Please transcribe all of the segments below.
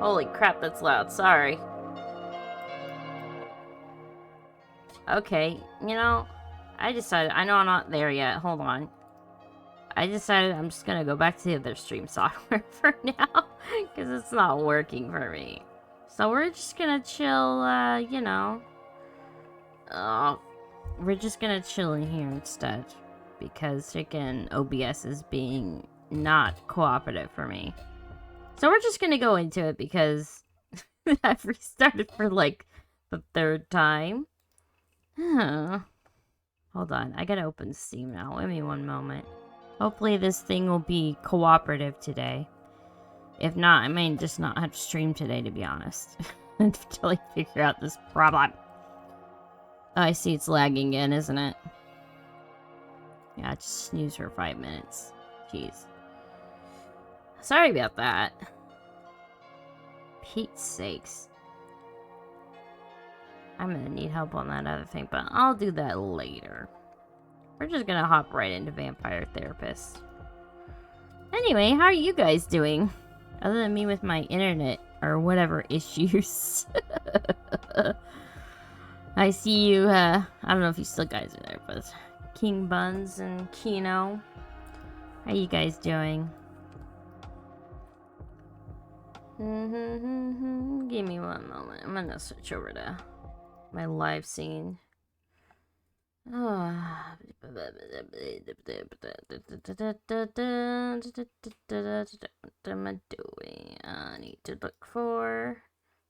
Holy crap, that's loud. Sorry. Okay, I decided, I know I'm not there yet. Hold on. I decided I'm just gonna go back to the other stream software for now, because it's not working for me. So we're just gonna chill, we're just gonna chill in here instead, because freaking OBS is being not cooperative for me. So we're just gonna go into it because I've restarted for like the third time. Hold on, I gotta open Steam now. Give me one moment. Hopefully this thing will be cooperative today. If not, I may just not have to stream today, to be honest. Until I figure out this problem. Oh, I see it's lagging again, isn't it? Yeah, just snooze for 5 minutes. Jeez. Sorry about that. Pete's sakes. I'm gonna need help on that other thing, but I'll do that later. We're just gonna hop right into Vampire Therapist. Anyway, how are you guys doing? Other than me with my internet or whatever issues. I see you, I don't know if you still guys are there, but King Buns and Kino. How you guys doing? Give me one moment. I'm gonna switch over to my live scene. What am I doing? I need to look for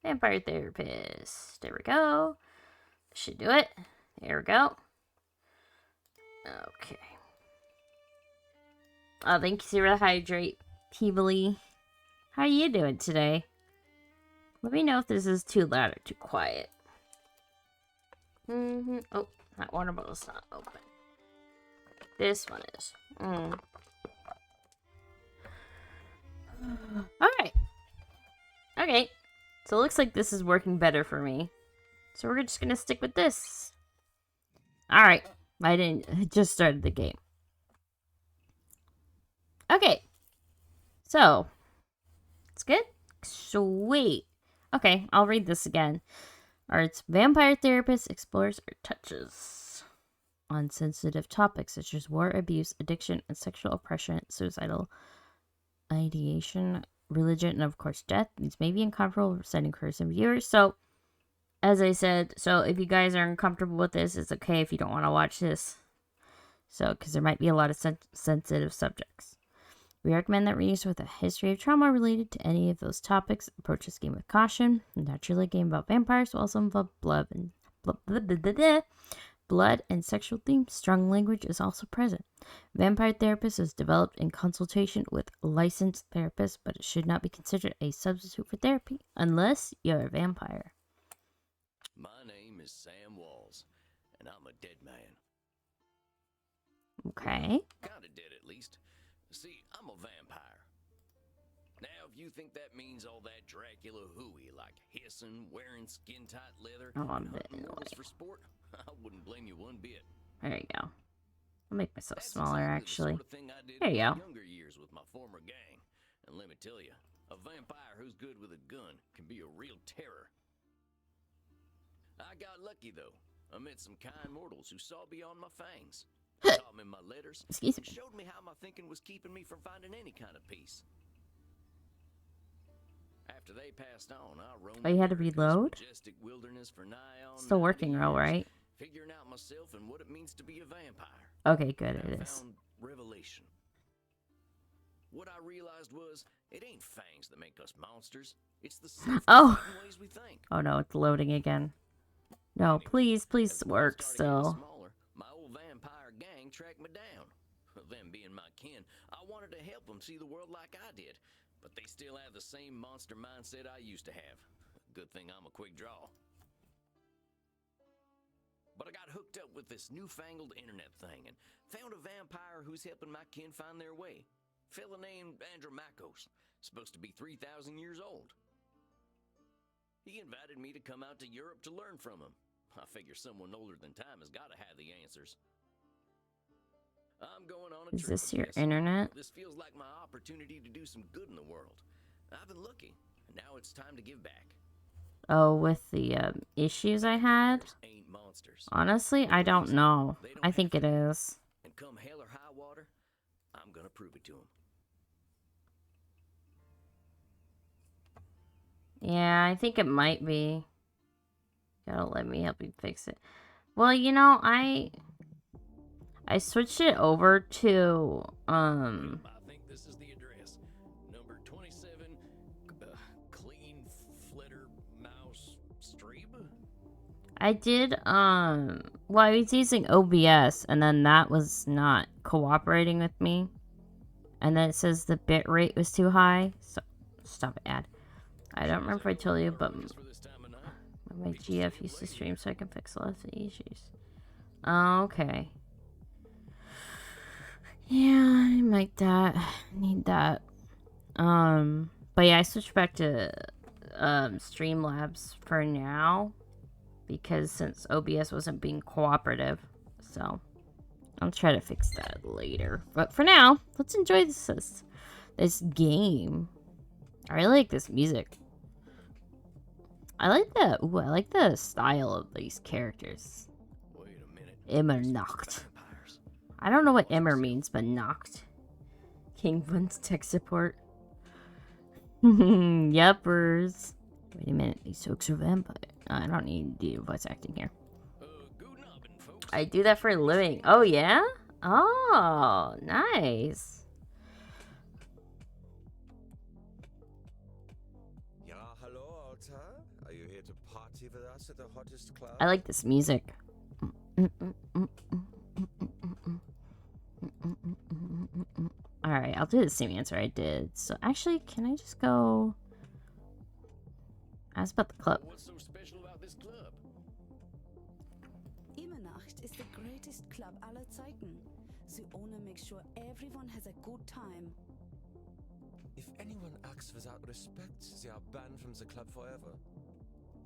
Vampire Therapist. There we go. Should do it. There we go. Okay. Oh, thank you, Zero Hydrate. Peebly. How are you doing today? Let me know if this is too loud or too quiet. Oh, that water bottle's not open. This one is. Alright. Okay. So it looks like this is working better for me. So we're just gonna stick with this. Alright. I just started the game. Okay. So. It's good? Sweet. Okay, I'll read this again. Art's Vampire Therapist explores or touches on sensitive topics such as war, abuse, addiction, and sexual oppression, suicidal ideation, religion, and of course death. These may be uncomfortable for setting careers and viewers. So, as I said, if you guys are uncomfortable with this, it's okay if you don't want to watch this. So, because there might be a lot of sensitive subjects. We recommend that readers with a history of trauma related to any of those topics approach this game with caution. Naturally, a game about vampires will also involve blood and sexual themes. Strong language is also present. Vampire Therapist is developed in consultation with licensed therapists, but it should not be considered a substitute for therapy unless you're a vampire. My name is Sam Walls, and I'm a dead man. Okay. Kinda dead, at least. See, I'm a vampire. Now, if you think that means all that Dracula hooey, like hissing, wearing skin-tight leather, and hunting wolves for sport, I wouldn't blame you one bit. There you go. I'll make myself That's smaller, exactly actually. The sort of thing I did There you in go. my younger years with my former gang. And let me tell you, a vampire who's good with a gun can be a real terror. I got lucky, though. I met some kind mortals who saw beyond my fangs. Taught me my letters, Excuse me. and showed me how my thinking was keeping me from finding any kind of peace. After they passed on, I roamed Oh, you had to America's reload? majestic wilderness for nigh on Still 90 working, Earl, years, right? figuring out myself and what it means to be a vampire. Okay, good, And it I is. found revelation. What I realized was, it ain't fangs that make us monsters. It's the self-decepting ways we think. Oh no, it's loading again. No, please As the world work started getting still. smaller, my old vampire gang tracked me down. Them being my kin, I wanted to help them see the world like I did, but they still have the same monster mindset I used to have. Good thing I'm a quick draw. But I got hooked up with this newfangled internet thing and found a vampire who's helping my kin find their way. Fella named Andromachos, supposed to be 3,000 years old. He invited me to come out to Europe to learn from him. I figure someone older than time has got to have the answers. I'm going on a Is trip this with your internet? This feels like my opportunity to do some good in the world. I've been lucky. And now it's time to give back. Oh, with the issues I had? Vampires ain't monsters. Honestly, I don't know. I think it is. And come hell or high water, I'm gonna prove it to them. Yeah, I think it might be. Gotta let me help you fix it. Well, you know, I switched it over to I think this is the address. Number 27, Clean Flitter Mouse Street. I did well, I was using OBS and then that was not cooperating with me. And then it says the bit rate was too high. So stop it, ad. I don't remember if I told you, but my GF used to stream so I can fix a lot of the issues. Okay. Yeah, I might need that. But yeah, I switched back to Streamlabs for now because since OBS wasn't being cooperative, so I'll try to fix that later. But for now, let's enjoy this game. I really like this music. I like the style of these characters. Wait a minute. Immernacht. I don't know what Immer means, but Nacht. King Fun's tech support. Yuppers. Wait a minute, these folks are vampire. I don't need to do voice acting here. Guten Abend, folks. I do that for a living. Oh, yeah? Oh, nice. Yeah, hello, Alta. Are you here to party with us at the hottest club? I like this music. Alright, I'll do the same answer I did. So actually, can I just go... Ask about the club. What's so special about this club? Immernacht is the greatest club aller Zeiten. The owner makes sure everyone has a good time. If anyone acts without respect, they are banned from the club forever.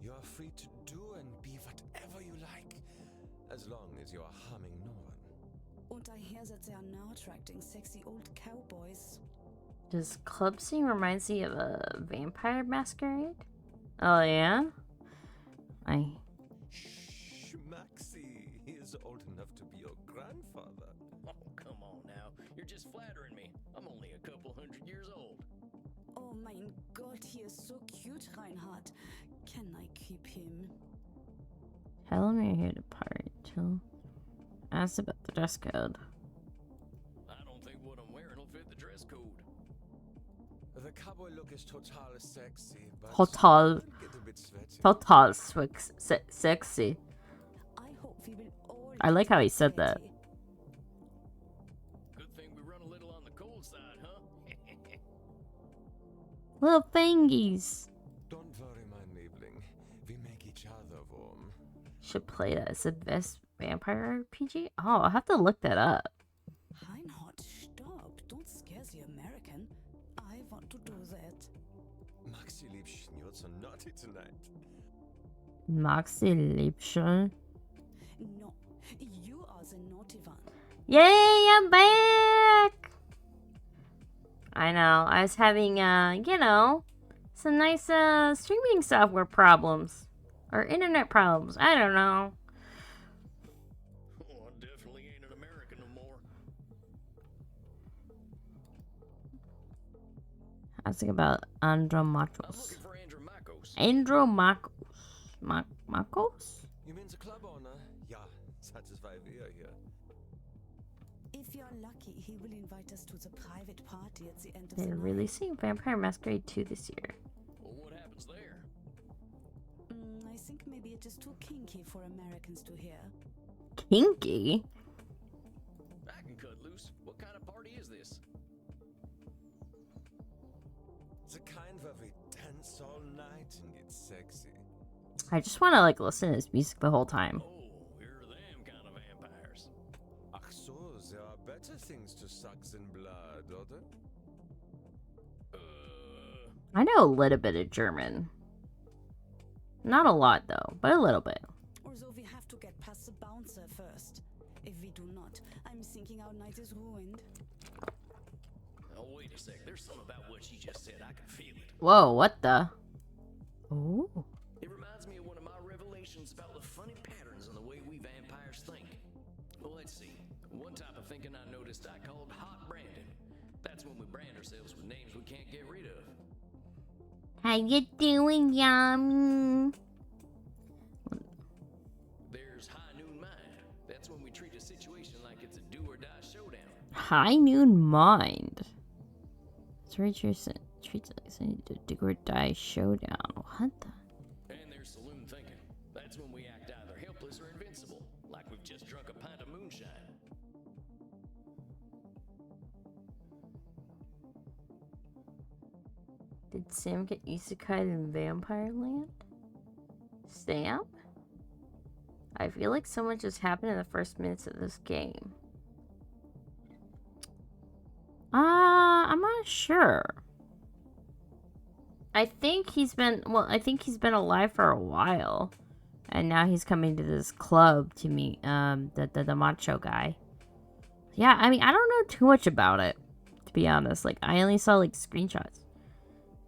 You are free to do and be whatever you like, as long as you are harming no one. And I hear that they are now attracting sexy old cowboys. Does club scene reminds me of a Vampire Masquerade? Oh, yeah? Shh, Maxie. He is old enough to be your grandfather. Oh, come on now. You're just flattering me. I'm only a couple 100 years old. Oh mein Gott, he is so cute, Reinhard. Can I keep him? How long are you here to party? Till... Ask about the dress code. I don't think what I'm wearing will fit the dress code. The cowboy look is total sexy, but Total. it can get a bit sweaty. Total sexy. I hope we will all I like how he said that. sweaty. Good thing we run a little on the cold side, huh? Little fingies. Don't worry, my Liebling. We make each other warm. Should play that. It's the best vampire RPG? Oh, I'll have to look that up. Reinhard, stop. Don't scare the American. I want to do that. Maxie Liebchen, you're so naughty tonight. Maxi Liebchen. No, you are the naughty one. Yay, I'm back! I know. I was having, you know, some nice, streaming software problems. Or internet problems. I don't know. Oh, I definitely ain't an American no more. I was thinking about I'm Andromachos. looking for Andromachos. Andromachos? Machos? You mean the club owner? Ja, that is why we are here. If you're lucky, he will invite us to the private party at the end of They're the night. releasing Vampire Masquerade 2 this year. Well, what happens there? I think maybe it is too kinky for Americans to hear. Kinky? I can cut loose. What kind of party is this? The kind where we dance all night and get sexy. I just want to, like, listen to his music the whole time. Oh, you're them kind of vampires. Ach so, there are better things to suck than blood, oder? I know a little bit of German. Not a lot, though, but a little bit. Although we have to get past the bouncer first. If we do not, I'm thinking our night is ruined. Oh, wait a sec. There's something about what she just said. I can feel it. Whoa, what the? Ooh. It reminds me of one of my revelations about the funny patterns in the way we vampires think. Well, let's see. One type of thinking I noticed I called hot branding. That's when we brand ourselves with names we can't get rid of. How you doing, Yummy? There's high noon mind. That's when we treat a situation like it's a do or die showdown. High Noon Mind. Treats it like a do or die showdown. What the? And there's saloon thinking. That's when we act either helpless or invincible, like we've just drunk a pint of moonshine. Did Sam get isekai in Vampire Land? Sam? I feel like so much has happened in the first minutes of this game. I'm not sure. I think he's been alive for a while. And now he's coming to this club to meet the macho guy. Yeah, I mean, I don't know too much about it, to be honest. Like, I only saw like screenshots.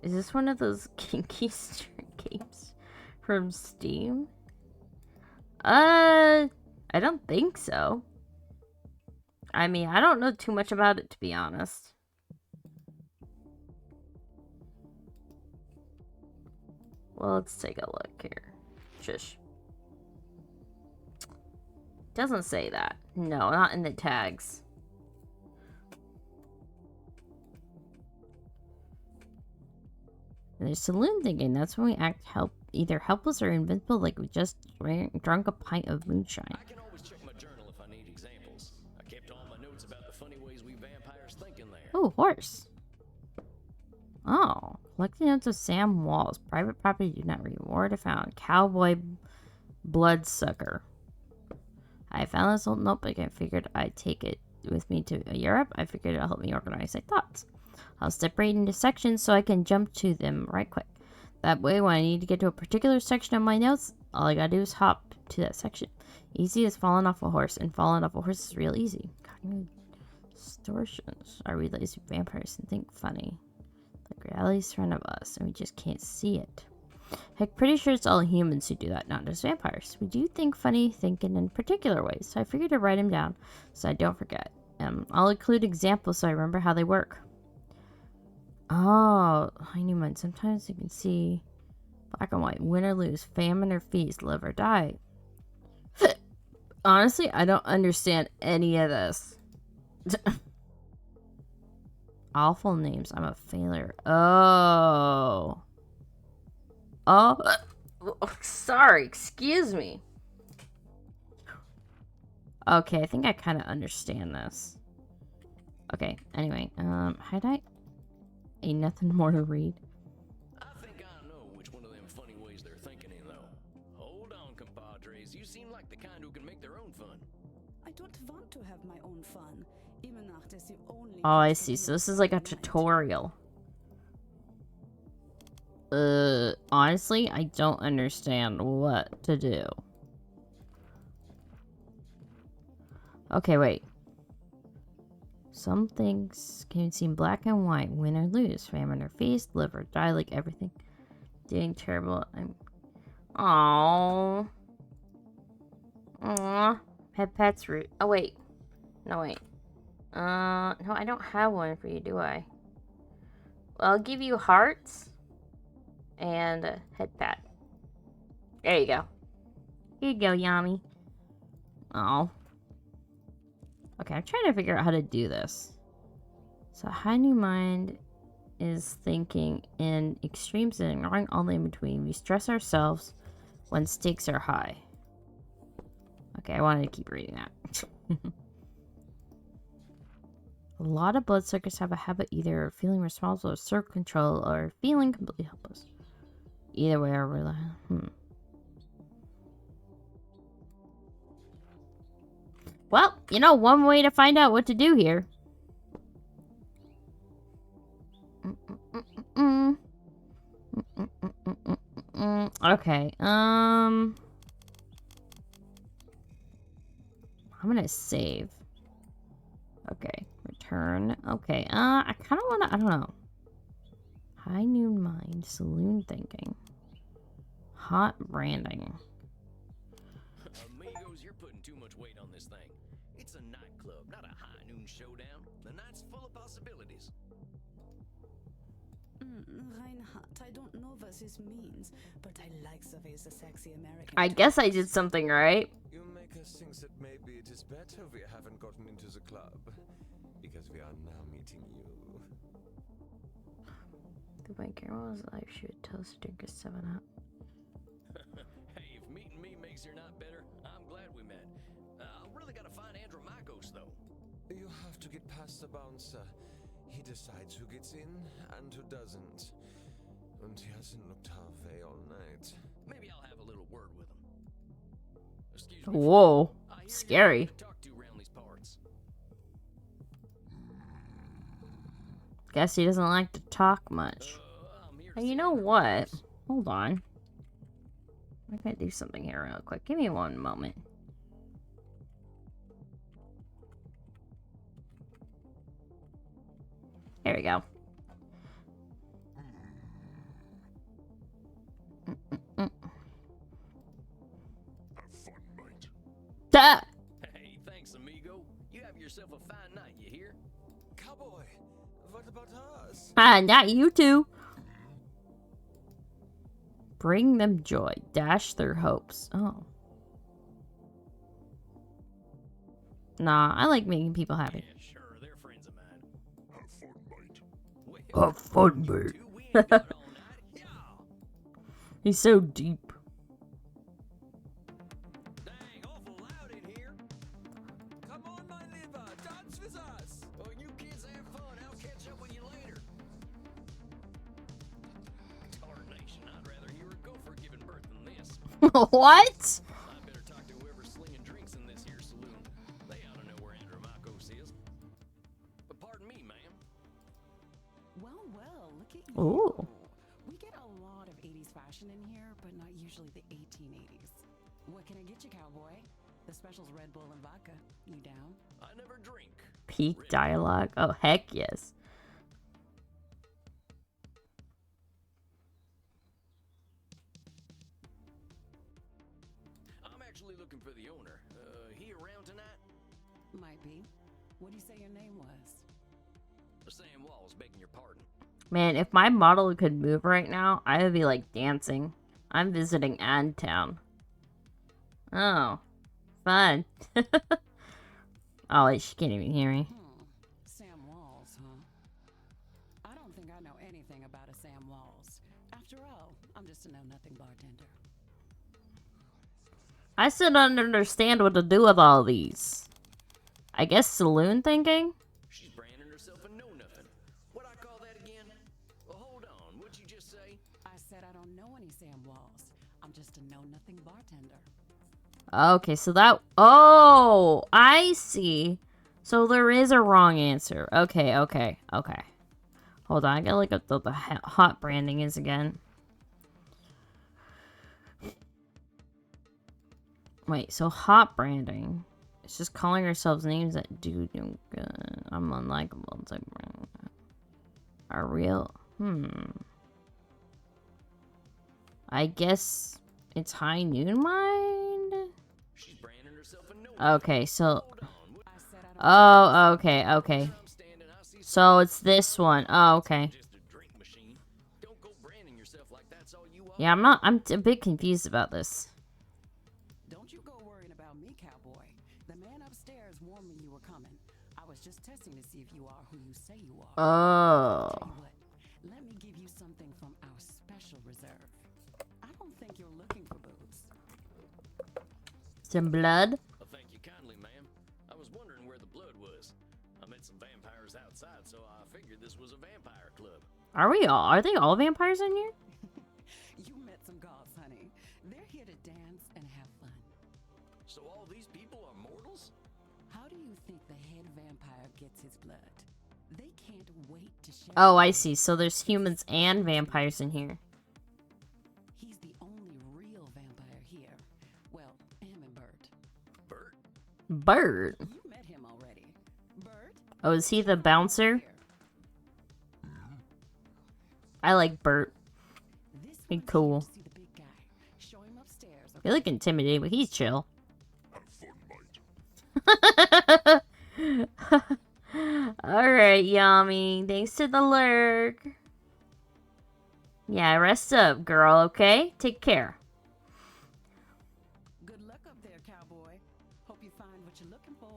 Is this one of those kinky games from Steam? I don't think so. I mean, I don't know too much about it, to be honest. Well, let's take a look here. Shush. Doesn't say that. No, not in the tags. And there's saloon thinking. That's when we act either helpless or invincible, like we just drunk a pint of moonshine. I can always check my journal if I need examples. I kept all my notes about the funny ways we vampires think in there. Oh, horse. Oh, collecting notes of Sam Walls. Private property do not reward if found. Cowboy bloodsucker. I found this old notebook and figured I'd take it with me to Europe. I figured it'll help me organize my thoughts. I'll separate into sections so I can jump to them right quick. That way, when I need to get to a particular section of my notes, all I gotta do is hop to that section. Easy as falling off a horse, and falling off a horse is real easy. Cognitive distortions. Are we lazy vampires and think funny? Like reality's in front of us, and we just can't see it. Heck, pretty sure it's all humans who do that, not just vampires. We do think funny, thinking in particular ways, so I figured to write them down so I don't forget. I'll include examples so I remember how they work. Oh, I knew mine. Sometimes you can see black and white, win or lose, famine or feast, live or die. Honestly, I don't understand any of this. Awful names. I'm a failure. Oh. Sorry. Excuse me. Okay, I think I kind of understand this. Okay, anyway. Highlight. Ain't nothing more to read. I think I know which one of them funny ways they're thinking in, though. Hold on, compadres. You seem like the kind who can make their own fun. I don't want to have my own fun. Immernacht is the only. Oh, I see. So this is like a tutorial. Honestly, I don't understand what to do. Okay, wait. Some things can seem black and white, win or lose, famine or feast, live or die, like everything. Doing terrible. Aww. Pet's root. Oh, wait. No, wait. No, I don't have one for you, do I? Well, I'll give you hearts and a head pat. There you go. Here you go, Yami. Oh. Okay, I'm trying to figure out how to do this. So, high new mind is thinking in extremes and ignoring all the in between. We stress ourselves when stakes are high. Okay, I wanted to keep reading that. A lot of bloodsuckers have a habit either of feeling responsible or assert control or feeling completely helpless. Either way, Well, you know, one way to find out what to do here. Okay, I'm gonna save. Okay, return. turn. Okay, I kind of want to, I don't know. High noon mind, saloon thinking. Hot branding. Amigos, you're putting too much weight on this thing. It's a nightclub, not a high noon showdown. The night's full of possibilities. Reinhardt, I don't know what this means, but I like the way the sexy American. I guess I did something right. You make us think that maybe it is better we haven't gotten into the club, because we are now meeting you. If my grandma was alive, she would tell us to drink a 7-Up. Hey, if meeting me makes her not better, I'm glad we met. I really gotta find Andrew Marcos, though. You have to get past the bouncer. He decides who gets in and who doesn't. And he hasn't looked our way all night. Maybe I'll have a little word with him. Excuse me. Whoa, I hear you're scary. hard to talk to around these parts. Guess he doesn't like to talk much. I'm here to Hey, see you know Andrew what? Marcos. Hold on. I gotta do something here real quick. Give me one moment. There we go. Ah! Hey, thanks, amigo. You have yourself a fine night, you hear? Cowboy, what about us? Ah, not you two. Bring them joy, dash their hopes. Oh. Nah, I like making people happy. Yeah, sure, they're friends of mine. Have fun, mate. Well, Have fun, you mate. two, we ain't got all night. Yeah. He's so deep. Dang, awful loud in here. Come on, my liver, dance with us. Oh, you kids have fun. I'll catch up with you later. Tarnation, I'd rather hear a gopher giving birth than this. What? I better talk to whoever's slinging drinks in this here saloon. They ought to know where Andrew Marcos is. But pardon me, ma'am. Well, look at you. Ooh. We get a lot of 80s fashion in here, but not usually the 1880s. What can I get you, cowboy? The special's Red Bull and vodka. You down? I never drink. Peak dialogue. Oh, heck yes. I'm actually looking for the owner. He around tonight? Might be. What do you say your name was? Sam Walls, begging your pardon. Man, if my model could move right now, I would be like dancing. I'm visiting Adtown. Oh, fun. Oh, wait, she can't even hear me. Sam Walls, huh? I don't think I know anything about a Sam Walls. After all, I'm just a know-nothing bartender. I still don't understand what to do with all these. I guess saloon thinking? She's branding herself a know-nothing. What I call that again? Well, hold on. What'd you just say? I said I don't know any Sam Walls. I'm just a know-nothing bartender. Okay, so that... Oh, I see. So there is a wrong answer. Okay. Hold on, I gotta look up the hot branding is again. Wait, so hot branding. It's just calling ourselves names that do no good. I'm unlikable. It's like... Are real... I guess it's High Noon Mind? She's branding herself a know-nothing. Okay, so... Hold on. I said I don't Oh, okay. I'm standing, I see So it's this one. Oh, okay. just a drink machine. Don't go branding yourself like that's all you are. Yeah, I'm a bit confused about this. Don't you go worrying about me, cowboy. The man upstairs warned me you were coming. I was just testing to see if you are who you say you are. Oh. Tell you what, let me give you something from our special reserve. I don't think you're looking for booze. Some blood? Well, thank you kindly, ma'am. I was wondering where the blood was. I met some vampires outside, so I figured this was a vampire club. Are they all vampires in here? You met some gods, honey. They're here to dance and have fun. So all these people are mortals? How do you think the head vampire gets his blood? They can't wait to share. Oh, it I with see. you. So there's humans and vampires in here. He's the only real vampire here. Well, him and Bert. Bert? Bird. You met him already. Bert? Oh, is he the bouncer? I like Bert. This He one's cool. here to see the big guy. Show him upstairs. They look intimidating, but he's chill. Alright, Yami. Thanks to the lurk. Yeah, rest up, girl, okay? Take care. Good luck up there, cowboy. Hope you find what you're looking for.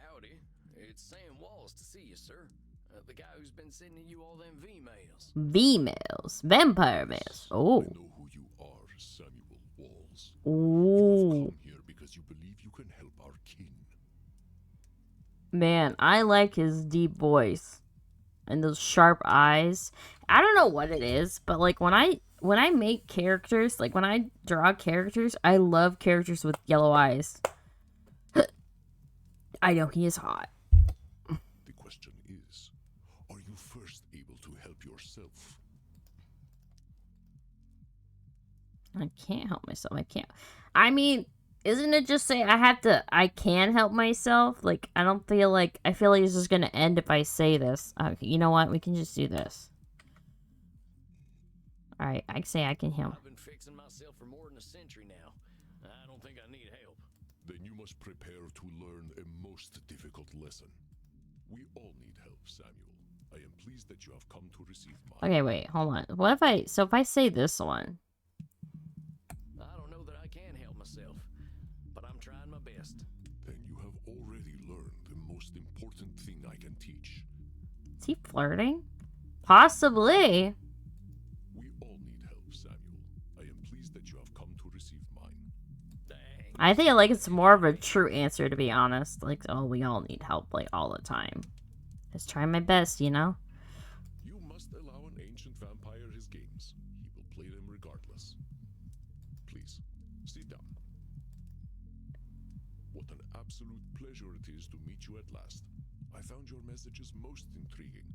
Howdy. It's Sam Walls to see you, sir. The guy who's been sending you all them V-mails. V-mails. Vampire mails. Oh. I know who you are, Samuel Walls. Ooh. You've come here because you believe you can help our kin. Man, I like his deep voice. And those sharp eyes. I don't know what it is, but like when I make characters, like when I draw characters, I love characters with yellow eyes. I know he is hot. The question is, are you first able to help yourself? I can't help myself. I can't. I mean, isn't it just say I can help myself? Like, I don't feel like, I feel like it's just gonna end if I say this. Okay, you know what? We can just do this. Alright, I say I can help. I've been fixing myself for more than a century now. I don't think I need help. Then you must prepare to learn a most difficult lesson. We all need help, Samuel. I am pleased that you have come to receive mine. Okay, wait, hold on. What if I say this one? I don't know that I can help myself, but I'm trying my best. Then you have already learned the most important thing I can teach. Is he flirting? Possibly. We all need help, Samuel. I am pleased that you have come to receive mine. Dang. I think like it's more of a true answer, to be honest. Like, oh, we all need help, like, all the time. Just trying my best, you know? You must allow an ancient vampire his games. He will play them regardless. Please, sit down. What an absolute pleasure it is to meet you at last. I found your messages most intriguing.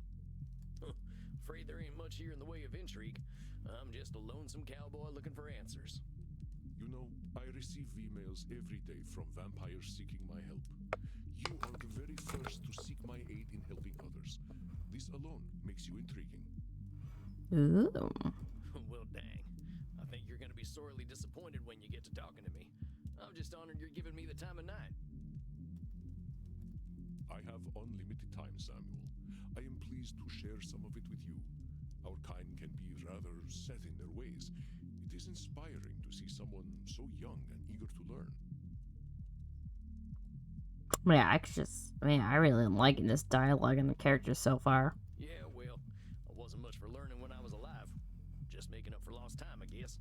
Afraid there ain't much here in the way of intrigue. I'm just a lonesome cowboy looking for answers. You know, I receive emails every day from vampires seeking my help. You are the very first to seek my aid in helping others. This alone makes you intriguing. Ooh. Well, dang. I think you're gonna be sorely disappointed when you get to talking to me. I'm just honored you're giving me the time of night. I have unlimited time, Samuel. I am pleased to share some of it with you. Our kind can be rather set in their ways. It is inspiring to see someone so young and eager to learn. Yeah, I really am liking this dialogue and the characters so far. Yeah, well, I wasn't much for learning when I was alive. Just making up for lost time, I guess.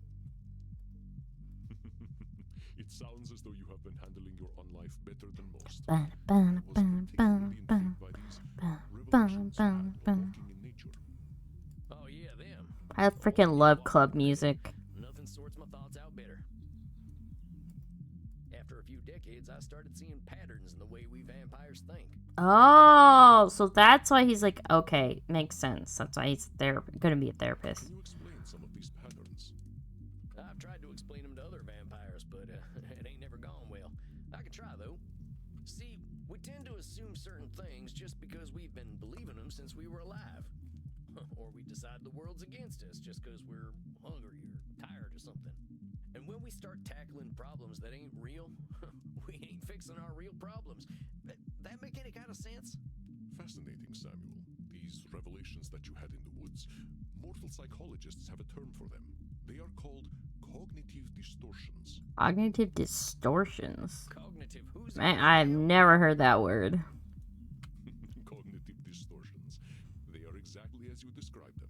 It sounds as though you have been handling your own life better than most. Ba- I ba- was ba- particularly ba- intrigued by these ba- revolutions ba- found ba- working in nature. Oh, yeah, them. I freaking love club music. Nothing sorts my thoughts out better. After a few decades, I started seeing patterns in the way we vampires think. Oh, so that's why he's like, okay, makes sense. That's why he's gonna be a therapist. Can you explain some of these patterns? I've tried to explain them to other vampires, but it ain't never gone well. I could try, though. See, we tend to assume certain things just because we've been believing them since we were alive. Or we decide the world's against us just because we're hungry or tired or something. And when we start tackling problems that ain't real, we ain't fixing our real problems. That make any kind of sense? Fascinating, Samuel. These revelations that you had in the woods, mortal psychologists have a term for them. They are called cognitive distortions. Cognitive distortions. Cognitive, who's Man, I've never heard that word. Cognitive distortions. They are exactly as you described them.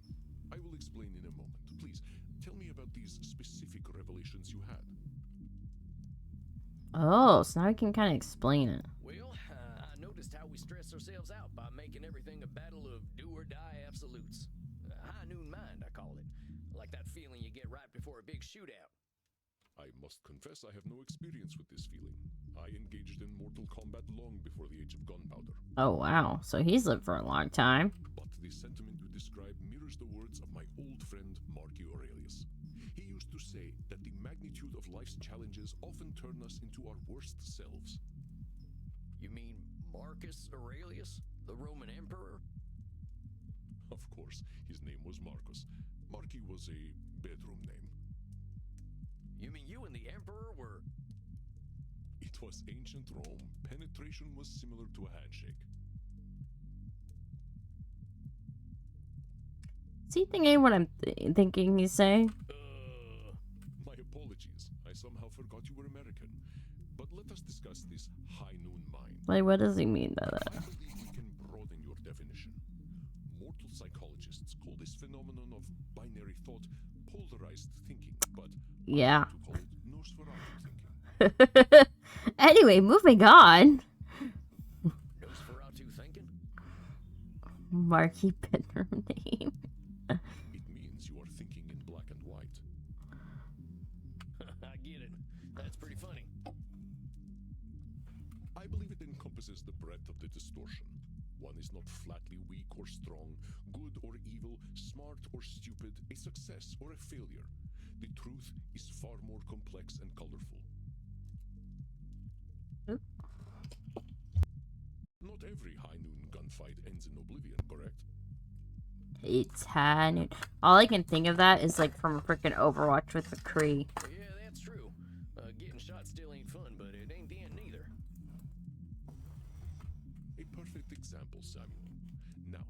I will explain in a moment. Please, tell me about these specific revelations you had. Oh, so now we can kind of explain it. Well, I noticed how we stress ourselves out by making everything a battle of do-or-die absolutes. High noon mind, I call it. Like that feeling you get right before a big shootout. I must confess I have no experience with this feeling. I engaged in mortal combat long before the age of gunpowder. Oh, wow. So he's lived for a long time. But the sentiment you describe mirrors the words of my old friend Marky Aurelius. Life's challenges often turn us into our worst selves. You mean Marcus Aurelius, the Roman emperor? Of course, his name was Marcus. Marky was a bedroom name. You mean you and the emperor were... It was ancient Rome. Penetration was similar to a handshake. Is he thinking what I'm thinking he's saying? My apologies. I somehow forgot you were American. But let us discuss this high noon mind. Like, what does he mean by that? I believe we can broaden your definition. Mortal psychologists call this phenomenon of binary thought polarized thinking, but Yeah. I like to call it Nosferatu thinking. Anyway, moving on. Nosferatu thinking? Marky bedroom name. It means you are thinking in black and white. I get it. That's pretty funny. I believe it encompasses the breadth of the distortion. One is not flatly weak or strong, good or evil, smart or stupid, a success or a failure. The truth is far more complex and colorful. Oop. Not every high noon gunfight ends in oblivion, correct? It's high noon. All I can think of that is like from freaking Overwatch with McCree. Yeah, that's true. Getting shot still ain't fun, but it ain't the end neither. A perfect example, Samuel. Now,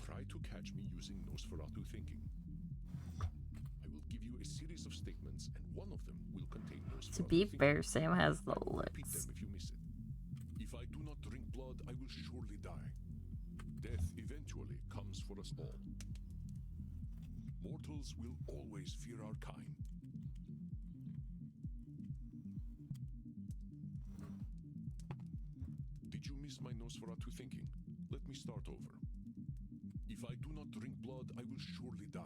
try to catch me using Nosferatu thinking. I will give you a series of statements, and one of them will contain Nosferatu To be thinking. fair, Sam has the I will repeat looks. them if you miss it. If I do not drink blood, I will surely die. Death eventually comes for us all. Mortals will always fear our kind. Did you miss my Nosferatu thinking? Let me start over. If I do not drink blood, I will surely die.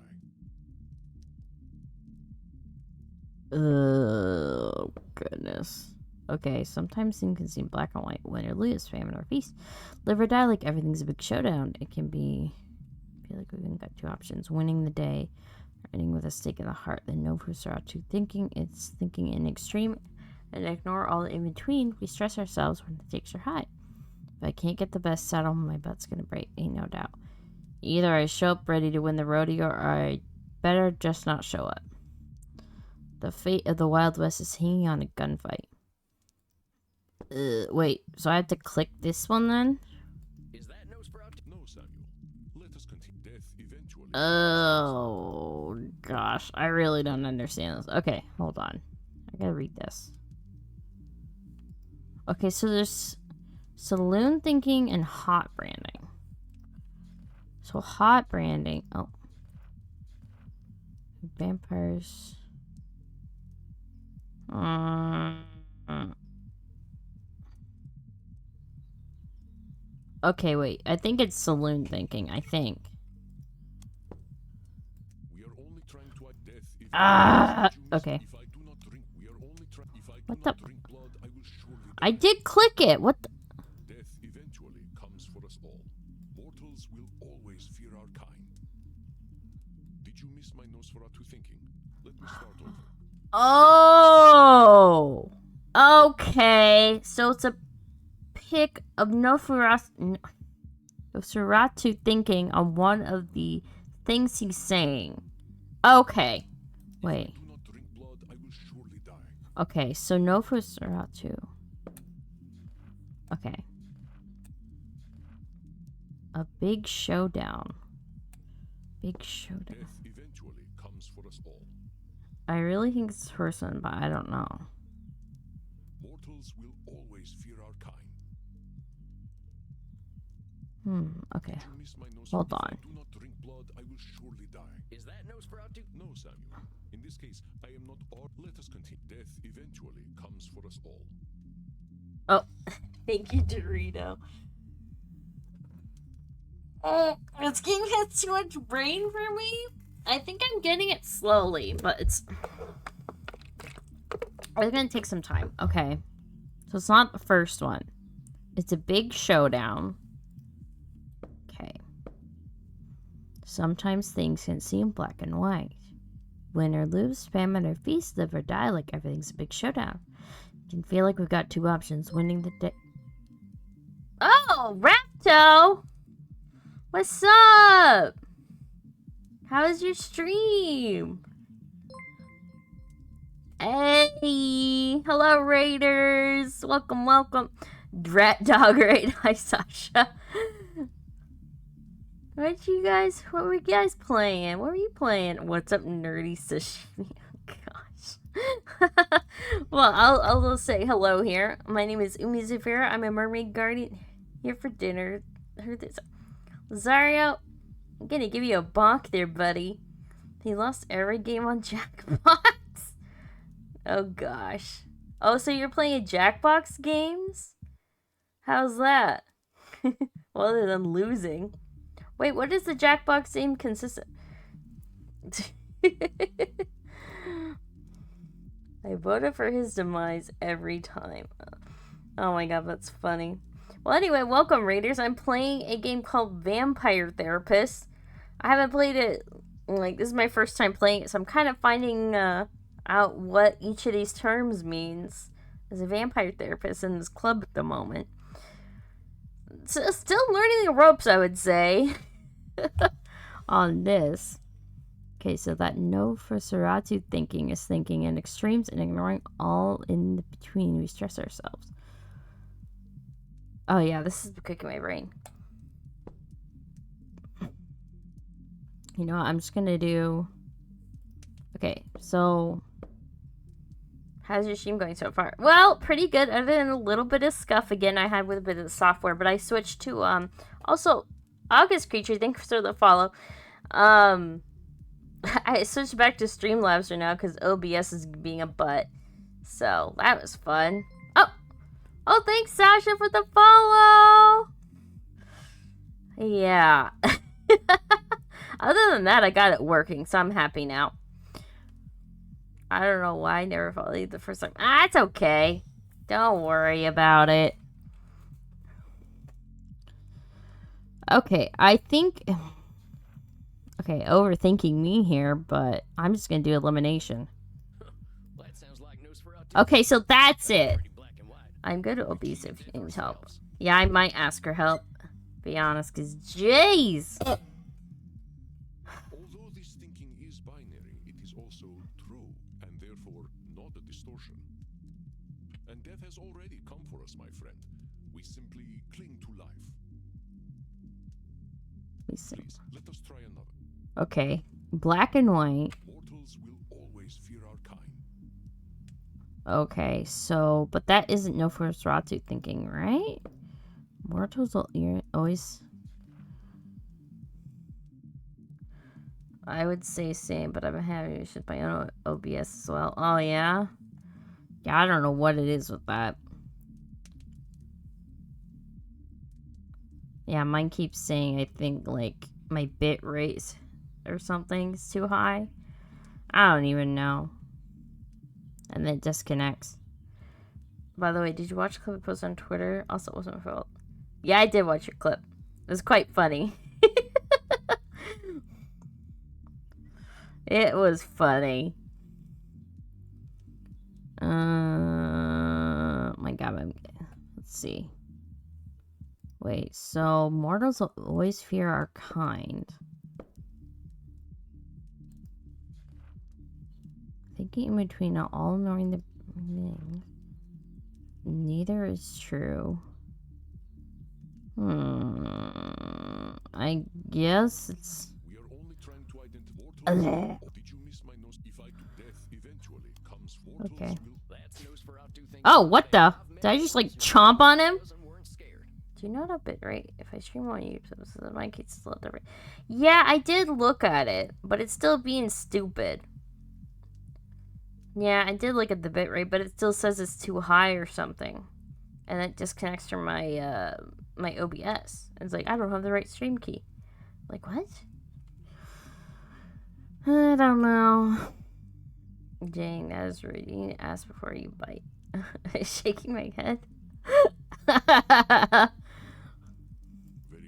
Oh, goodness. Okay, sometimes things can seem black and white. Win or lose, famine or feast. Live or die, like everything's a big showdown. It can be... I feel like we've got two options. Winning the day, or ending with a stake in the heart. The Nosferatu thinking, it's thinking in extreme, and ignore all the in-between. We stress ourselves when the stakes are high. If I can't get the best saddle, my butt's gonna break, ain't no doubt. Either I show up ready to win the rodeo, or I better just not show up. The fate of the Wild West is hanging on a gunfight. Wait, so I have to click this one then? Is that Nosferatu? No, Samuel. Let us continue. Death eventually. Oh, gosh. I really don't understand this. Okay, hold on. I gotta read this. Okay, so there's saloon thinking and hot branding. So hot branding. Oh. Vampires. Okay, wait. I think it's saloon thinking. I think. We are only trying to death eventually. Ah, Jews, okay. If I do not drink, we are only trying. If I do What not the- drink blood, I will surely die. I did click it. What the? Death eventually comes for us all. Mortals will always fear our kind. Did you miss my Nosferatu thinking? Let me start over. Oh. Okay. So it's a pick of Nosferatu thinking on one of the things he's saying. Okay. Wait. If I do not drink blood, I will surely die. Okay, so Nosferatu. Okay. A big showdown. Big showdown. Death eventually comes for us all. I really think it's the first one, but I don't know. Mortals will always fear our kind. Okay. Did you miss my Nosferatu? Hold If I on. do not drink blood, I will surely die. Is that Nosferatu? No, Samuel. In this case, I am not all. Let us continue. Death eventually comes for us all. Oh, thank you, Dorito. Oh, this game has too much brain for me. I think I'm getting it slowly, but it's gonna take some time. Okay, so it's not the first one. It's a big showdown. Okay. Sometimes things can seem black and white. Win or lose, spam it or feast, live or die, like everything's a big showdown. You can feel like we've got two options, winning the day. Oh, Rapto! What's up? How was your stream? Hey! Hello, Raiders! Welcome, welcome. Drat Dog Raid. Hi, Sasha. What were you guys playing? What were you playing? What's up, nerdy sashimi? Oh, gosh. Well, I'll say hello here. My name is Umi Zafira. I'm a mermaid guardian here for dinner. Heard this. Lazario, I'm gonna give you a bonk there, buddy. He lost every game on Jackbox. Oh, gosh. Oh, so you're playing Jackbox games? How's that? Well, other than losing. Wait, what is the Jackbox game consist of? I voted for his demise every time. Oh my god, that's funny. Well, anyway, welcome, Raiders. I'm playing a game called Vampire Therapist. I haven't played it, this is my first time playing it, so I'm kind of finding out what each of these terms means as a vampire therapist in this club at the moment. So, still learning the ropes, I would say. On this. Okay, so that no Nosferatu thinking is thinking in extremes and ignoring all in between. We stress ourselves. Oh yeah, this is cooking my brain. You know what, I'm just gonna do... Okay, so... How's your stream going so far? Well, pretty good, other than a little bit of scuff again I had with a bit of the software, but I switched to, also, August Creature, thanks for the follow. I switched back to Streamlabs right now because OBS is being a butt. So, that was fun. Oh, thanks, Sasha, for the follow! Yeah. Other than that, I got it working, so I'm happy now. I don't know why I never followed the first time. It's okay. Don't worry about it. Okay, I think... Okay, overthinking me here, but I'm just gonna do elimination. Well, that sounds like Nosferatu. Okay, so that's it. Pretty black and white. I'm good at obese if you need help. Yeah, I might ask her help. Be honest, because jeez! Although this thinking is binary, it is also true, and therefore not a distortion. And death has already come for us, my friend. We simply cling to life. Please, let us try another. Okay, black and white. Mortals will always fear our kind. Okay, so, but that isn't Nosferatu thinking, right? Mortals will always... I would say same, but I'm having issues with my own OBS as well. Oh, yeah? Yeah, I don't know what it is with that. Yeah, mine keeps saying, I think, like, my bit rate or something is too high. I don't even know. And then it disconnects. By the way, did you watch the clip I posted on Twitter? Also, it wasn't my fault. Yeah, I did watch your clip. It was quite funny. It was funny. My god, let's see. Wait, so mortals will always fear our kind. Thinking in between, not all knowing the meaning. Neither is true. I guess it's... We are only trying to identify mortals. Did you miss my nose? If I do death eventually comes mortals Okay. That's Nosferatu thinking. Oh, what the? I've met Did I just, like, those chomp on him? and weren't scared. Do you know what a bit rate? If I stream on YouTube, so that my kid's still different. Yeah, I did look at it, but it's still being stupid. Yeah, I did look at the bit rate, but it still says it's too high or something. And it disconnects from my my OBS. It's like, I don't have the right stream key. Like, what? I don't know. Dang, that is rude. You need to ask before you bite. Shaking my head. Very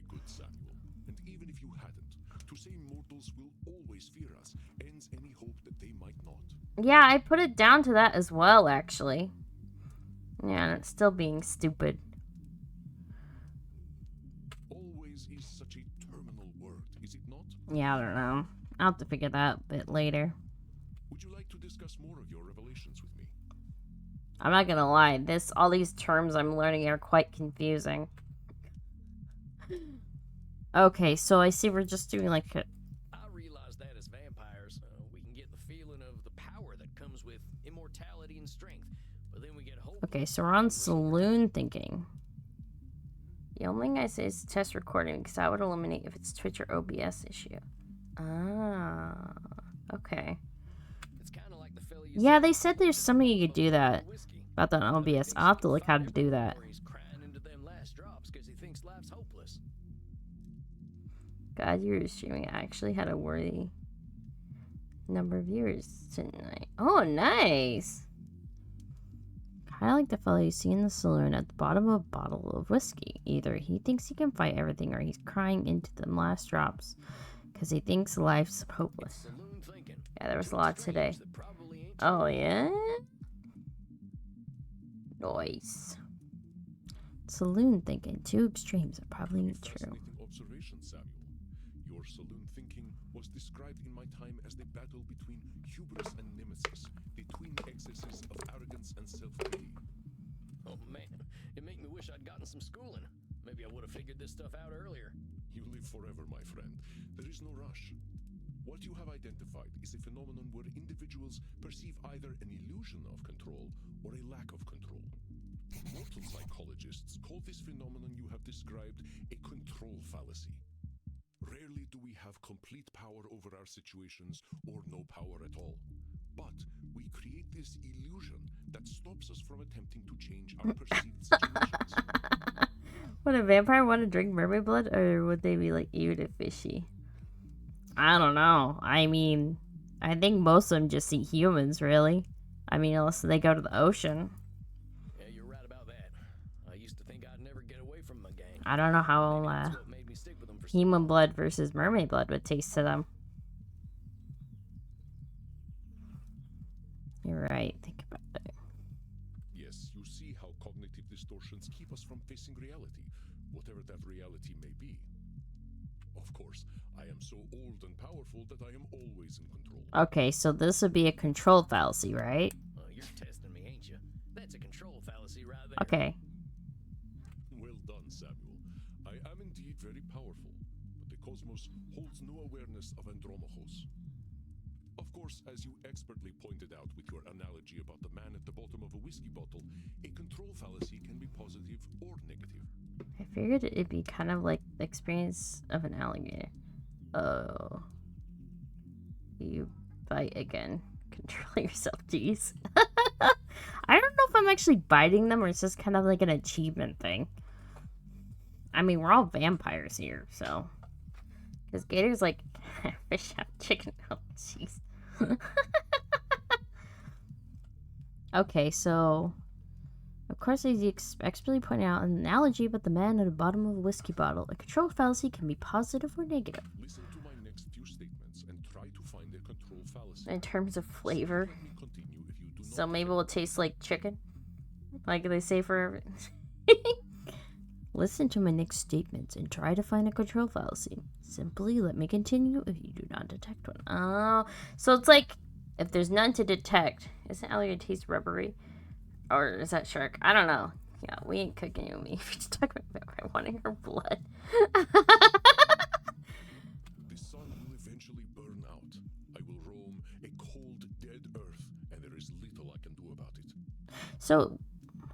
good, Samuel. And even if you hadn't, to say mortals will always fear us ends any hope that they Yeah, I put it down to that as well, actually. Yeah, and it's still being stupid. Always is such a terminal word, is it not? Yeah, I don't know. I'll have to figure that out a bit later. Would you like to discuss more of your revelations with me? I'm not gonna lie, all these terms I'm learning are quite confusing. Okay, so I see we're just doing like a... I realize that as vampires, we can get the feeling of the power that comes with immortality and strength, but then we get hope. Okay, so we're on saloon thinking. The only thing I say is test recording because that would eliminate if it's Twitch or OBS issue. Ah, okay. It's kind of like the fella you Yeah, said they said there's somebody you could do that whiskey. about that on OBS. I'll have to look how to do that. He's crying into them last drops because he thinks life's hopeless. God, you're streaming. I actually had a worthy number of viewers tonight. Oh, nice. Kind of like the fellow you see in the saloon at the bottom of a bottle of whiskey. Either he thinks he can fight everything or he's crying into the last drops because he thinks life's hopeless. Saloon thinking. Yeah, there was a lot today. That probably ain't Oh, yeah? Nice. Saloon thinking. Two extremes are probably A true. fascinating observation, Samuel. Your saloon thinking was described in my time as the battle between hubris and nemesis, the twin excesses of arrogance and self-pity. Oh man, it make me wish I'd gotten some schooling. Maybe I would have figured this stuff out earlier. You live forever, my friend. There is no rush. What you have identified is a phenomenon where individuals perceive either an illusion of control or a lack of control. Mortal psychologists call this phenomenon you have described a control fallacy. Rarely do we have complete power over our situations or no power at all. But we create this illusion that stops us from attempting to change our perceived situations. Would a vampire want to drink mermaid blood, or would they be like, ew, to fishy? I don't know. I mean, I think most of them just eat humans, really. I mean, unless they go to the ocean. Yeah, you're right about that. I used to think I'd never get away from my gang. I don't know how Maybe that's what made me stick with them for so human long. blood versus mermaid blood would taste to them. You're right. Think about it. Yes, you see how cognitive distortions keep us from facing reality, whatever that reality may be. Of course, I am so old and powerful that I am always in control. Okay, so this would be a control fallacy, right? You're testing me, ain't you? That's a control fallacy right there. Okay. Well done, Samuel. I am indeed very powerful, but the cosmos holds no awareness of Andromachos. Of course, as you expertly pointed out with your analogy about the man at the bottom of a whiskey bottle, a control fallacy can be positive or negative. I figured it'd be kind of like the experience of an alligator. Oh. You bite again. Control yourself, jeez. I don't know if I'm actually biting them or it's just kind of like an achievement thing. I mean, we're all vampires here, so. Because Gator's like, fish out chicken. Oh, jeez. Okay, so. Of course, as you expertly pointed out, an analogy about the man at the bottom of a whiskey bottle. A control fallacy can be positive or negative. Listen to my next few statements and try to find a control fallacy. In terms of flavor. Let me continue if you do So not maybe object. it'll taste like chicken? Like they say for... Listen to my next statements and try to find a control fallacy. Simply let me continue if you do not detect one. Oh, so it's like, if there's none to detect, isn't alligator taste rubbery? Or is that shark? I don't know. Yeah, we ain't cooking you and me if you talk about vampire wanting her blood. The sun will eventually burn out. I will roam a cold, dead earth, and there is little I can do about it. So,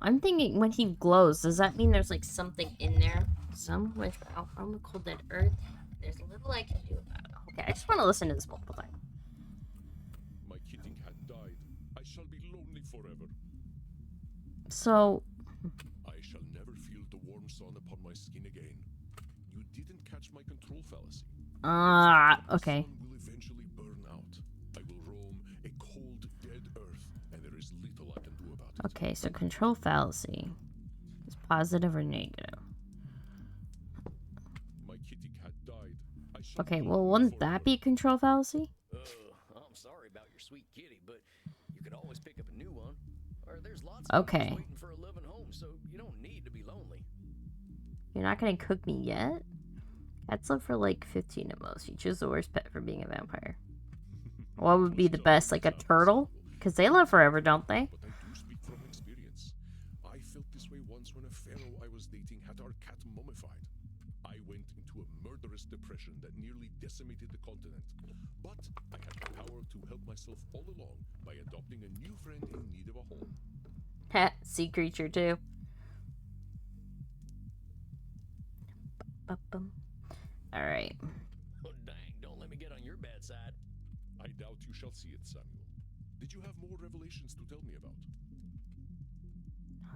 I'm thinking when he glows, does that mean there's like something in there? Some with from the cold dead earth. There's little I can do about it. Okay, I just want to listen to this multiple times. My kitty cat died. I shall be lonely forever. So, I shall never feel the warm sun upon my skin again. You didn't catch my control fallacy. okay. The sun will eventually burn out. I will roam a cold, dead earth, and there is little I can do about it. Okay, so control fallacy is positive or negative. My kitty cat died. I shall Okay, be well, lonely wouldn't forever. that be control fallacy? I'm sorry about your sweet kitty, but but you could always pick up a new one. Or there's lots of Okay. others waiting for a loving home, so you don't need to be lonely. You're not gonna cook me yet? Cats live for like 15 at most. You choose the worst pet for being a vampire. What would be the best? Like a turtle? Because they live forever, don't they? But I do speak from experience. I felt this way once when a pharaoh I was dating had our cat mummified. I went into a murderous depression that nearly decimated the continent. But I had the power to help myself all along by adopting a new friend in need of a home. Heh, sea creature too. Alright. Oh, dang, don't let me get on your bad side. I doubt you shall see it, Samuel. Did you have more revelations to tell me about?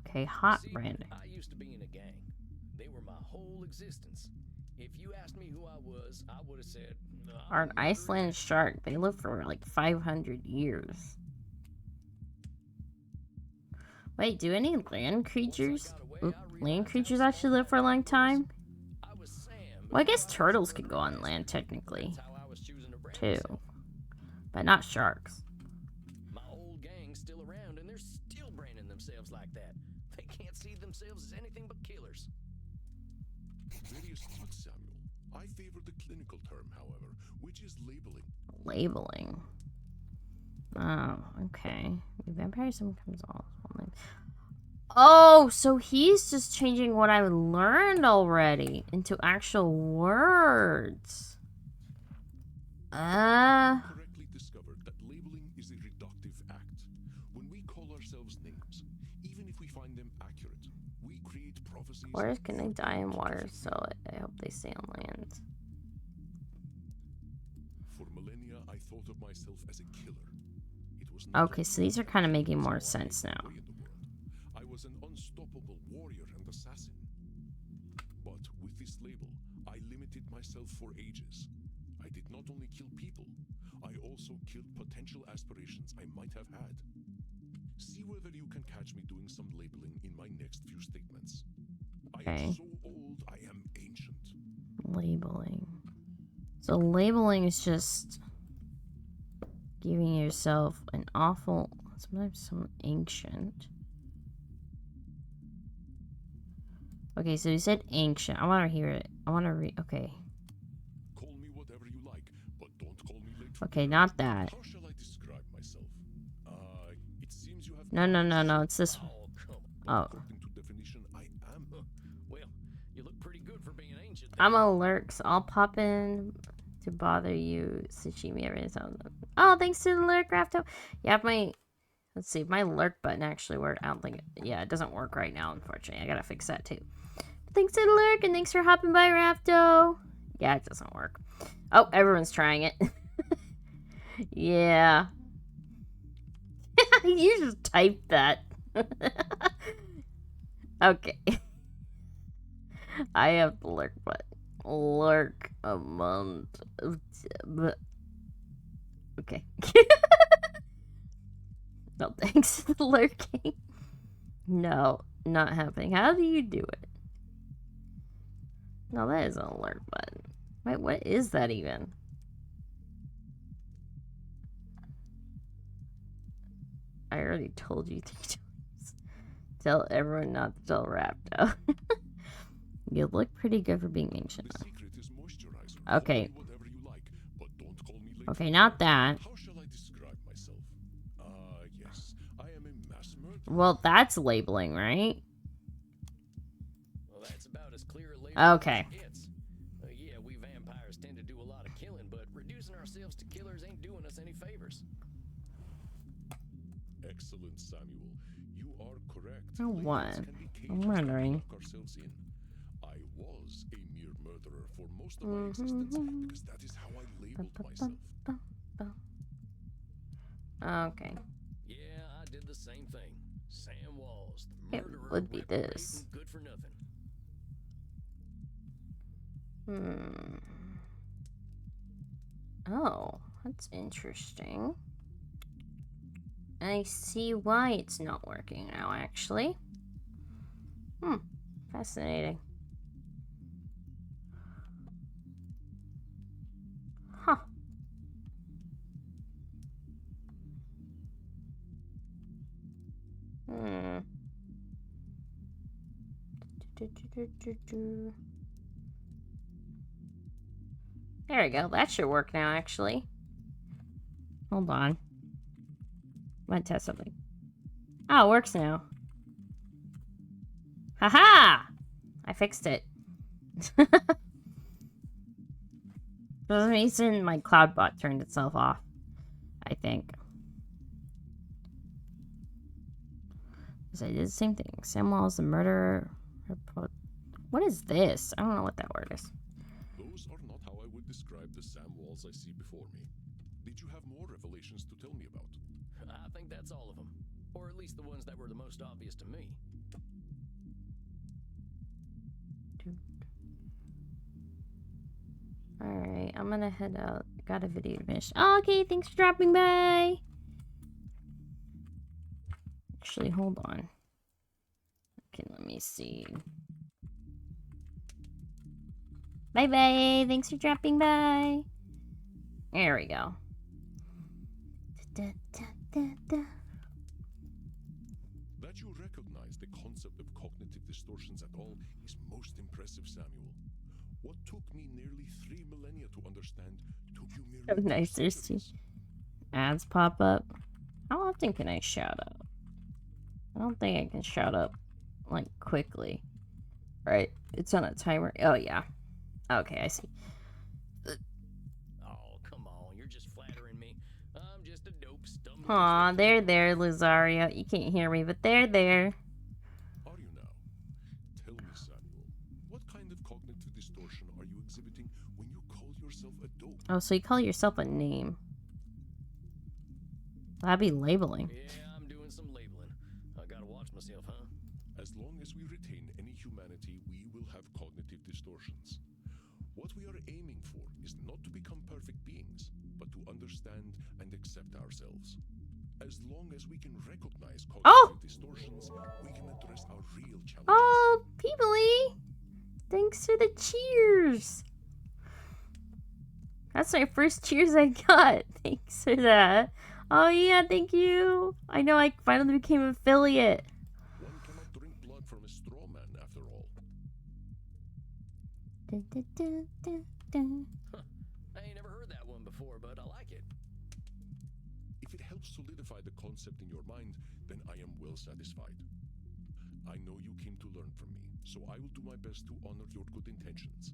Okay, hot See, brand. I used to be in a gang. They were my whole existence. If you asked me who I was, I would have said, "No, I'm Are a an murderer." Iceland shark. They live for like 500 years. Wait, do any land creatures? Land creatures actually live for a long time? I was Sam, Well, I guess before I turtles was can a go on murderer. land technically, That's how I was choosing to brand too. myself. But not sharks. My old gang's still around, and they're still branding themselves like that. They can't see themselves as anything but killers. Very astute, Samuel. I favor the clinical term, however, which is labeling. Labeling. Oh, okay. Vampires sometimes also. Oh, so he's just changing what I learned already into actual words. Correctly discovered that labeling is a reductive act. When we call ourselves names, even if we find them accurate, we create prophecies. Where can they for die in people to water? keep So I hope they stay on land. For millennia, I thought of myself as a killer. It was not Okay, a so these are fluke. kind of making It was more how I sense made my now. way in the world. I was an unstoppable warrior and assassin. But with this label, I limited myself for ages. I did not only kill people, I also killed potential aspirations I might have had. See whether you can catch me doing some labeling in my next few statements. I Okay. am so old, I am ancient. Labeling. So labeling is just giving yourself an awful, sometimes some ancient. Okay, so you said ancient. I want to hear it. I want to read. Okay. Call me whatever you like, but don't call me late for Okay, dinner. not that. How shall I describe myself? It seems you have No. It's this one. Oh, come on. But Oh. according to definition, I am. Well, you look pretty good for being ancient. I'm a lurk, so I'll pop in to bother you, Sashimi. Every time. Oh, thanks to the lurk, Rafto. Yeah, let's see if my lurk button actually worked. I don't think it doesn't work right now, unfortunately. I gotta fix that too. Thanks to the lurk, and thanks for hopping by, Rafto. Yeah, it doesn't work. Oh, everyone's trying it. Yeah. You just typed that. Okay. I have the lurk button. Lurk a month. Okay. No, thanks for the lurking. No, not happening. How do you do it? No, that is an alert button. Wait, what is that even? I already told you 3 times. Tell everyone not to tell Rapto. You look pretty good for being ancient. The secret is moisturizer. Okay. Call me whatever you like, but don't call me late Okay, for not dinner. that. How shall I describe myself? Yes, I am a mass murderer. Well, that's labeling, right? Well, that's about as clear a label Okay. as it gets. Yeah, we vampires tend to do a lot of killing, but reducing ourselves to killers ain't doing us any favors. Excellent, Samuel. You are correct. Oh, Labels what? can be I'm cages that we wondering. lock ourselves in. I was a mere murderer for most of my existence because that is how I labeled myself. Okay. Yeah, I did the same thing. Sam Walls, the It murderer, would be reprobating, this. good for nothing. Oh, that's interesting. I see why it's not working now, actually. Fascinating. Huh. There we go. That should work now, actually. Hold on. I'm gonna test something. Oh, it works now. Haha! I fixed it. For some reason, my CloudBot turned itself off. I think. So I did the same thing. Samuel's the murderer. What is this? I don't know what that word is. Those are not how I would describe the Sam walls I see before me. Did you have more revelations to tell me about? I think that's all of them. Or at least the ones that were the most obvious to me. Alright, I'm gonna head out. Got a video to finish. Oh, okay, thanks for dropping by. Actually, hold on. Okay, let me see. Bye bye. Thanks for dropping by. There we go. That you recognize the concept of cognitive distortions at all is most impressive, Samuel. What took me nearly 3 millennia to understand took you merely Oh, nice. There's two ads pop up. How often can I shout out? I don't think I can shout up like quickly. Right? It's on a timer. Oh yeah. Okay, I see. Oh, come on. You're just flattering me. I'm just a dope stumbling. Aw, they're there, Lazario. You can't hear me, but they're there. Are you now? Tell me, Samuel, what kind of cognitive distortion are you exhibiting when you call yourself a dope? Oh, so you call yourself a name. That'd be labeling. Yeah, I'm doing some labeling. I gotta watch myself, huh? As long as we retain any humanity, we will have cognitive distortions. What we are aiming for is not to become perfect beings, but to understand and accept ourselves. As long as we can recognize cognitive distortions, we can address our real challenges. Oh, Peebly! Thanks for the cheers! That's my first cheers I got. Thanks for that. Oh yeah, thank you. I know I finally became an affiliate. One cannot drink blood from a straw man, after all. I ain't never heard that one before, but I like it. If it helps solidify the concept in your mind, then I am well satisfied. I know you came to learn from me, so I will do my best to honor your good intentions.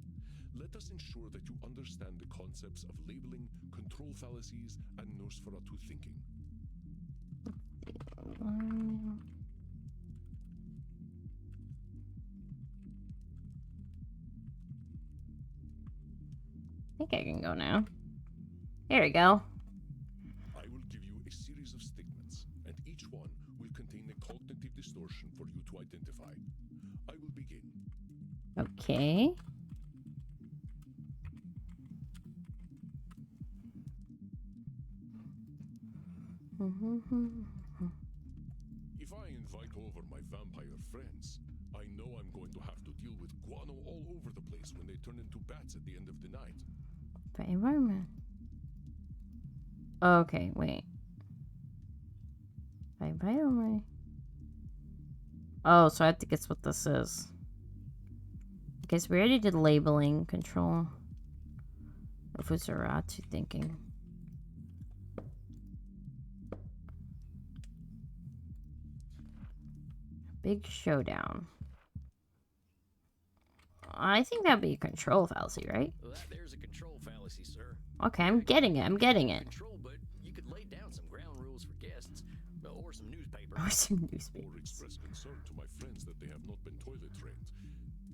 Let us ensure that you understand the concepts of labeling, control fallacies, and Nosferatu thinking. I think I can go now. There we go. I will give you a series of statements, and each one will contain a cognitive distortion for you to identify. I will begin. Okay. If I invite over my vampire friends, I know I'm going to have to deal with guano all over the place when they turn into bats at the end of the night. The environment. Okay, wait. Bye bye, my. Oh, so I have to guess what this is. I guess we already did labeling, control. Nosferatu thinking. Big showdown. I think that'd be a control fallacy, right? Well, there's a control fallacy, sir. Okay, I'm getting it. I'm getting it. Control, but you could lay down some ground rules for guests, or some newspaper. Or some Or newspapers. express concern to my friends that they have not been toilet trained.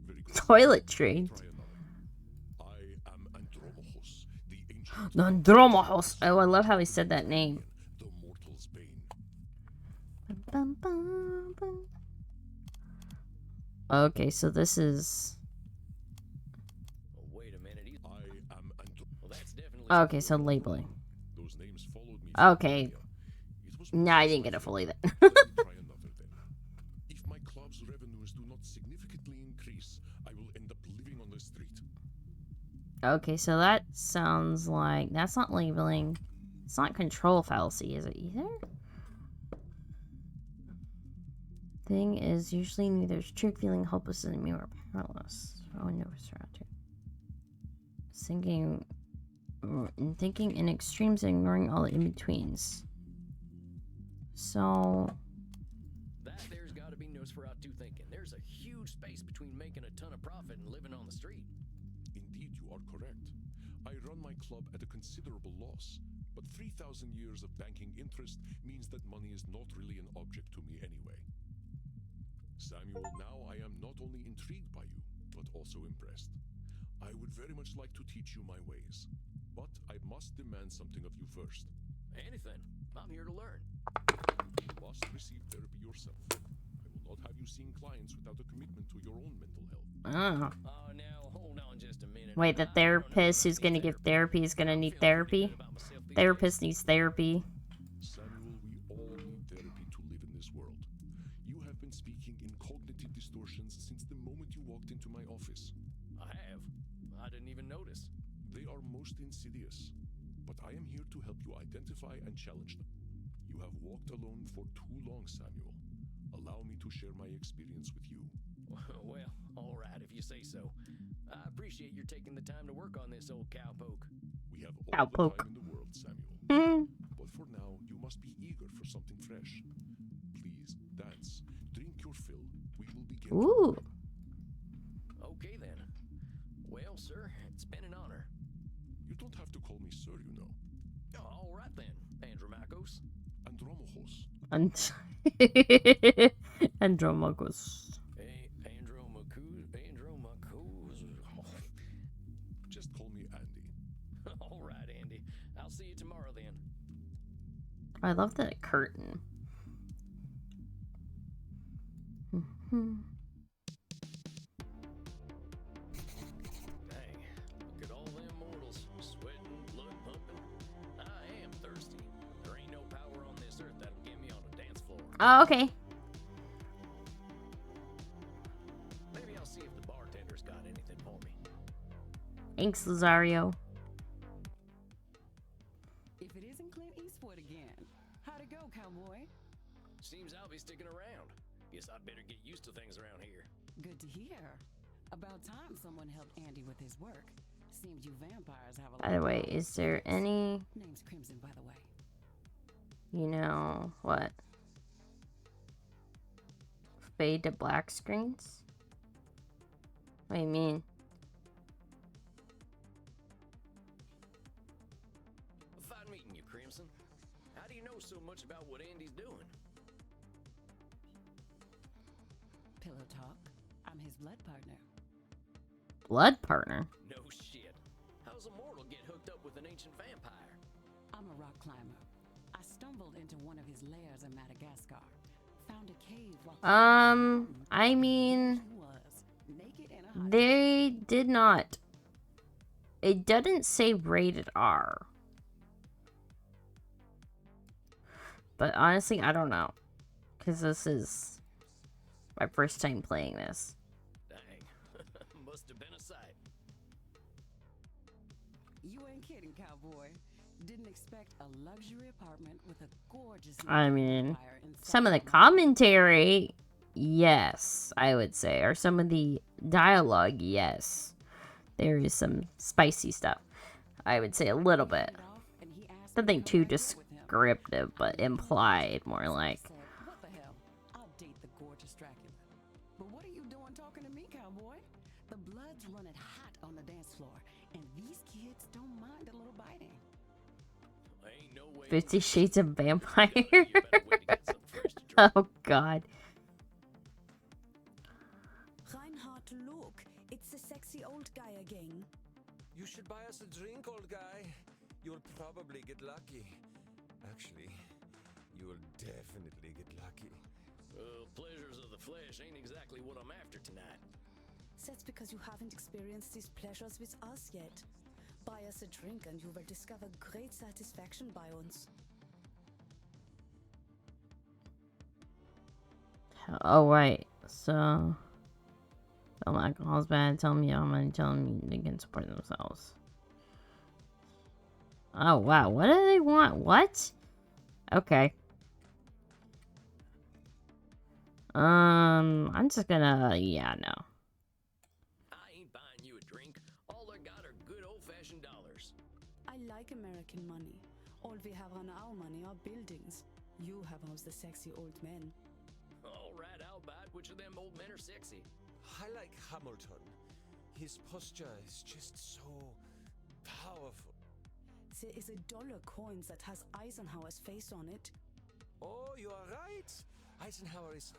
Very good. Toilet trained. Try another. I am Andromachus, the ancient Andromachus. Oh, I love how he said that name. the mortal's bane. Bum, bum, bum. Okay, so this is. Oh, wait a minute. I am Well, that's definitely. Okay, so labeling. Those names followed me. Okay. It was No, I didn't get it fully then. Let me try another then. If my club's revenues do not significantly increase, I will end up living on the street. Okay, so that sounds like that's not labeling. It's not control fallacy, is it either? Thing is usually neither trick, feeling helpless and me or powerless. Oh no, surrounded. Thinking in extremes and ignoring all the in-betweens. So That there's got to be Nosferatu thinking. There's a huge space between making a ton of profit and living on the street. Indeed, you are correct. I run my club at a considerable loss, but 3,000 years of banking interest means that money is not really an object to me anyway. Samuel, now I am not only intrigued by you, but also impressed. I would very much like to teach you my ways, but I must demand something of you first. Anything. I'm here to learn. You must receive therapy yourself. I will not have you seeing clients without a commitment to your own mental health. oh. Oh, now hold on just a minute. Wait, the I don't know therapist if I who's need gonna give therapy is gonna I'm need feeling pretty therapy. good about myself these Therapist needs therapy. Samuel, we all need therapy to live in this world. You have been speaking in cognitive distortions since the moment you walked into my office. days. I have. I didn't even notice. They are most insidious, but I am here to help you identify and challenge them. You have walked alone for too long, Samuel. Allow me to share my experience with you. Well, all right, if you say so. I appreciate your taking the time to work on this old cowpoke. We have all Cowpoke. the time in the world, Samuel. Hmm. But for now, you must be eager for something fresh. Please, dance. Drink your fill. We will begin. Ooh. Okay, then. Well, sir, it's been an honor. You don't have to call me sir, you know. All right, then, Andromachos. Andromachos. Andromachos. Andromachos. Just call me Andy. All right, Andy. I'll see you tomorrow then. I love that curtain. Dang, look at all them mortals, sweating, blood pumping. I am thirsty. There ain't no power on this earth that'll get me on a dance floor. Oh, okay. Maybe I'll see if the bartender's got anything for me. Thanks, Lazario. If it isn't Clint Eastwood again. How'd it go, cowboy? Seems I'll be sticking around. Guess I better get used to things around here. Good to hear. About time someone helped Andy with his work. Seems you vampires have a By the way, is there any, Name's Crimson, by the way. you know, what? Fade to black screens? What do you mean? Fine meeting you, Crimson. How do you know so much about what Andy's doing? Pillow talk. I'm his blood partner. Blood partner? No shit. How's a mortal get hooked up with an ancient vampire? I'm a rock climber. I stumbled into one of his lairs in Madagascar. Found a cave while I mean, She was naked in a hot they did not. It doesn't say rated R. But honestly, I don't know. Because this is my first time playing this. Dang. Must have been a sight. You ain't kidding, cowboy. Didn't expect a luxury apartment with a gorgeous I mean, vampire inside some of the one. commentary, yes, I would say. Or some of the dialogue, yes. There is some spicy stuff. I would say a little bit. It off, and he asked me Nothing to too come back out with him. descriptive, but implied, more like. I said, what the hell? I'll date the gorgeous Dracula. But what are you doing talking to me, cowboy? The blood's running hot on the dance floor, and these kids don't mind a little biting. Ain't no way. 50 Shades of Vampire. You better wait to get some fresh to drink. Oh, God. Reinhard, look. It's the sexy old guy again. You should buy us a drink, old guy. You'll probably get lucky. Actually, you will definitely get lucky. Pleasures of the flesh ain't exactly what I'm after tonight. That's because you haven't experienced these pleasures with us yet. Buy us a drink and you will discover great satisfaction by uns. Oh, right. So, tell them alcohol's bad. Tell them how many. Tell them they can support themselves. Oh, wow. What do they want? What? Okay. I'm just gonna, yeah, no. I ain't buying you a drink. All I got are good old-fashioned dollars. I like American money. All we have on our money are buildings. You have housed the sexy old men. All right, I'll buy it. Which of them old men are sexy? I like Hamilton. His posture is just so powerful. There is a dollar coin that has Eisenhower's face on it. Oh, you are right. Eisenhower is,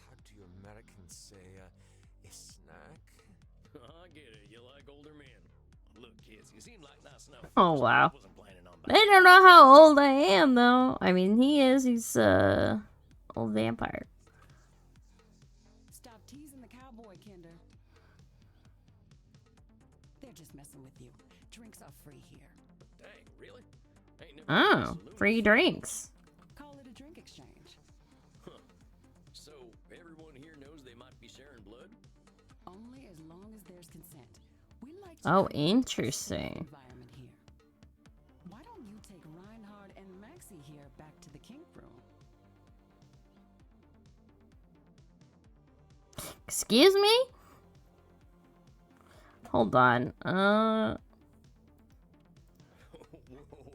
how do you Americans say, a snack? I get it. You like older men. Look, kids, you seem like nice enough. Oh, folks, wow. I wasn't planning on They buying don't know how old I am, though. I mean, he's, old vampire. Stop teasing the cowboy, Kinder. They're just messing with you. Drinks are free here. Dang, really? Ain't never been to a Oh, saloon free before. drinks. Call it a drink exchange. So, everyone here knows they might be sharing blood? Only as long as there's consent. We like Oh, create a safe interesting. environment here. Why don't you take Reinhard and Maxie here back to the kink room? Excuse me? Hold on.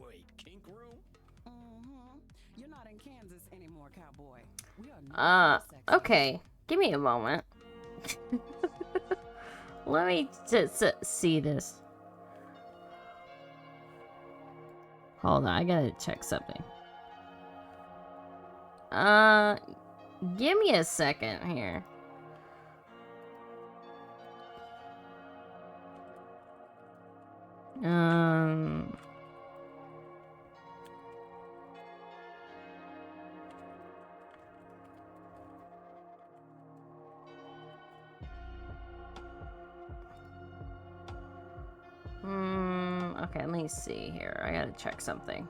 Wait, kink room? Mm-hmm. You're not in Kansas anymore, cowboy. We are known for sex. Okay. Give me a moment. Let me just see this. Hold on, I gotta check something. Give me a second here. Okay, let me see here. I gotta check something.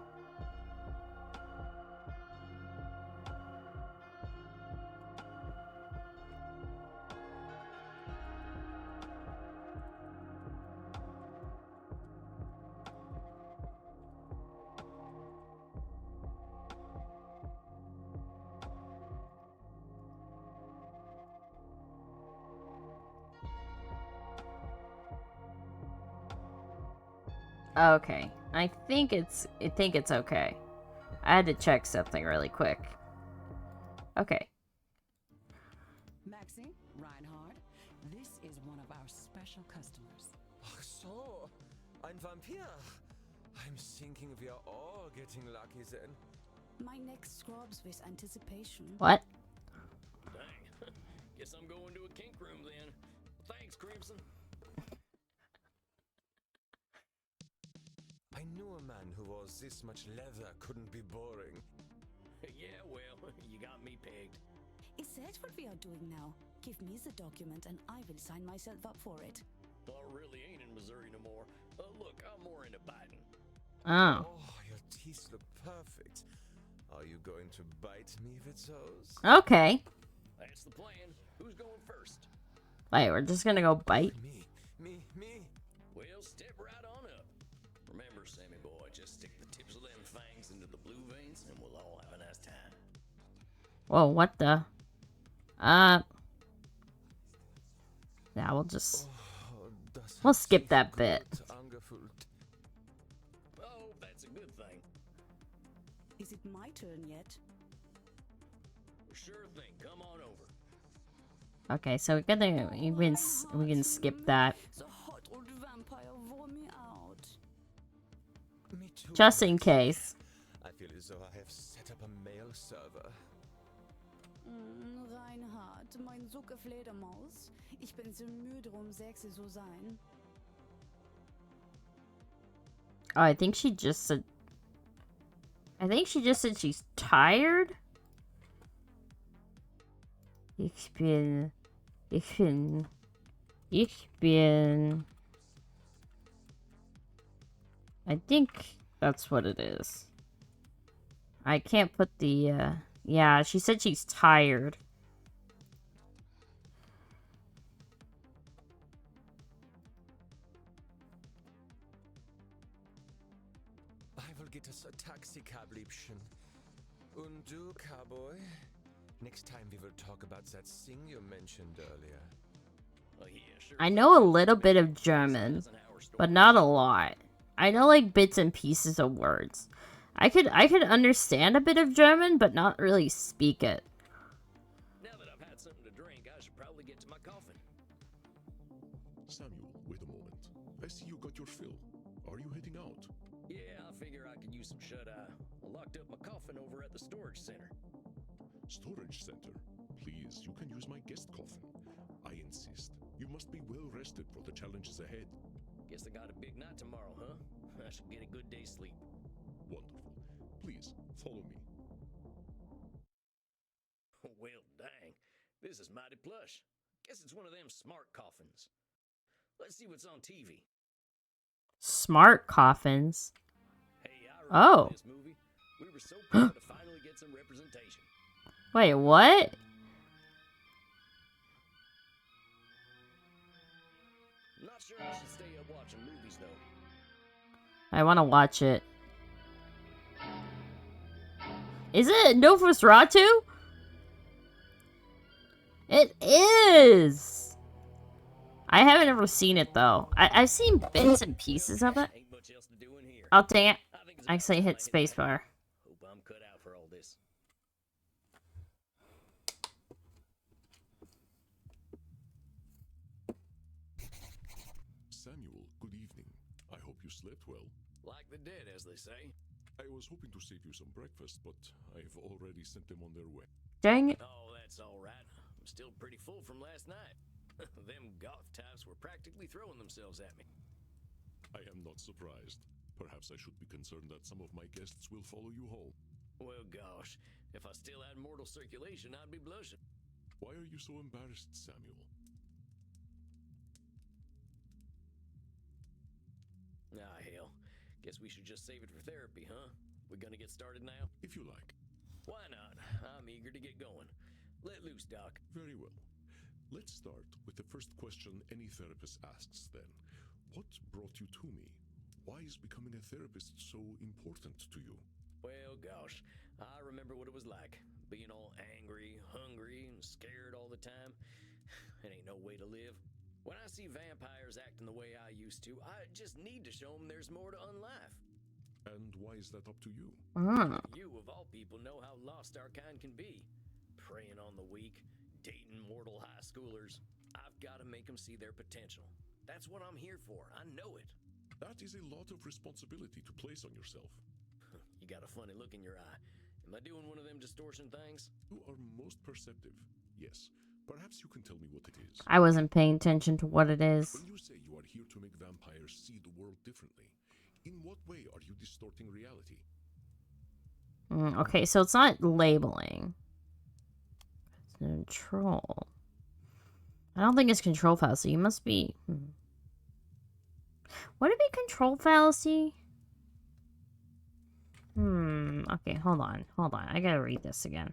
Okay, I think it's okay. I had to check something really quick. Okay. Maxie, Reinhard, this is one of our special customers. Ach so, ein Vampir. I'm thinking we are all getting lucky then. My neck scrubs with anticipation. What? Dang. Guess I'm going to a kink room then. Thanks, Crimson. I knew a man who wore this much leather couldn't be boring. Yeah, well, you got me pegged. Is that what we are doing now? Give me the document and I will sign myself up for it. I really ain't in Missouri no more. Look, I'm more into biting. Oh. Oh, your teeth look perfect. Are you going to bite me with those? Okay. That's the plan. Who's going first? Wait, we're just gonna go bite? Me. Well, step right on up. Remember, Sammy boy, just stick the tips of them fangs into the blue veins and we'll all have a nice time. Whoa, what the? Yeah, we'll just... Oh, das We'll hat skip sich that bit. gut angefühlt. Oh, that's a good thing. Is it my turn yet? Sure thing. Come on over. Okay, so we can skip that. The hot old vampire wore me out. Me too. Just in case. I feel as though I have set up a mail server. Reinhard, mein Sucke Fledermaus. Ich bin so müde, sexy zu sein. Oh, I think she just said she's tired. Ich bin. I think that's what it is. I can't put the, yeah, she said she's tired. I will get us a taxi cab, Liebchen. Und du, Cowboy? Next time we will talk about that thing you mentioned earlier. Oh, yeah, sure. I know a little bit of German, but not a lot. I know like bits and pieces of words. I could understand a bit of German, but not really speak it. Now that I've had something to drink, I should probably get to my coffin. Samuel, wait a moment. I see you got your fill. Are you heading out? Yeah, I figure I could use some shut-eye. I locked up my coffin over at the storage center. Storage center. Please, you can use my guest coffin. I insist. You must be well rested for the challenges ahead. Guess I got a big night tomorrow, huh? I should get a good day's sleep. Wonderful. Please, follow me. Well, dang. This is mighty plush. Guess it's one of them smart coffins. Let's see what's on TV. Smart coffins. Hey, I remember Oh. this movie. We were so proud to finally get some representation. Wait, what? Not sure I should stay up watching movies, though. I want to watch it. Is it Nosferatu? It is! I haven't ever seen it, though. I've seen bits and pieces of it. Ain't much else to do in here. Oh, dang it. I think it's I about actually hit time I get spacebar. out. Hope I'm cut out for all this. Samuel, good evening. I hope you slept well. Like the dead, as they say. I was hoping to save you some breakfast, but I've already sent them on their way. Dang it. Oh, that's all right. I'm still pretty full from last night. Them goth types were practically throwing themselves at me. I am not surprised. Perhaps I should be concerned that some of my guests will follow you home. Well, gosh, if I still had mortal circulation, I'd be blushing. Why are you so embarrassed, Samuel? Ah, hell. Guess we should just save it for therapy, huh? We gonna get started now? If you like. Why not? I'm eager to get going. Let loose, Doc. Very well. Let's start with the first question any therapist asks then. What brought you to me? Why is becoming a therapist so important to you? Well, gosh, I remember what it was like. Being all angry, hungry, and scared all the time. It ain't no way to live. When I see vampires acting the way I used to, I just need to show them there's more to unlife. And why is that up to you? You, of all people, know how lost our kind can be. Preying on the weak, dating mortal high schoolers. I've got to make them see their potential. That's what I'm here for. I know it. That is a lot of responsibility to place on yourself. You got a funny look in your eye. Am I doing one of them distortion things? You are most perceptive. Yes. Perhaps you can tell me what it is. I wasn't paying attention to what it is. When you say you are here to make vampires see the world differently, in what way are you distorting reality? Okay, so it's not labeling. It's control. I don't think it's control fallacy. You must be... Would it be control fallacy? Okay, hold on. I gotta read this again.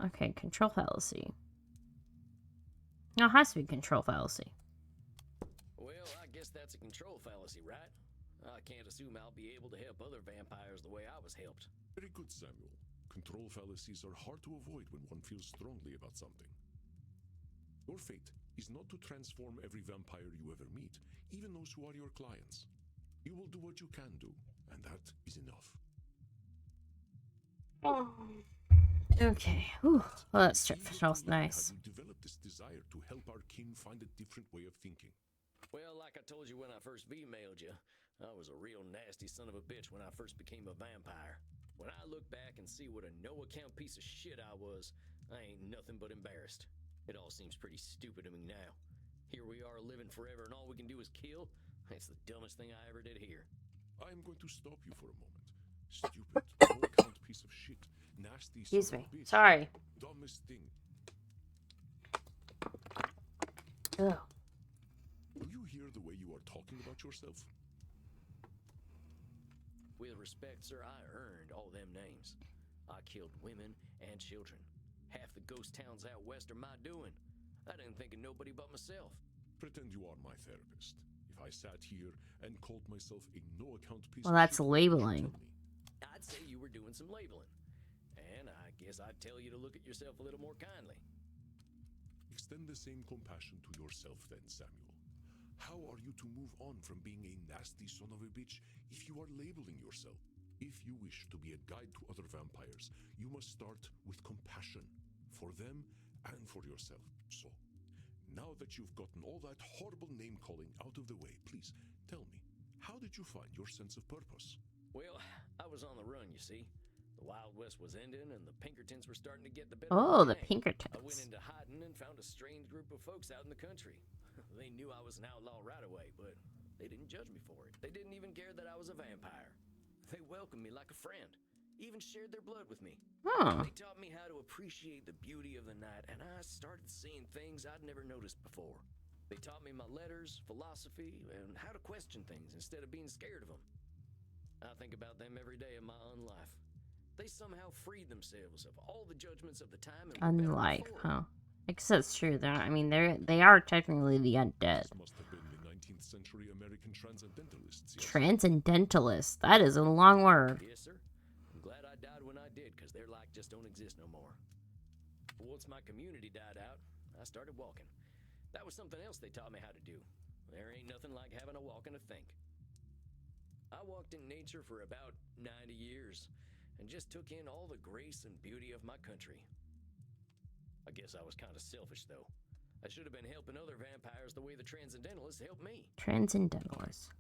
Okay, control fallacy. No, it has to be control fallacy. Well, I guess that's a control fallacy, right? I can't assume I'll be able to help other vampires the way I was helped. Very good, Samuel. Control fallacies are hard to avoid when one feels strongly about something. Your fate is not to transform every vampire you ever meet, even those who are your clients. You will do what you can do, and that is enough. Okay. Whew. Well, that smells nice. Have you developed this desire to help our kin find a different way of thinking? Well, like I told you when I first emailed you, I was a real nasty son of a bitch when I first became a vampire. When I look back and see what a no-account piece of shit I was, I ain't nothing but embarrassed. It all seems pretty stupid to me now. Here we are living forever and all we can do is kill? It's the dumbest thing I ever did here. I'm going to stop you for a moment. Stupid, no-account piece of shit. Nasty Excuse son me. of a bitch. Sorry. Dumbest thing. Ugh. Do you hear the way you are talking about yourself? With respect, sir, I earned all them names. I killed women and children. Half the ghost towns out west are my doing. I didn't think of nobody but myself. Pretend you are my therapist. If I sat here and called myself a no-account piece Well, of that's shit, what would you labeling. tell me? I'd say some labeling. And I guess I'd tell you to look at yourself a little more kindly. Extend the same compassion to yourself then, Samuel. How are you to move on from being a nasty son of a bitch if you are labeling yourself? If you wish to be a guide to other vampires, you must start with compassion for them and for yourself. So, now that you've gotten all that horrible name-calling out of the way, please tell me, how did you find your sense of purpose? Well, I was on the run, you see. The Wild West was ending, and the Pinkertons were starting to get the better Oh, of the gang. I Pinkertons. went into hiding and found a strange group of folks out in the country. They knew I was an outlaw right away, but they didn't judge me for it. They didn't even care that I was a vampire. They welcomed me like a friend, even shared their blood with me. Huh. They taught me how to appreciate the beauty of the night, and I started seeing things I'd never noticed before. They taught me my letters, philosophy, and how to question things instead of being scared of them. I think about them every day of my unlife. They somehow freed themselves of all the judgments of the time and were better Unlike, before. huh? I guess that's true. They are technically the undead. This must have been the 19th century American transcendentalists. Yes? Transcendentalist. That is a long word. Yes, sir. I'm glad I died when I did, because their like just don't exist no more. Once my community died out, I started walking. That was something else they taught me how to do. There ain't nothing like having a walk and a think. I walked in nature for about 90 years and just took in all the grace and beauty of my country. I guess I was kind of selfish, though. I should have been helping other vampires the way the Transcendentalists helped me. Transcendentalist.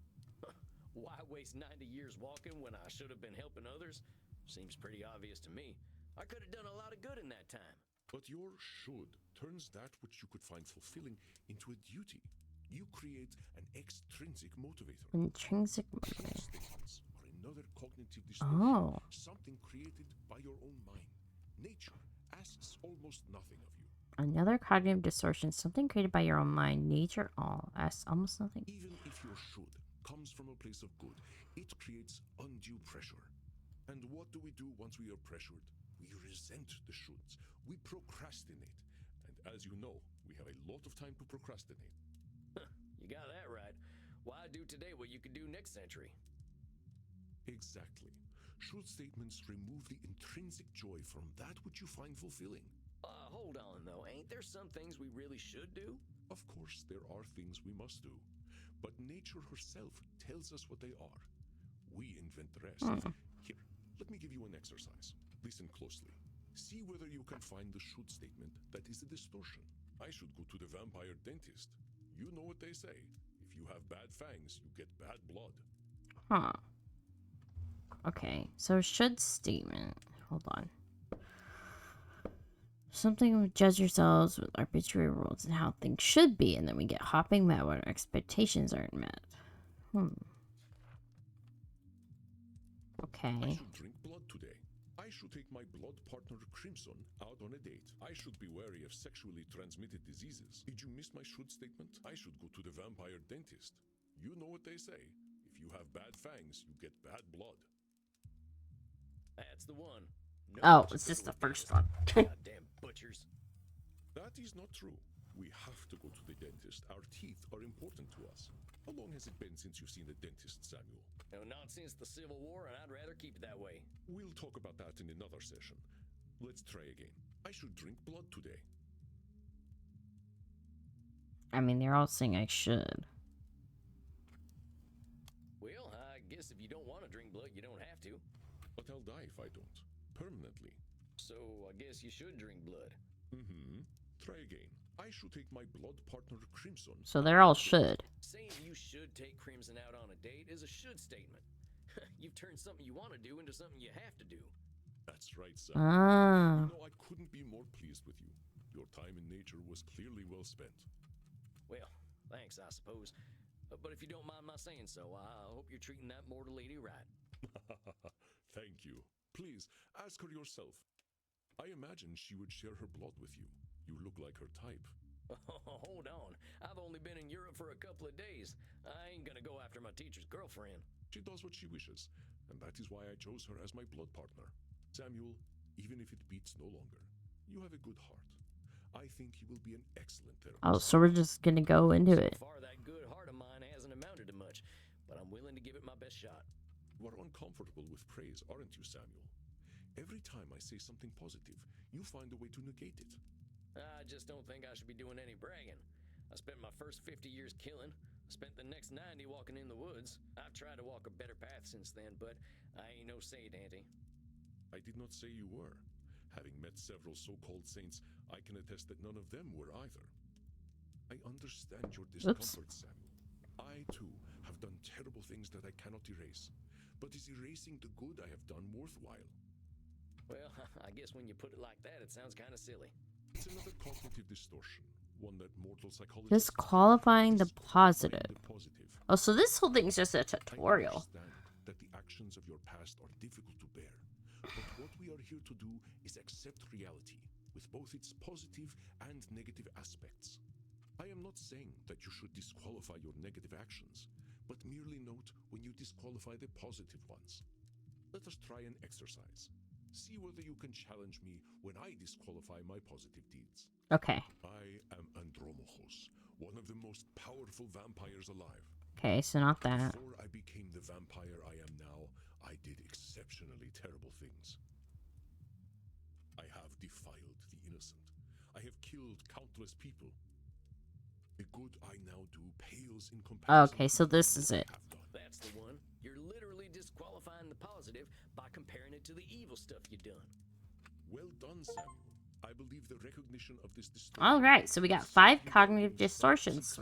Why waste 90 years walking when I should have been helping others? Seems pretty obvious to me. I could have done a lot of good in that time. But your should turns that which you could find fulfilling into a duty. You create an extrinsic motivator. Intrinsic Should motivator. statements are another cognitive distortion. Oh. Something created by your own mind. Nature asks almost nothing of you. Another cognitive distortion. Something created by your own mind. Nature all. Asks almost nothing. Even if your should comes from a place of good, it creates undue pressure. And what do we do once we are pressured? We resent the shoulds. We procrastinate. And as you know, we have a lot of time to procrastinate. You got that right. Why do today what you could do next century? Exactly. Should statements remove the intrinsic joy from that which you find fulfilling? Hold on, though. Ain't there some things we really should do? Of course, there are things we must do. But nature herself tells us what they are. We invent the rest. Here, let me give you an exercise. Listen closely. See whether you can find the should statement that is a distortion. I should go to the vampire dentist. You know what they say. If you have bad fangs, you get bad blood. Huh. Okay, so should statement. Hold on. Something would judge yourselves with arbitrary rules and how things should be, and then we get hopping mad when our expectations aren't met. I Okay. should drink blood today. I should take my blood partner Crimson out on a date. I should be wary of sexually transmitted diseases. Did you miss my should statement? I should go to the vampire dentist. You know what they say. If you have bad fangs, you get bad blood. That's the one. No Oh, one it's should just go the to first dentist. one. Goddamn butchers. That is not true. We have to go to the dentist. Our teeth are important to us. How long has it been since you've seen a dentist, Samuel? No, not since the Civil War, and I'd rather keep it that way. We'll talk about that in another session. Let's try again. I should drink blood today. I mean, they're all saying I should. Well, I guess if you don't want to drink blood, you don't have to. But I'll die if I don't. Permanently. So I guess you should drink blood. Try again. I should take my blood partner Crimson. So they're all should. Saying you should take Crimson out on a date is a should statement. You've turned something you want to do into something you have to do. That's right, Sam. Ah. You know, I couldn't be more pleased with you. Your time in nature was clearly well spent. Well, thanks, I suppose. But if you don't mind my saying so, I hope you're treating that mortal lady right. Thank you. Please, ask her yourself. I imagine she would share her blood with you. You look like her type. Hold on. I've only been in Europe for a couple of days. I ain't gonna go after my teacher's girlfriend. She does what she wishes, and that is why I chose her as my blood partner. Samuel, even if it beats no longer, you have a good heart. I think you will be an excellent therapist. Oh, so we're just gonna go into it. So far, that good heart of mine hasn't amounted to much, but I'm willing to give it my best shot. You are uncomfortable with praise, aren't you, Samuel? Every time I say something positive, you find a way to negate it. I just don't think I should be doing any bragging. I spent my first 50 years killing. I spent the next 90 walking in the woods. I've tried to walk a better path since then, but I ain't no saint, Auntie. I did not say you were. Having met several so-called saints, I can attest that none of them were either. I understand your discomfort, Samuel. I, too, have done terrible things that I cannot erase. But is erasing the good I have done worthwhile? Well, I guess when you put it like that, it sounds kind of silly. It's another cognitive distortion, one that mortal psychologists... Disqualifying the positive. The positive. Oh, so this whole thing's just a tutorial. I understand that the actions of your past are difficult to bear. But what we are here to do is accept reality, with both its positive and negative aspects. I am not saying that you should disqualify your negative actions, but merely note when you disqualify the positive ones. Let us try an exercise. See whether you can challenge me when I disqualify my positive deeds. Okay. I am Andromachos, one of the most powerful vampires alive. Okay, so not that. Before I became the vampire I am now, I did exceptionally terrible things. I have defiled the innocent. I have killed countless people. The good I now do pales in comparison. Okay, so this is it. That's the one. You're literally disqualifying the positive by comparing it to the evil stuff you've done. Well done, Samuel. I believe the recognition of this distortion... Alright, so we got 5 cognitive distortions.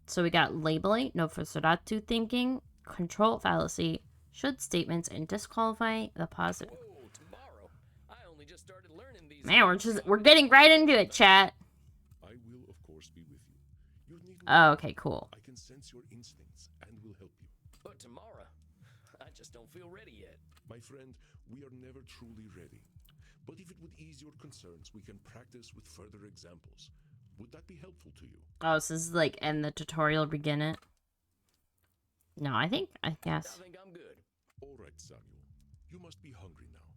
So we got labeling, Nosferatu thinking, control fallacy, should statements, and disqualifying the positive. Whoa, tomorrow. I only just started learning these. Man, we're getting right into it, chat. I will, of course, be with you. You need Oh, okay, cool. I can sense your instincts and will help you. But tomorrow, I just don't feel ready yet. My friend, we are never truly ready. But if it would ease your concerns, we can practice with further examples. Would that be helpful to you? Oh, so this is like end the tutorial, begin it? No, I guess. I think I'm good. All right, Samuel. You must be hungry now.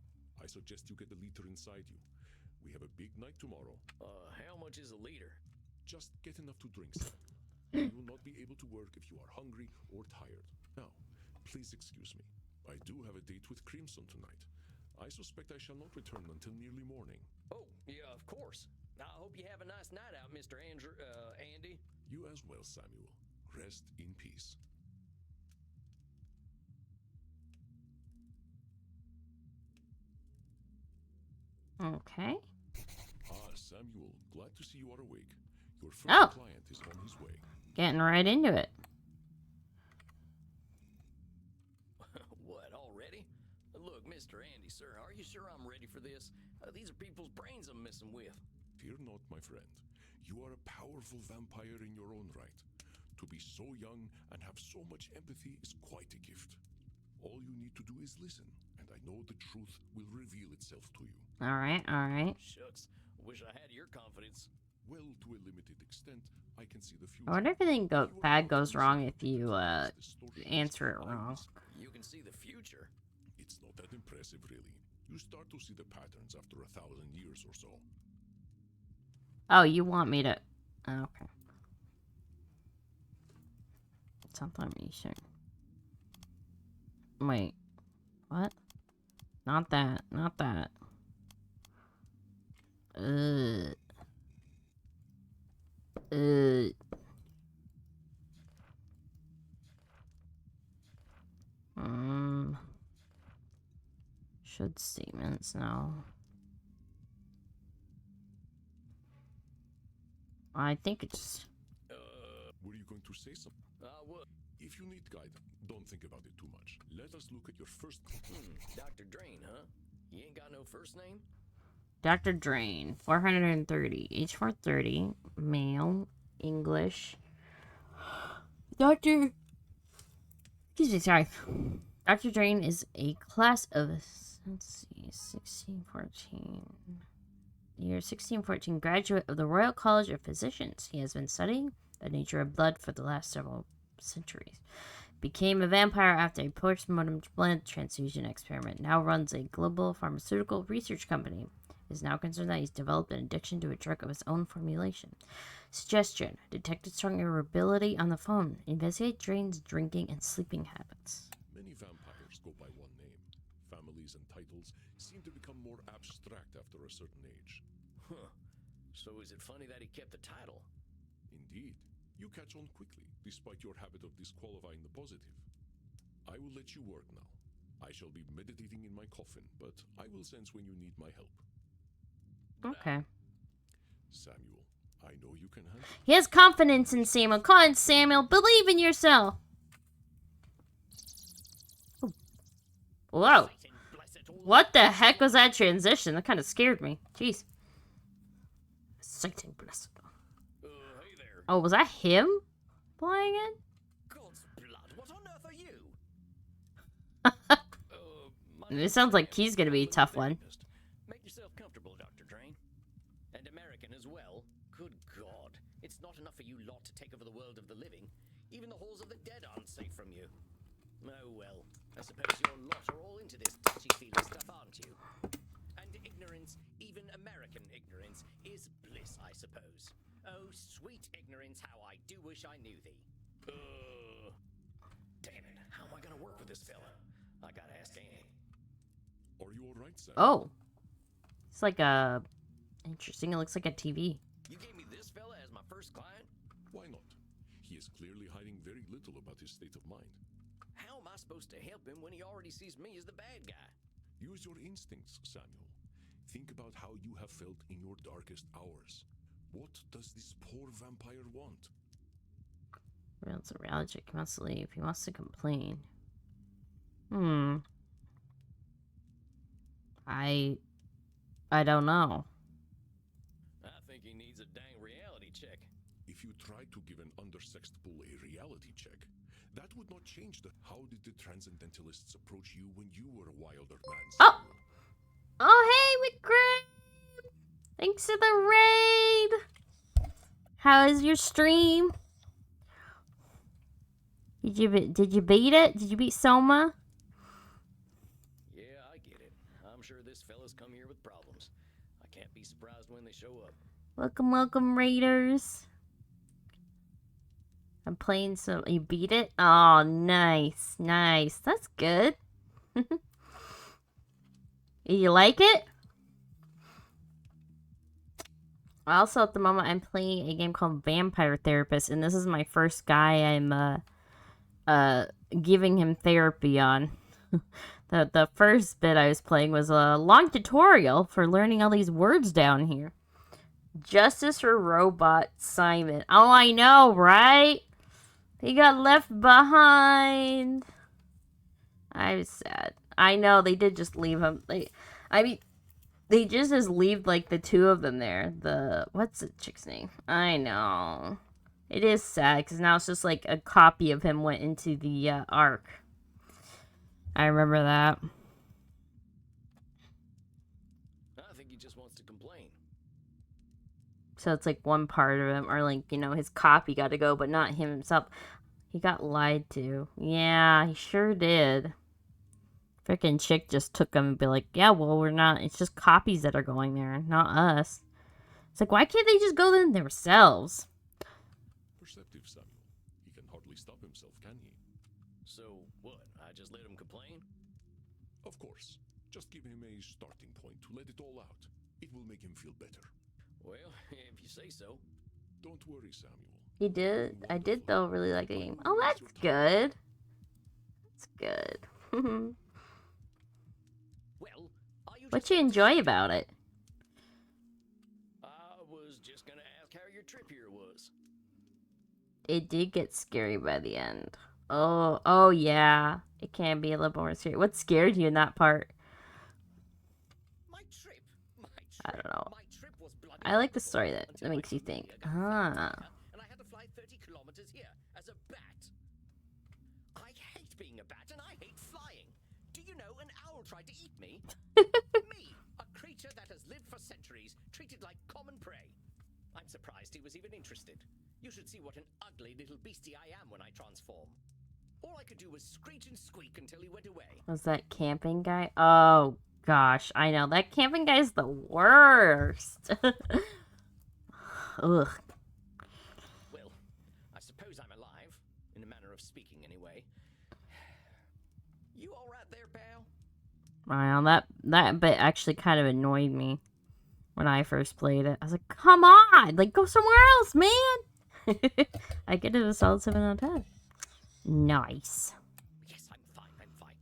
I suggest you get a liter inside you. We have a big night tomorrow. How much is a liter? Just get enough to drink, Samuel. You will not be able to work if you are hungry or tired. Now, please excuse me. I do have a date with Crimson tonight. I suspect I shall not return until nearly morning. Oh, yeah, of course. I hope you have a nice night out, Mr. Andy. You as well, Samuel. Rest in peace. Okay. Ah, Samuel, glad to see you are awake. Your first Oh. client is on his way. Getting right into it. What, already? Look, Mr. Andy, sir, are you sure I'm ready for this? These are people's brains I'm messing with. Fear not, my friend. You are a powerful vampire in your own right. To be so young and have so much empathy is quite a gift. All you need to do is listen, and I know the truth will reveal itself to you. Alright. Shucks, wish I had your confidence. Well, to a limited extent, I can see the future. I wonder if anything You are bad about goes to wrong see if you, these distortions answer it I wrong. whisper. You can see the future. It's not that impressive, really. You start to see the patterns after 1,000 years or so. Oh, you want me to... Oh, okay. Confirmation. Wait. What? Not that. Not that. Should statements now. I think it's... Were you going to say something? What? If you need guidance, don't think about it too much. Let us look at your first... Dr. Drain, huh? You ain't got no first name? Dr. Drain, 430, age 430, male, English. Excuse me, sorry. Dr. Drain is a class of, let's see, 1614. Year 1614, graduate of the Royal College of Physicians. He has been studying the nature of blood for the last several centuries. Became a vampire after a post-mortem blood transfusion experiment. Now runs a global pharmaceutical research company. Is now concerned that he's developed an addiction to a drug of his own formulation. Suggestion: detected strong irritability on the phone. Investigate Drain's drinking and sleeping habits. Many vampires go by one name. Families abilities and titles seem to become more abstract after a certain age. Huh. So is it funny that he kept the title? Indeed, you catch on quickly, despite your habit of disqualifying the positive. I will let you work now. I shall be meditating in my coffin, but I will sense when you need my help. Okay. Samuel, I know you can handle it. He has confidence in Samuel. Come on, Samuel. Believe in yourself. Ooh. Whoa. Satan bless it all. What the heck was that transition? That kind of scared me. Jeez. Satan bless it. Hey there. Oh, was that him playing it? God's blood, what on earth are you? My It name's sounds like Drain. he's gonna be a I'm tough the one. therapist. Make yourself comfortable, Dr. Drain. And American as well. Good God. It's not enough for you lot to take over the world of the living. Even the halls of the dead aren't safe from you. Oh well, I suppose your lot are all into this touchy-feely stuff, aren't you? And ignorance, even American ignorance, is bliss, I suppose. Oh, sweet ignorance, how I do wish I knew thee. Damn it, how am I gonna work with this fella? I gotta ask Annie. Are you alright, Sam? Oh. It's like a... Interesting. It looks like a TV. You gave me this fella as my first client? Why not? He is clearly hiding very little about his state of mind. How am I supposed to help him when he already sees me as the bad guy? Use your instincts, Samuel. Think about how you have felt in your darkest hours. What does this poor vampire want? It's a reality check. He wants to leave. He wants to complain. I don't know. I think he needs a dang reality check. If you tried to give an undersexed bull a reality check, that would not change the... How did the Transcendentalists approach you when you were a wilder man, Oh! Samuel? Oh, hey, McGray! Thanks for the raid! How is your stream? Did you beat it? Did you beat Soma? Yeah, I get it. I'm sure this fella's come here with problems. I can't be surprised when they show up. Welcome, welcome, raiders. I'm playing some... You beat it? Oh, nice, nice. That's good. You like it? Also, at the moment, I'm playing a game called Vampire Therapist, and this is my first guy I'm giving him therapy on. The first bit I was playing was a long tutorial for learning all these words down here. Justice for Robot Simon. Oh, I know, right? He got left behind. I was sad. I know, they did just leave him. They just leave, like, the two of them there. What's the chick's name? I know. It is sad, because now it's just, like, a copy of him went into the, Ark. I remember that. I think he just wants to complain. So it's, like, one part of him, or, like, you know, his copy got to go, but not him himself. He got lied to. Yeah, he sure did. Frickin' chick just took him and be like, yeah, well, we're not, it's just copies that are going there, not us. It's like, why can't they just go in themselves? Perceptive, Samuel. He can hardly stop himself, can he? So, what? I just let him complain? Of course. Just give him a starting point to let it all out. It will make him feel better. Well, if you say so. Don't worry, Samuel. He did. I did, though, really like the game. Oh, that's good. That's good. Well, are you What just you going to enjoy sit about there? it? I was just gonna ask how your trip here was. It did get scary by the end. Oh yeah. It can be a little more scary. What scared you in that part? My trip. I don't know. My trip was bloody I like the wonderful story that until makes my you think. career got fucked Ah. up, and I had to fly 30 kilometers here as a bat. I hate being a bat and I hate flying. Do you know an owl tried to eat me? Me, a creature that has lived for centuries, treated like common prey. I'm surprised he was even interested. You should see what an ugly little beastie I am when I transform. All I could do was screech and squeak until he went away. Was that camping guy? Oh gosh, I know. That camping guy's the worst. Ugh. Well, I suppose I'm alive, in a manner of speaking anyway. You all right there, pal? Wow, that bit actually kind of annoyed me when I first played it. I was like, come on! Like, go somewhere else, man! I get it a solid 7 out of 10. Nice. Yes, I'm fine, I'm fine.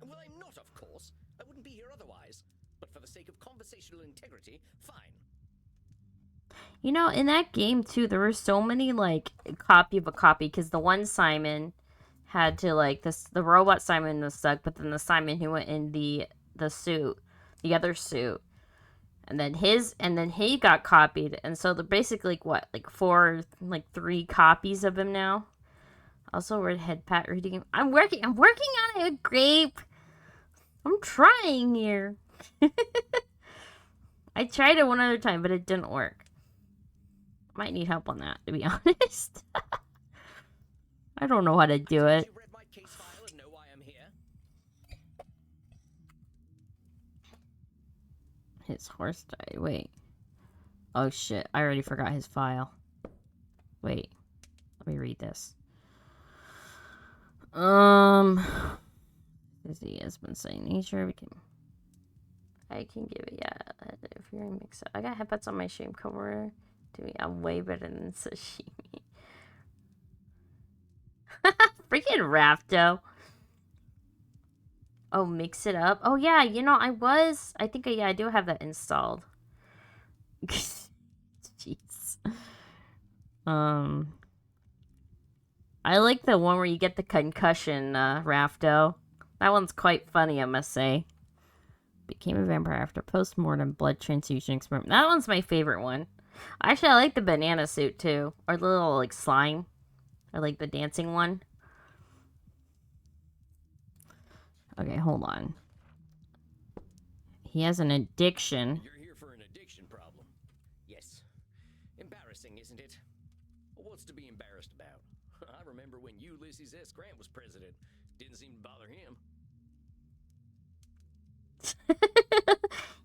Well, I'm not, of course. I wouldn't be here otherwise. But for the sake of conversational integrity, fine. You know, in that game, too, there were so many, like, copy of a copy, because the one Simon had to, like, the robot Simon was stuck, but then the Simon who went in the suit, the other suit, and then he got copied, and so they're basically, like, what, like, 3 copies of him now? Also, Red Head Pat reading. I'm working on it, Grape. I'm trying here. I tried it one other time, but it didn't work. Might need help on that, to be honest. I don't know how to do it. You read my case file and know why I'm here? His horse died. Wait. Oh shit! I already forgot his file. Wait. Let me read this. He has been saying nature. I can give it. Yeah. If you're a mix up, I got headbutts on my stream cover. I'm way better than sashimi. Freaking Rafto. Oh, mix it up. Oh yeah, you know I think I do have that installed. Jeez. I like the one where you get the concussion, Rafto. That one's quite funny, I must say. Became a vampire after post-mortem blood transfusion experiment. That one's my favorite one. Actually, I like the banana suit, too. Or the little, like, slime. Or, like, the dancing one. Okay, hold on. He has an addiction. You're here for an addiction problem. Yes. Embarrassing, isn't it? What's to be embarrassed about? I remember when Ulysses S. Grant was president. Didn't seem to bother him.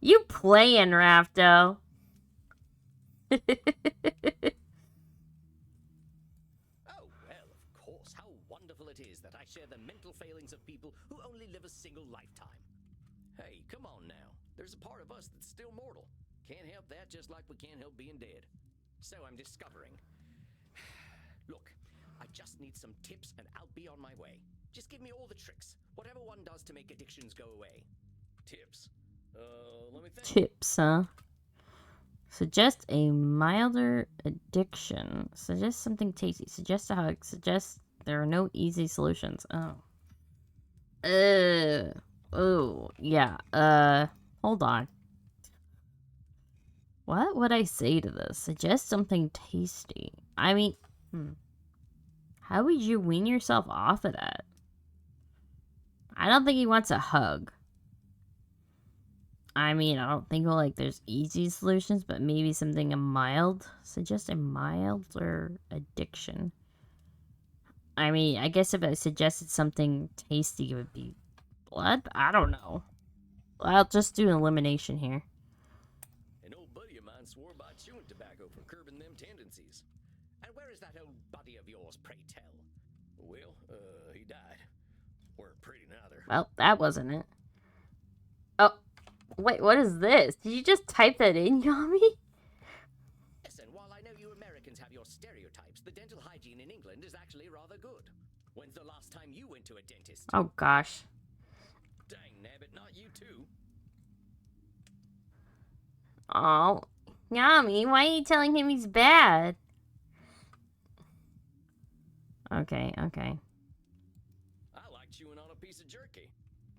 You playing, Rafto. Oh, well, of course. How wonderful it is that I share the mental failings of people who only live a single lifetime. Hey, come on now. There's a part of us that's still mortal. Can't help that, just like we can't help being dead. So I'm discovering. Look, I just need some tips and I'll be on my way. Just give me all the tricks. Whatever one does to make addictions go away. Tips. Let me think. Tips, huh? Suggest a milder addiction. Suggest something tasty. Suggest a hug. Suggest there are no easy solutions. Oh. Oh, yeah. Hold on. What would I say to this? Suggest something tasty. I mean, how would you wean yourself off of that? I don't think he wants a hug. I mean, I don't think there's easy solutions, but maybe something mild. Suggest a milder addiction. I mean, I guess if I suggested something tasty, it would be blood. But I don't know. I'll just do an elimination here. An old buddy of mine swore by chewing tobacco for curbing them tendencies. And where is that old buddy of yours, pray tell? Well, he died. Weren't pretty neither. Well, that wasn't it. Oh, wait, what is this? Did you just type that in, Yami? Yes, and while I know you Americans have your stereotypes, the dental hygiene in England is actually rather good. When's the last time you went to a dentist? Oh, gosh. Dang, nabbit, not you too. Oh, Yami, why are you telling him he's bad? Okay. I like chewing on a piece of jerky.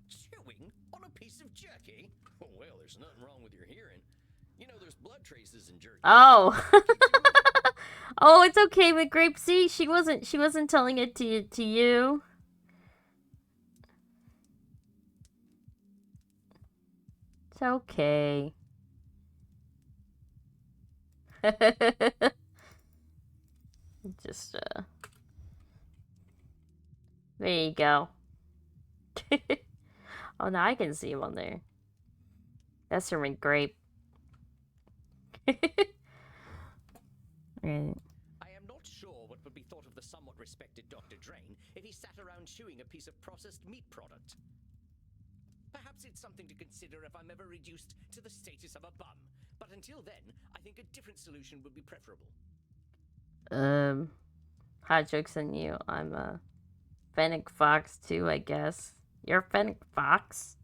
Chewing on a piece of jerky? Well, there's nothing wrong with your hearing. You know, there's blood traces in jerky. Oh. Oh, it's okay, but Grape, see, she wasn't telling it to you. It's okay. Just there you go. Oh, now I can see him on there. That's from a Grape. Right. I am not sure what would be thought of the somewhat respected Dr. Drain if he sat around chewing a piece of processed meat product. Perhaps it's something to consider if I'm ever reduced to the status of a bum. But until then, I think a different solution would be preferable. Hot joke's on you. I'm a Fennec Fox too, I guess. You're a Fennec Fox?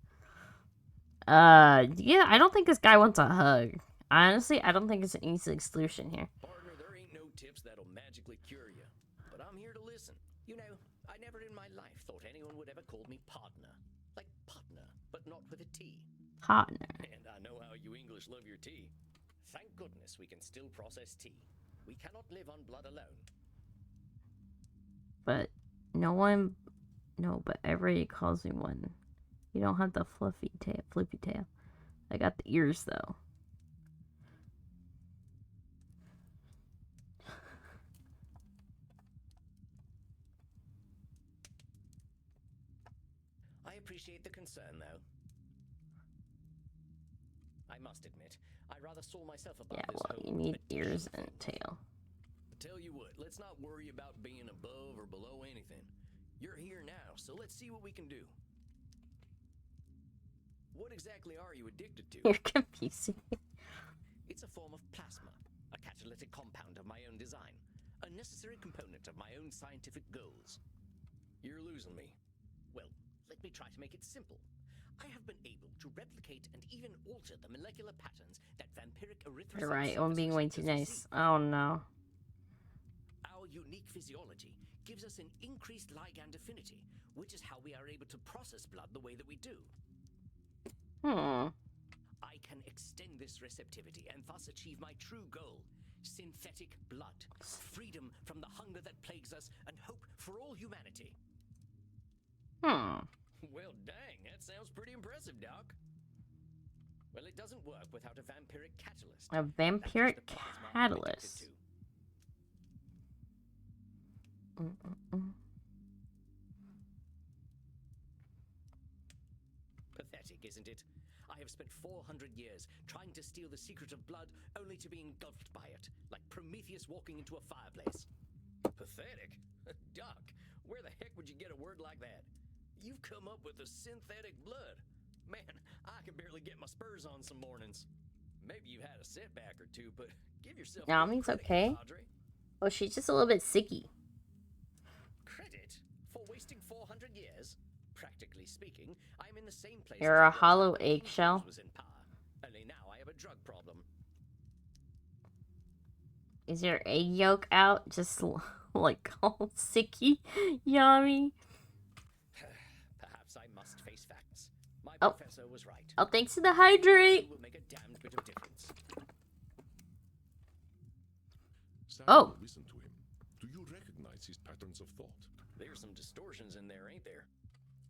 Yeah, I don't think this guy wants a hug. Honestly, I don't think it's an easy solution here. Partner, there ain't no tips that'll magically cure you. But I'm here to listen. You know, I never in my life thought anyone would ever call me partner. Like partner, but not with a T. Partner. And I know how you English love your tea. Thank goodness we can still process tea. We cannot live on blood alone. But but everybody calls me one. You don't have the fluffy tail. I got the ears though. I appreciate the concern, though. I must admit, I rather saw myself above Yeah, this well, whole you need ears addiction and thing. tail. Tell you what, let's not worry about being above or below anything. You're here now, so let's see what we can do. What exactly are you addicted to? You're confusing me. It's a form of plasma, a catalytic compound of my own design, a necessary component of my own scientific goals. You're losing me. Well, let me try to make it simple. I have been able to replicate and even alter the molecular patterns that vampiric erythrocytes. You're right, I'm being way too surface nice. receive. Oh no. Our unique physiology gives us an increased ligand affinity, which is how we are able to process blood the way that we do. I can extend this receptivity and thus achieve my true goal: synthetic blood, freedom from the hunger that plagues us, and hope for all humanity. Well, dang, that sounds pretty impressive, Doc. Well, it doesn't work without a vampiric catalyst. A That's just vampiric the plasma I'm addicted catalyst. to. Pathetic, isn't it? I have spent 400 years trying to steal the secret of blood, only to be engulfed by it, like Prometheus walking into a fireplace. Pathetic? Doc, where the heck would you get a word like that? You've come up with a synthetic blood. Man, I can barely get my spurs on some mornings. Maybe you had a setback or two, but give yourself a little Yami's credit, okay. Padre. Oh, she's just a little bit sicky. Credit for wasting 400 years? Practically speaking, I'm in the same place. You're as a I was hollow when King eggshell. James was in power. Only now I have a drug problem. Is your egg yolk out? Just like all sicky, Yami. Perhaps I must face facts. My Oh. professor was right. Oh, thanks to the hydrate. It will make a damned bit of difference. Samuel, Oh. listen to him. Do you recognize his patterns of thought? There's some distortions in there, ain't there?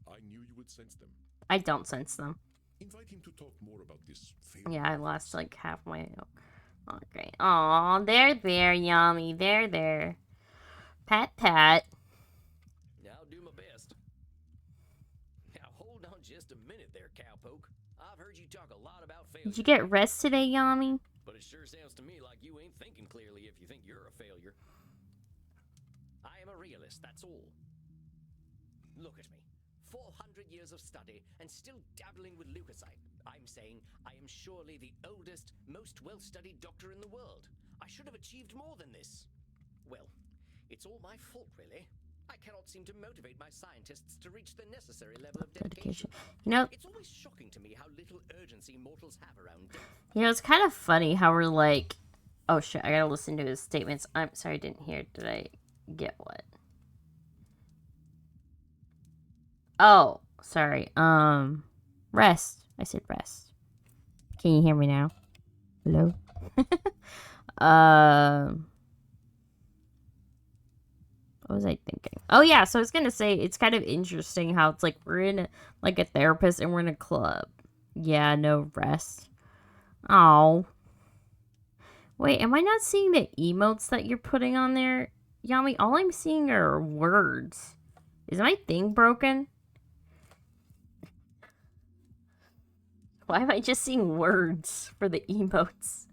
I knew you would sense them. I don't sense them. Invite him to talk more about this failure. Yeah, I lost like half my yolk. Oh, great. Aw, there, Yami. There. Pat. I'll do my best. Now hold on just a minute there, cowpoke. I've heard you talk a lot about failure. Did you get rest today, Yami? But it sure sounds to me like you ain't thinking clearly if you think you're a failure. I am a realist, that's all. Look at me. 400 years of study and still dabbling with leukocyte. I'm saying I am surely the oldest, most well-studied doctor in the world. I should have achieved more than this. Well, it's all my fault, really. I cannot seem to motivate my scientists to reach the necessary level of dedication. You know, It's always shocking to me how little urgency mortals have around death. it's kind of funny how we're like, oh shit, I gotta listen to his statements. I'm sorry, I didn't hear. Did I get what? Oh, sorry. Rest. I said rest. Can you hear me now? Hello? What was I thinking? Oh yeah, so I was gonna say it's kind of interesting how it's like we're in like a therapist and we're in a club. Yeah, no rest. Oh. Wait, am I not seeing the emotes that you're putting on there, Yami? All I'm seeing are words. Is my thing broken? Why am I just seeing words for the emotes?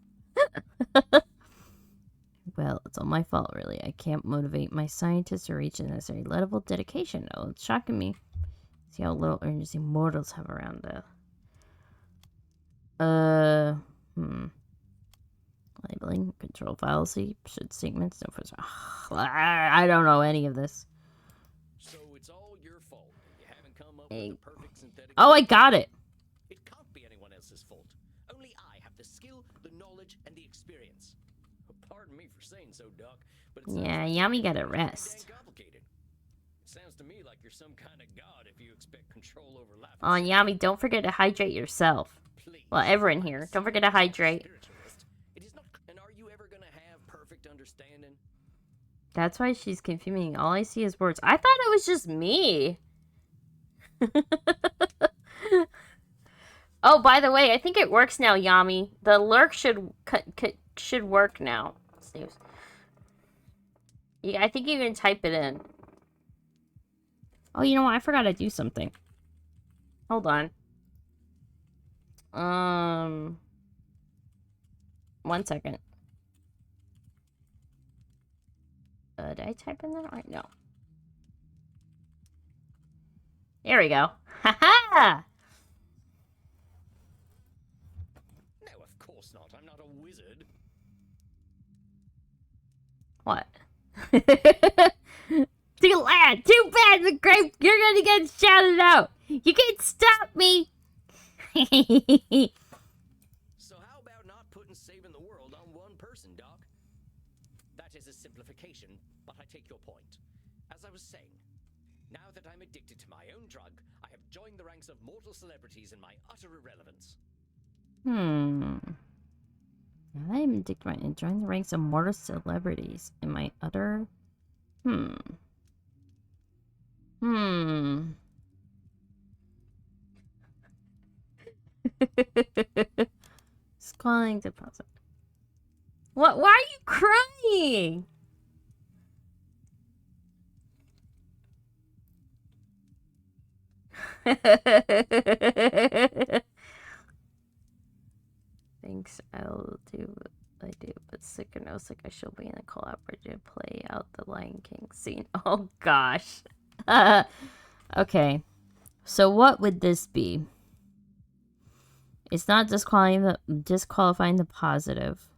Well, it's all my fault, really. I can't motivate my scientists to reach a necessary level of dedication. Oh, it's shocking me. See how little urgency mortals have around it. Labeling, control fallacy, should statements, no first. I don't know any of this. So it's all your fault. You haven't come up Hey. with the perfect synthetic. Oh, I got it. It can't be anyone else's fault. Only I have the skill, the knowledge, and the experience. Pardon me for saying so, Doc, but it sounds Yeah, like Yami you're got a pretty rest. dang complicated. It sounds to me like you're some kind of god if you expect control over life. Oh, and Yami, don't forget to hydrate yourself. Please. Well, everyone here, don't forget to hydrate. Spiritualist. It is not. And are you ever gonna have perfect understanding? That's why she's confusing. All I see is words. I thought it was just me. Oh, by the way, I think it works now, Yami. The lurk should work now. Yeah, I think you can type it in. Oh, you know what? I forgot to do something. Hold on. 1 second. Did I type in that right? No. There we go. Ha-ha! No, of course not. I'm not a wizard. What? Too bad! Too bad, the grape! You're gonna get shouted out! You can't stop me! So how about not putting saving the world on one person, Doc? That is a simplification, but I take your point. As I was saying, now that I'm addicted to my own drug, I have joined the ranks of mortal celebrities in my utter irrelevance. Now that I'm addicted to my join the ranks of mortal celebrities in my utter... It's calling deposit. What? Why are you crying? Thanks, I'll do what I do, but sick or no sick, I shall be in a collaborative play out the Lion King scene. Oh gosh. Okay. So what would this be? It's not disqualifying the positive.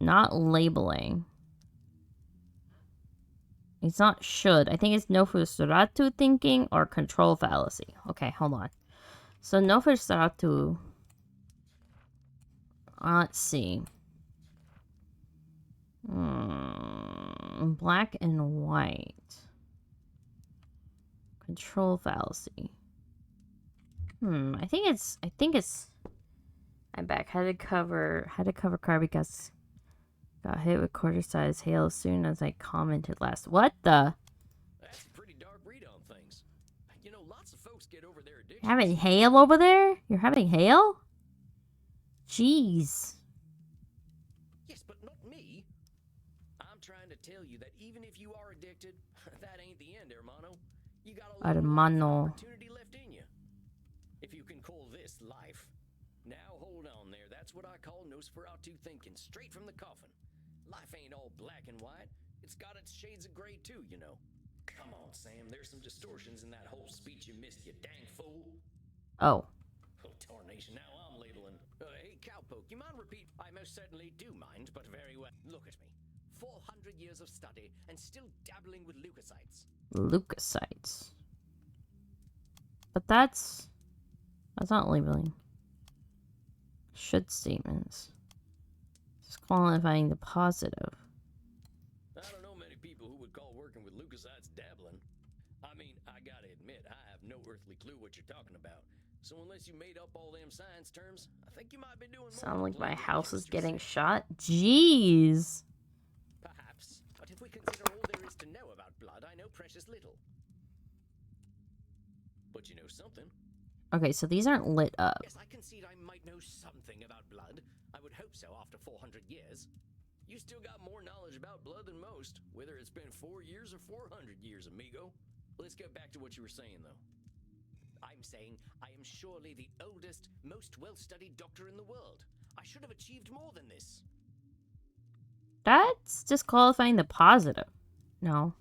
Not labeling. It's not should. I think it's no frustratu thinking or control fallacy. Okay, hold on. So no frustratu. Let's see. Black and white. Control fallacy. I think it's I'm back. Had to cover car because got hit with quarter-size hail as soon as I commented last. What the? That's a pretty dark read on things. You know, lots of folks get over their addiction. Having hail over there? You're having hail? Jeez. Yes, but not me. I'm trying to tell you that even if you are addicted, that ain't the end, hermano. You got a lot of Hermano. opportunity left in you. If you can call this life. Now hold on there. That's what I call Nosferatu thinking, straight from the coffin. Life ain't all black and white. It's got its shades of gray too, you know. Come on, Sam. There's some distortions in that whole speech you missed, you dang fool. Oh. Oh, tarnation. Now I'm labeling. Hey, Cowpoke, you mind repeat? I most certainly do mind, but very well. Look at me. 400 years of study and still dabbling with leukocytes. Leukocytes. But that's not labeling. Should statements. Disqualifying the positive. I don't know many people who would call working with leukocytes dabbling. I mean, I gotta admit, I have no earthly clue what you're talking about. So unless you made up all them science terms, I think you might be doing more. Sound like my blood house is chemistry getting stuff. shot? Jeez. Perhaps, but if we consider all there is to know about blood, I know precious little. But you know something. Okay, so these aren't lit up. Yes, I concede I might know something about blood. I would hope so after 400 years. You still got more knowledge about blood than most, whether it's been 4 years or 400 years, amigo. Let's get back to what you were saying, though. I'm saying I am surely the oldest, most well-studied doctor in the world. I should have achieved more than this. That's disqualifying the positive. No.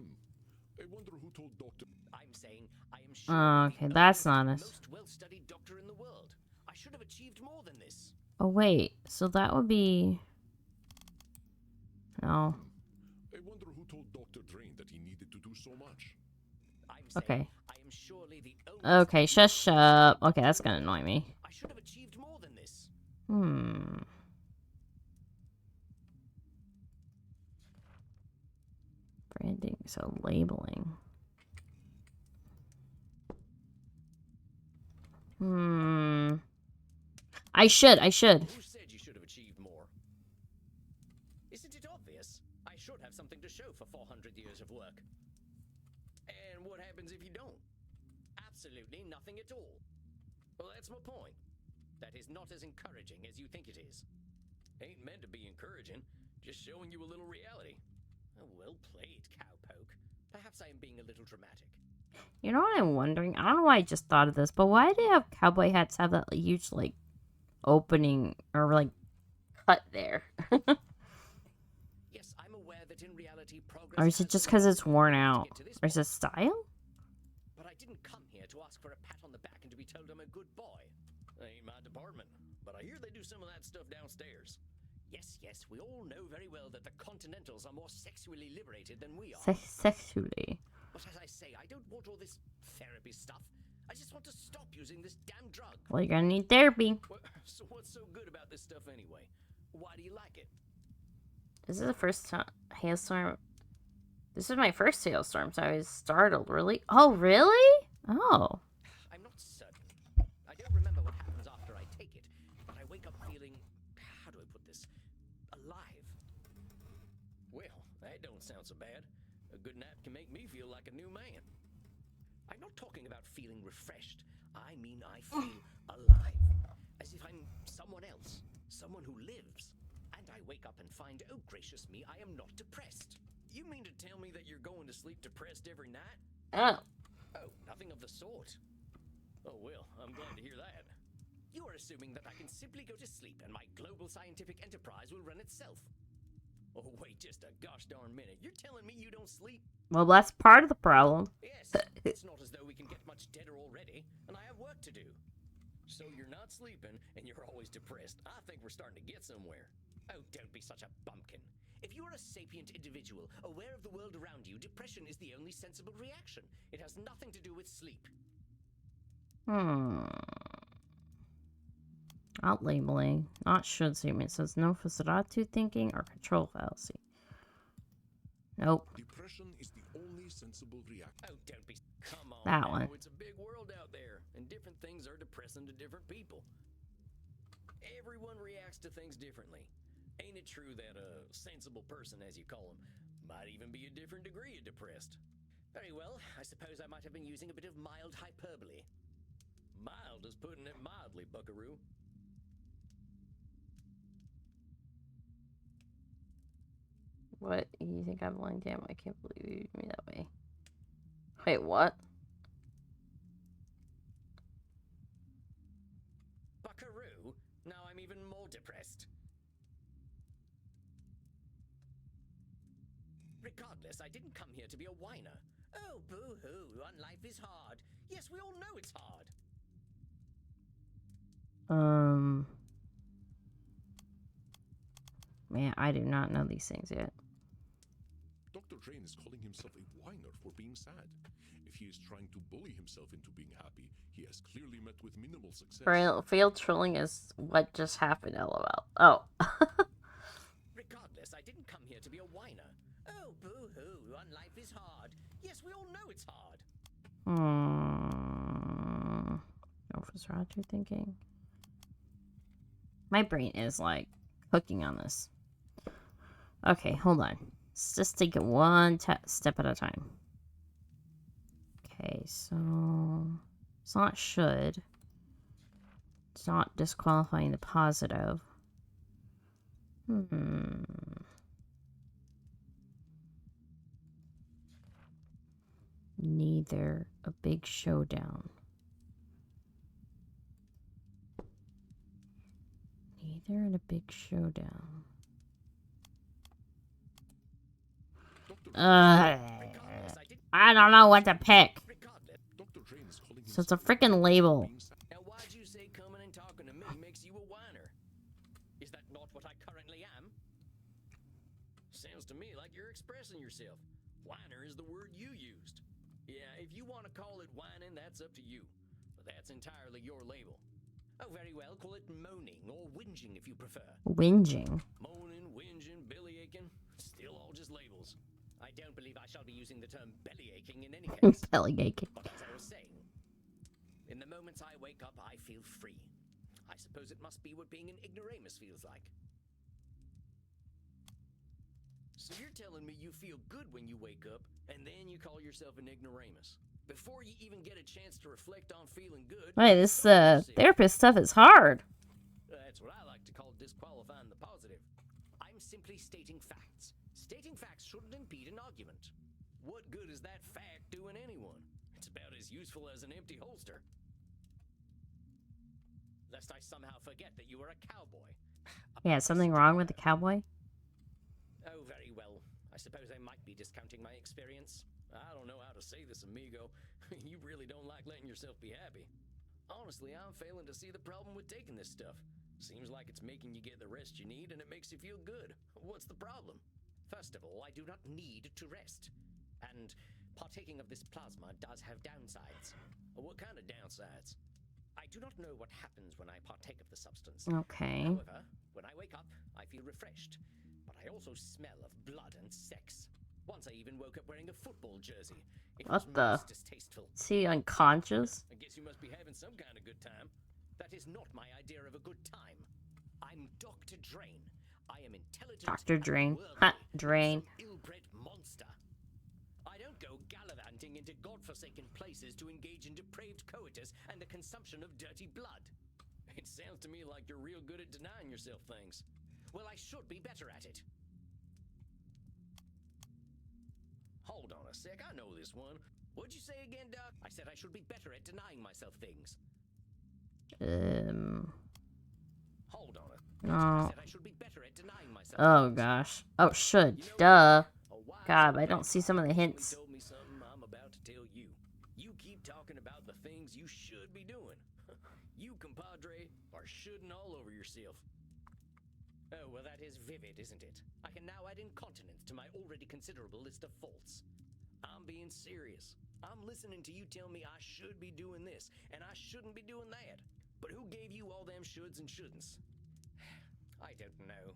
I wonder who told Doctor. I'm saying I am sure Okay, that's not the us. most well-studied doctor in the world. I should have achieved more than this. Oh, wait. So that would be... No. I wonder who told Dr. Drain that he needed to do so much. I'm saying Okay. I am surely the only Okay, studied shush doctor up. in Okay, the that's gonna world. annoy me. I should have achieved more than this. Branding, so labeling. I should. Who said you should have achieved more? Isn't it obvious? I should have something to show for 400 years of work. And what happens if you don't? Absolutely nothing at all. Well, that's my point. That is not as encouraging as you think it is. Ain't meant to be encouraging, just showing you a little reality. Oh, well played, cowpoke. Perhaps I am being a little dramatic. You know what I'm wondering? I don't know why I just thought of this, but why do they have cowboy hats have that huge, like, opening or, like, cut there? Yes, I'm aware that in reality progress Or is it has just because it's worn to out? get to this Or is point. it style? But I didn't come here to ask for a pat on the back and to be told I'm a good boy. Ain't my department, but I hear they do some of that stuff downstairs. Yes, we all know very well that the Continentals are more sexually liberated than we are. Sexually. But as I say, I don't want all this therapy stuff. I just want to stop using this damn drug. Well, you're gonna need therapy. So what's so good about this stuff anyway? Why do you like it? This is the first time hailstorm. This is my first hailstorm, so I was startled. Really? Oh, really? Oh. I'm not certain. I don't remember what happens after I take it, but I wake up feeling, how do I put this, alive. Well, that don't sound so bad. A good nap can make me feel like a new man. I'm not talking about feeling refreshed. I mean I feel alive. As if I'm someone else. Someone who lives. And I wake up and find, oh gracious me, I am not depressed. You mean to tell me that you're going to sleep depressed every night? Oh. Oh, nothing of the sort. Oh well, I'm glad to hear that. You are assuming that I can simply go to sleep and my global scientific enterprise will run itself. Oh wait just a gosh darn minute. You're telling me you don't sleep? Well, that's part of the problem. Yes, it's not as though we can get much deader already, and I have work to do. So you're not sleeping, and you're always depressed. I think we're starting to get somewhere. Oh, don't be such a bumpkin. If you are a sapient individual, aware of the world around you, depression is the only sensible reaction. It has nothing to do with sleep. Not labeling. Not should statement. It says no Nosferatu thinking or control fallacy. Nope. Depression is the only sensible reaction. Oh, don't be... Come on That now. one. It's a big world out there, and different things are depressing to different people. Everyone reacts to things differently. Ain't it true that a sensible person, as you call them, might even be a different degree of depressed? Very well, I suppose I might have been using a bit of mild hyperbole. Mild is putting it mildly, buckaroo. What? You think I'm lying? Damn, I can't believe you viewed me that way. Wait, what? Buckaroo? Now I'm even more depressed. Regardless, I didn't come here to be a whiner. Oh, boo-hoo, life is hard. Yes, we all know it's hard. Man, I do not know these things yet. Dr. Drain is calling himself a whiner for being sad. If he is trying to bully himself into being happy, he has clearly met with minimal success. Failed trolling is what just happened, lol. Oh. Regardless, I didn't come here to be a whiner. Oh, boo-hoo, life is hard. Yes, we all know it's hard. Nosferatu thinking. My brain is, like, cooking on this. Okay, hold on. Let's just take it one step at a time. Okay, so it's not should. It's not disqualifying the positive. Neither a big showdown. Neither in a big showdown. I don't know what to pick. Regardless, friends. So it's a freaking label. Being sa- Now, why'd you say coming and talking to me makes you a whiner? Is that not what I currently am? Sounds to me like you're expressing yourself. Whiner is the word you used. Yeah, if you want to call it whining, that's up to you. But that's entirely your label. Oh, very well, call it moaning or whinging if you prefer. Whinging. Moaning, whinging, bellyaching, still all just labels. I don't believe I shall be using the term bellyaching in any case. Belly aching. But as I was saying, in the moments I wake up, I feel free. I suppose it must be what being an ignoramus feels like. So you're telling me you feel good when you wake up, and then you call yourself an ignoramus? Before you even get a chance to reflect on feeling good... Wait, this you yourself. therapist stuff is hard. That's what I like to call disqualifying the positive. I'm simply stating facts. Stating facts shouldn't impede an argument. What good is that fact doing anyone? It's about as useful as an empty holster. Lest I somehow forget that you were a cowboy. Yeah, something wrong with the cowboy? Oh, very well. I suppose I might be discounting my experience. I don't know how to say this, amigo. You really don't like letting yourself be happy. Honestly, I'm failing to see the problem with taking this stuff. Seems like it's making you get the rest you need and it makes you feel good. What's the problem? First of all, I do not need to rest. And partaking of this plasma does have downsides. What kind of downsides? I do not know what happens when I partake of the substance. Okay. However, when I wake up, I feel refreshed. But I also smell of blood and sex. Once I even woke up wearing a football jersey. It was What the? most distasteful. Is he unconscious? I guess you must be having some kind of good time. That is not my idea of a good time. I'm Dr. Drain. I am intelligent. Dr. and Drain. worldly, Ha, Drain. some ill-bred monster. I don't go gallivanting into godforsaken places to engage in depraved coitus and the consumption of dirty blood. It sounds to me like you're real good at denying yourself things. Well, I should be better at it. Hold on a sec, I know this one. What'd you say again, Doc? I said I should be better at denying myself things. Hold on I No. said I should be better at denying myself Oh, things. gosh. Oh, should. You know, Duh. a wise God, old but I don't man see some of the actually hints. told me something I'm about to tell you. You keep talking about the things you should be doing. You, compadre, are shoulding all over yourself. Oh, well, that is vivid, isn't it? I can now add incontinence to my already considerable list of faults. I'm being serious. I'm listening to you tell me I should be doing this, and I shouldn't be doing that. But who gave you all them shoulds and shouldn'ts? I don't know.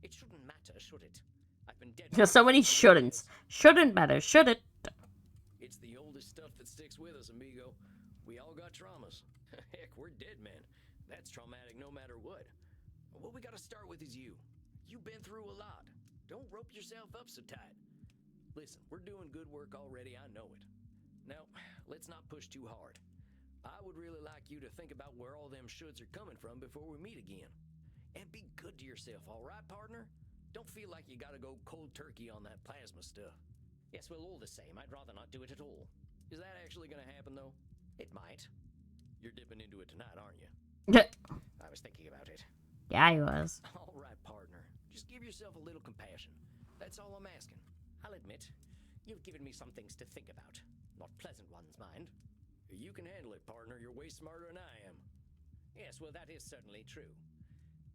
It shouldn't matter, should it? I've been dead. There's so many shouldn'ts. Shouldn't matter, should it? It's the oldest stuff that sticks with us, amigo. We all got traumas. Heck, we're dead men. That's traumatic no matter what. What we gotta start with is you. You've been through a lot. Don't rope yourself up so tight. Listen, we're doing good work already, I know it. Now, let's not push too hard. I would really like you to think about where all them shoulds are coming from before we meet again. And be good to yourself, alright, partner? Don't feel like you gotta go cold turkey on that plasma stuff. Yes, well, all the same, I'd rather not do it at all. Is that actually gonna happen, though? It might. You're dipping into it tonight, aren't you? I was thinking about it. Yeah, he was. All right, partner. Just give yourself a little compassion. That's all I'm asking. I'll admit, you've given me some things to think about. Not pleasant ones, mind. You can handle it, partner. You're way smarter than I am. Yes, well, that is certainly true.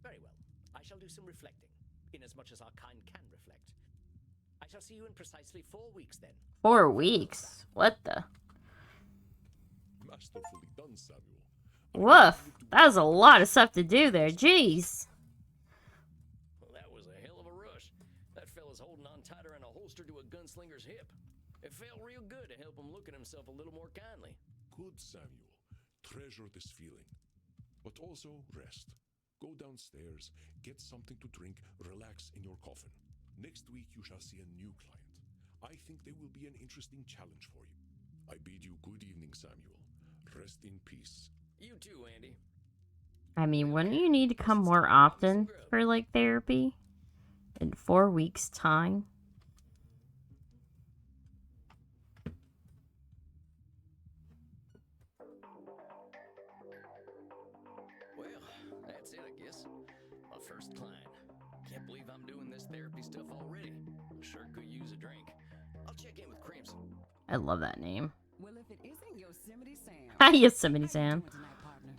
Very well. I shall do some reflecting, inasmuch as our kind can reflect. I shall see you in precisely 4 weeks, then. 4 weeks. What the? Masterfully done, Samuel. Woof. That was a lot of stuff to do there. Jeez. Well, that was a hell of a rush. That fella's holding on tighter than a holster to a gunslinger's hip. It felt real good to help him look at himself a little more kindly. Good, Samuel. Treasure this feeling. But also rest. Go downstairs, get something to drink, relax in your coffin. Next week you shall see a new client. I think they will be an interesting challenge for you. I bid you good evening, Samuel. Rest in peace. You too, Andy. I mean, wouldn't you need to come more often for, like, therapy? In 4 weeks' time? Well, that's it, I guess. My first client. Can't believe I'm doing this therapy stuff already. Sure could use a drink. I'll check in with Crimson. I love that name. Well, if it isn't your Yosemite Sam. Hi, Yosemite How you Sam. doing tonight, partner?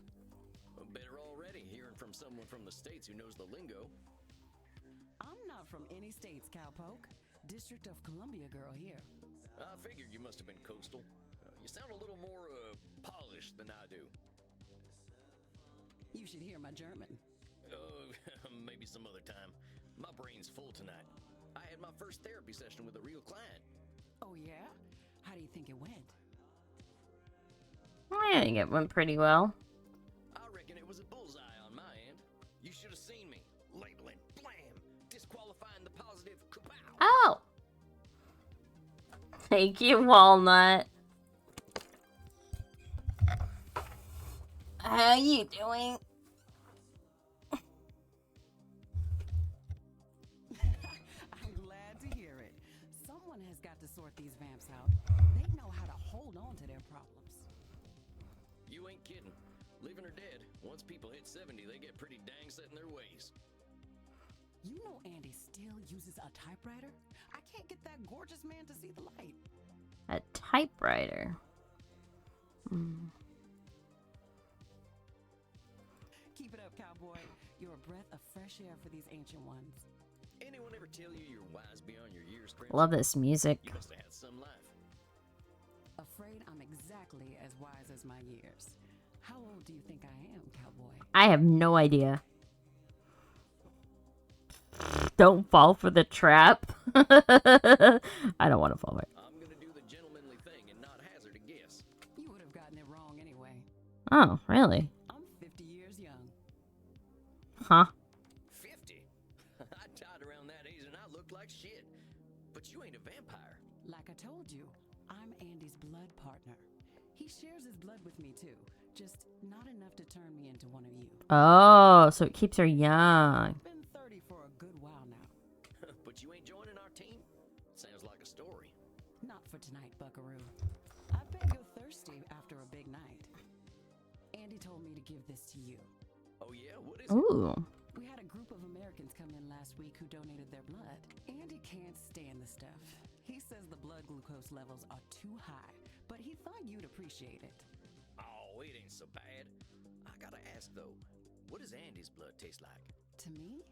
Well, better already hearing from someone from the States who knows the lingo. I'm not from any states, cowpoke. District of Columbia girl here. I figured you must have been coastal. You sound a little more, polished than I do. You should hear my German. Oh, maybe some other time. My brain's full tonight. I had my first therapy session with a real client. Oh, yeah? How do you think it went? I think it went pretty well. I reckon it was a bullseye on my end. You should have seen me. Labeling, blam, disqualifying the positive, kapow. Oh! Thank you, Walnut. How you doing? I'm glad to hear it. Someone has got to sort these vamps out. They know how to hold on to their problems. You ain't kidding. Living or dead, once people hit 70, they get pretty dang set in their ways. You know Andy still uses a typewriter? I can't get that gorgeous man to see the light. A typewriter. Keep it up, cowboy. You're a breath of fresh air for these ancient ones. Anyone ever tell you you're wise beyond your years, Crimson? Love this music. You must have had some life. Afraid I'm exactly as wise as my years. How old do you think I am, cowboy? I have no idea. Don't fall for the trap. I don't want to fall for it. I'm gonna do the gentlemanly thing and not hazard a guess. You would have gotten it wrong anyway. Oh, really? I'm 50 years young. Huh? 50? I died around that age and I looked like shit. But you ain't a vampire. Like I told you, I'm Andy's blood partner. He shares his blood with me too, just not enough to turn me into one of you. Oh, so it keeps her young. I've been 30 for a good while now. But you ain't joining our team? Sounds like a story. Not for tonight, buckaroo. I bet you're thirsty after a big night. Andy told me to give this to you. Oh yeah? What is it? Ooh. We had a group of Americans come in last week who donated their blood. Andy can't stand the stuff. He says the blood glucose levels are too high, but he thought you'd appreciate it. Oh, it ain't so bad. I gotta ask though, what does Andy's blood taste like? To me,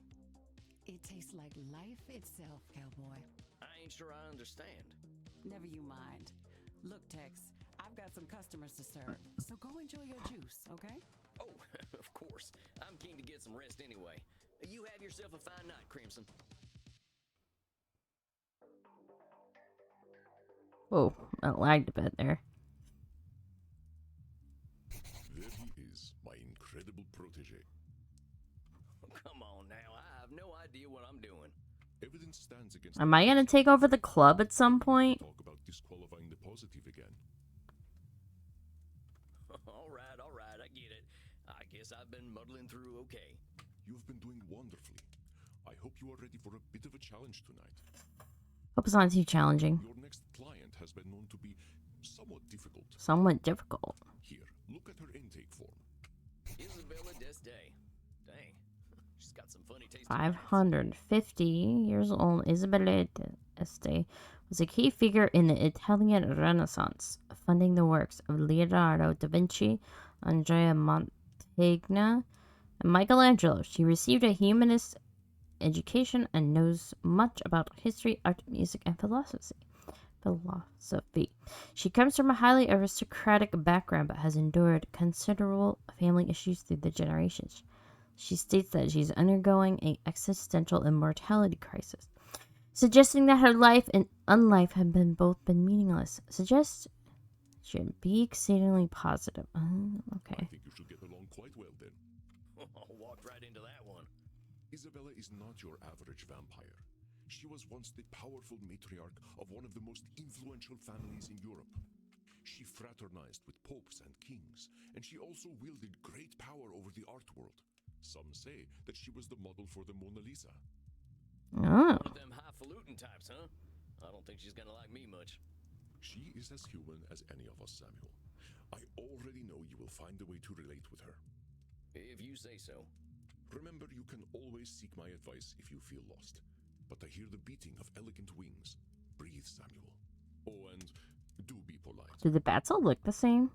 it tastes like life itself, cowboy. I ain't sure I understand. Never you mind. Look, Tex, I've got some customers to serve, so go enjoy your juice, okay? Oh, of course. I'm keen to get some rest anyway. You have yourself a fine night, Crimson. Whoa, that lagged a bit there. There he is, my incredible protege. Come on now, I have no idea what I'm doing. Evidence stands against. Am I gonna take over the club at some point? Talk about disqualifying the positive again. All right, I get it. I guess I've been muddling through okay. You've been doing wonderfully. I hope you are ready for a bit of a challenge tonight. Hope it's not too challenging. Your next client has been known to be somewhat difficult. Somewhat difficult. Here, look at her intake form. Isabella D'Este. Dang, she's got some funny taste. 550 years old, Isabella d'Este was a key figure in the Italian Renaissance, funding the works of Leonardo da Vinci, Andrea Mantegna, and Michelangelo. She received a humanist education and knows much about history, art, music, and philosophy. She comes from a highly aristocratic background but has endured considerable family issues through the generations. She states that she's undergoing an existential immortality crisis, suggesting that her life and unlife have both been meaningless. Suggests should be exceedingly positive. Okay. I think you should get along quite well then. Walked right into that one. Isabella is not your average vampire. She was once the powerful matriarch of one of the most influential families in Europe. She fraternized with popes and kings, and she also wielded great power over the art world. Some say that she was the model for the Mona Lisa. Oh. One of them highfalutin types, huh? I don't think she's gonna like me much. She is as human as any of us, Samuel. I already know you will find a way to relate with her. If you say so. Remember, you can always seek my advice if you feel lost. But I hear the beating of elegant wings. Breathe, Samuel. Oh, and Do be polite. Do the bats all look the same?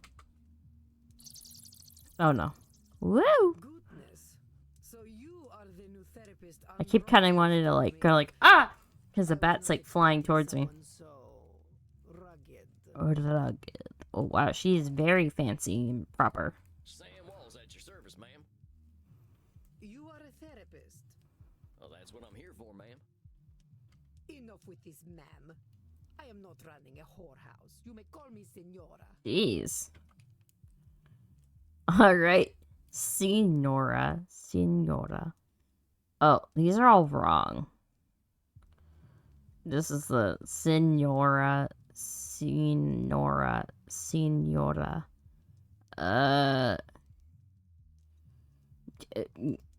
Oh no. Woo! Goodness. So you are the new therapist. I keep kind of wanting to like go like ah, because the bat's like flying towards me. So rugged. Rugged. Oh wow, she's very fancy and proper. Sam Walls at your service, ma'am. You are a therapist. Well, that's what I'm here for, ma'am. Enough with this, ma'am. I am not running a whorehouse. You may call me Senora. Jeez. All right, Senora. Oh, these are all wrong. This is the Senora.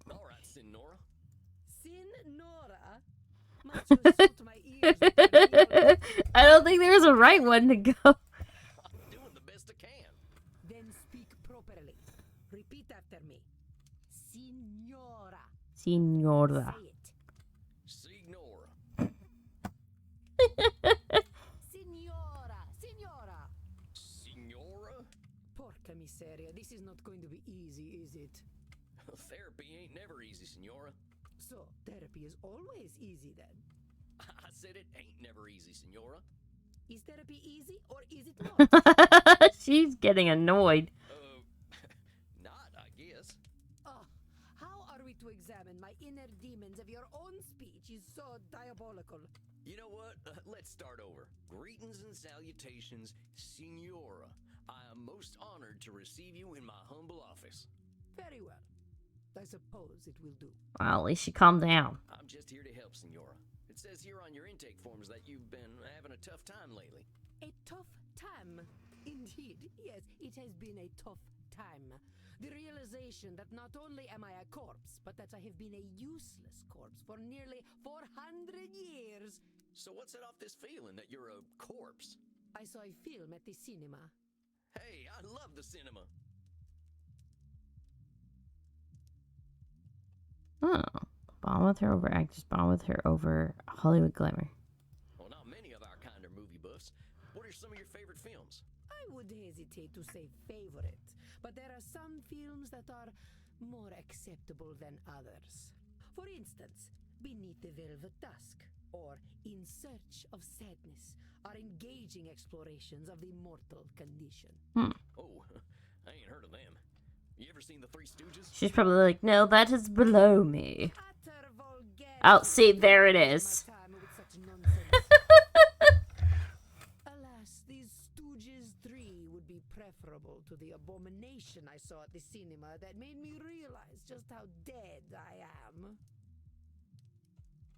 All right, Senora. Senora? Must you insult my ears with your Senora? I don't think there's a right one to go. I'm doing the best I can. Then speak properly. Repeat after me. Senora. Senora. Say it. Signora. Senora. Senora. Signora? Porca miseria. This is not going to be easy, is it? Therapy ain't never easy, Senora. So, therapy is always easy then. I said it ain't never easy, Senora. Is therapy easy or is it not? She's getting annoyed. Not, I guess. Oh, how are we to examine my inner demons if your own speech is so diabolical? You know what? Let's start over. Greetings and salutations, Senora. I am most honored to receive you in my humble office. Very well. I suppose it will do. Well, at least she calmed down. I'm just here to help, Senora. It says here on your intake forms that you've been having a tough time lately. A tough time. Indeed, yes, it has been a tough time. The realization that not only am I a corpse, but that I have been a useless corpse for nearly 400 years. So what set off this feeling that you're a corpse? I saw a film at the cinema. Hey, I love the cinema. Oh. Bond with her over actors, bond with her over Hollywood glamour. Well, not many of our kind are movie buffs. What are some of your favorite films? I would hesitate to say favorite, but there are some films that are more acceptable than others. For instance, Beneath the Velvet Dusk or In Search of Sadness are engaging explorations of the mortal condition. Oh, I ain't heard of them. You ever seen The Three Stooges? She's probably like, no, that is below me. Utter vulgarity. Oh, see, there it is. My time with such nonsense. Alas, these Stooges 3 would be preferable to the abomination I saw at the cinema that made me realize just how dead I am.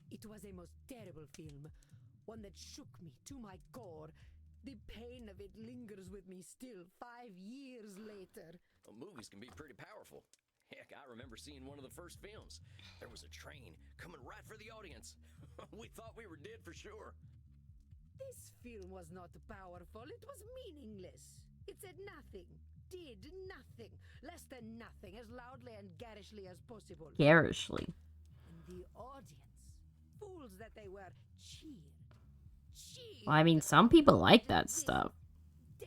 It was a most terrible film, one that shook me to my core. The pain of it lingers with me still 5 years later. Well, movies can be pretty powerful. Heck, I remember seeing one of the first films. There was a train coming right for the audience. We thought we were dead for sure. This film was not powerful, it was meaningless. It said nothing, did nothing, less than nothing, as loudly and garishly as possible. Garishly. And the audience, fools that they were, cheered. Well, I mean, some people like that stuff.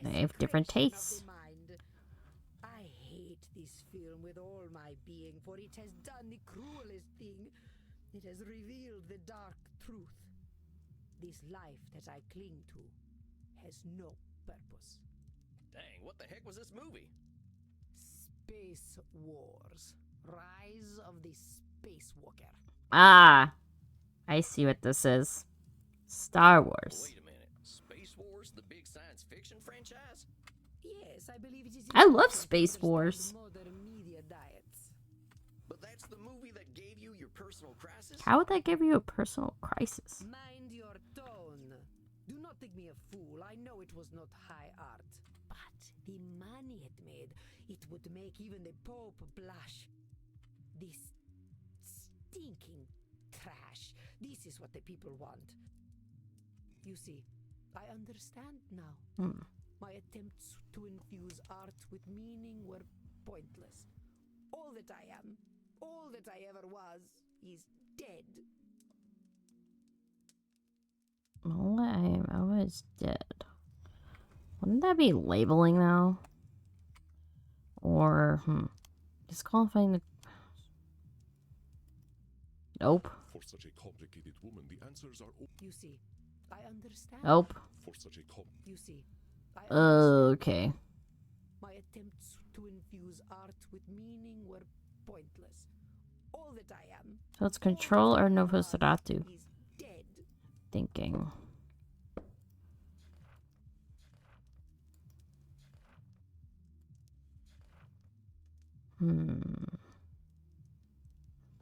They have different tastes. I hate this film with all my being, for it has done the cruelest thing. It has revealed the dark truth. This life that I cling to has no purpose. Dang, what the heck was this movie? Space Wars. Rise of the Spacewalker. Ah, I see what this is. Star Wars. Wait a minute. Space Wars, the big science fiction franchise? Yes, I believe it is. I love important to Space understand Wars. Modern media diets. But that's the movie that gave you your personal crisis? How would that give you a personal crisis? Mind your tone. Do not think me a fool. I know it was not high art. But the money it made, it would make even the Pope blush. This stinking trash. This is what the people want. You see, I understand now. My attempts to infuse art with meaning were pointless. All that I am, all that I ever was, is dead. All I am, I was dead. Wouldn't that be labeling though? Or disqualifying the. Nope. For such a complicated woman, the answers are You see, I understand. Nope. for such a You see, I understand. Okay. My attempts to infuse art with meaning were pointless. All that I am. So it's all control that or I no am Nosferatu. is dead. Thinking.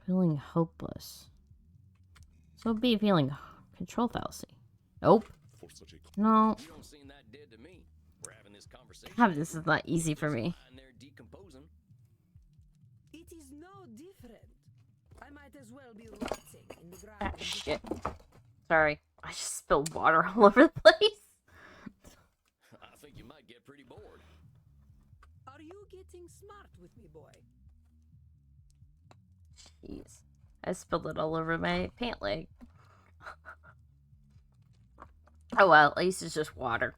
Feeling hopeless. So be feeling control fallacy. Nope. for such a No. You don't seem that dead to me. We're having this conversation. God, this is not easy for me. Lying there decomposing. It is no different. I might as well be rotting in the ground. Ah, shit. Sorry. I just spilled water all over the place. I think you might get pretty bored. Are you getting smart with me, boy? Jeez. I spilled it all over my pant leg. Oh well, at least it's just water.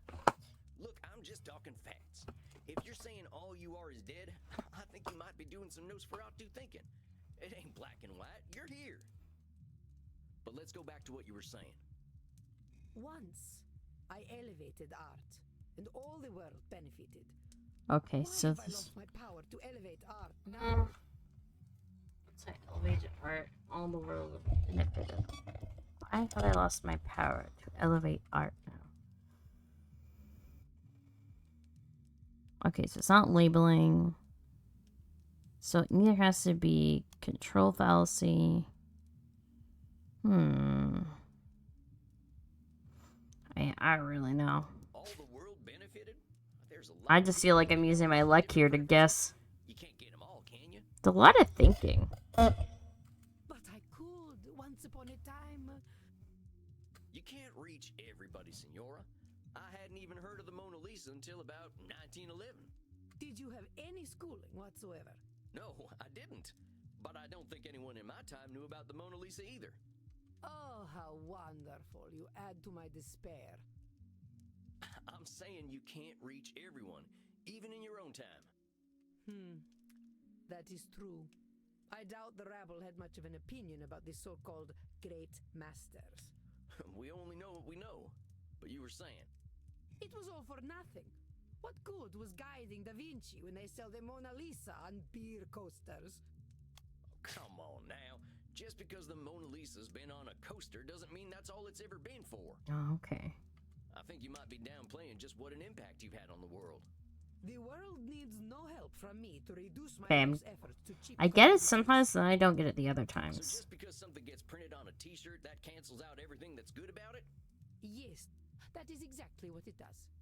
Look, I'm just talking facts. If you're saying all you are is dead, I think you might be doing some Nosferatu thinking. It ain't black and white. You're here. But let's go back to what you were saying. Once, I elevated art, and all the world benefited. Okay, Why so have I this. lost my power to elevate art now? It's like elevated art, all the world benefited. I thought I lost my power to elevate art now. Okay, so it's not labeling. So it either has to be control fallacy. I don't really know. All the world benefited? There's a lot I of just people feel like I'm using my luck here to guess. You can't get them all, can you? It's a lot of thinking. But I could, once upon a time. You can't reach everybody, Senora. I hadn't even heard of the Mona Lisa until about 1911. Did you have any schooling whatsoever? No, I didn't. But I don't think anyone in my time knew about the Mona Lisa either. Oh, how wonderful. You add to my despair. I'm saying you can't reach everyone, even in your own time. That is true. I doubt the rabble had much of an opinion about the so-called great masters. We only know what we know. But you were saying, It was all for nothing. What good was guiding Da Vinci when they sell the Mona Lisa on beer coasters? come on now. Just because the Mona Lisa's been on a coaster doesn't mean that's all it's ever been for. Oh, okay. I think you might be downplaying just what an impact you've had on the world. The world needs no help from me to reduce my Okay, life's efforts to cheap I get it commodities. sometimes, and I don't get it the other So times. just because something gets printed on a t-shirt, that cancels out everything that's good about it? Yes, that is exactly what it does.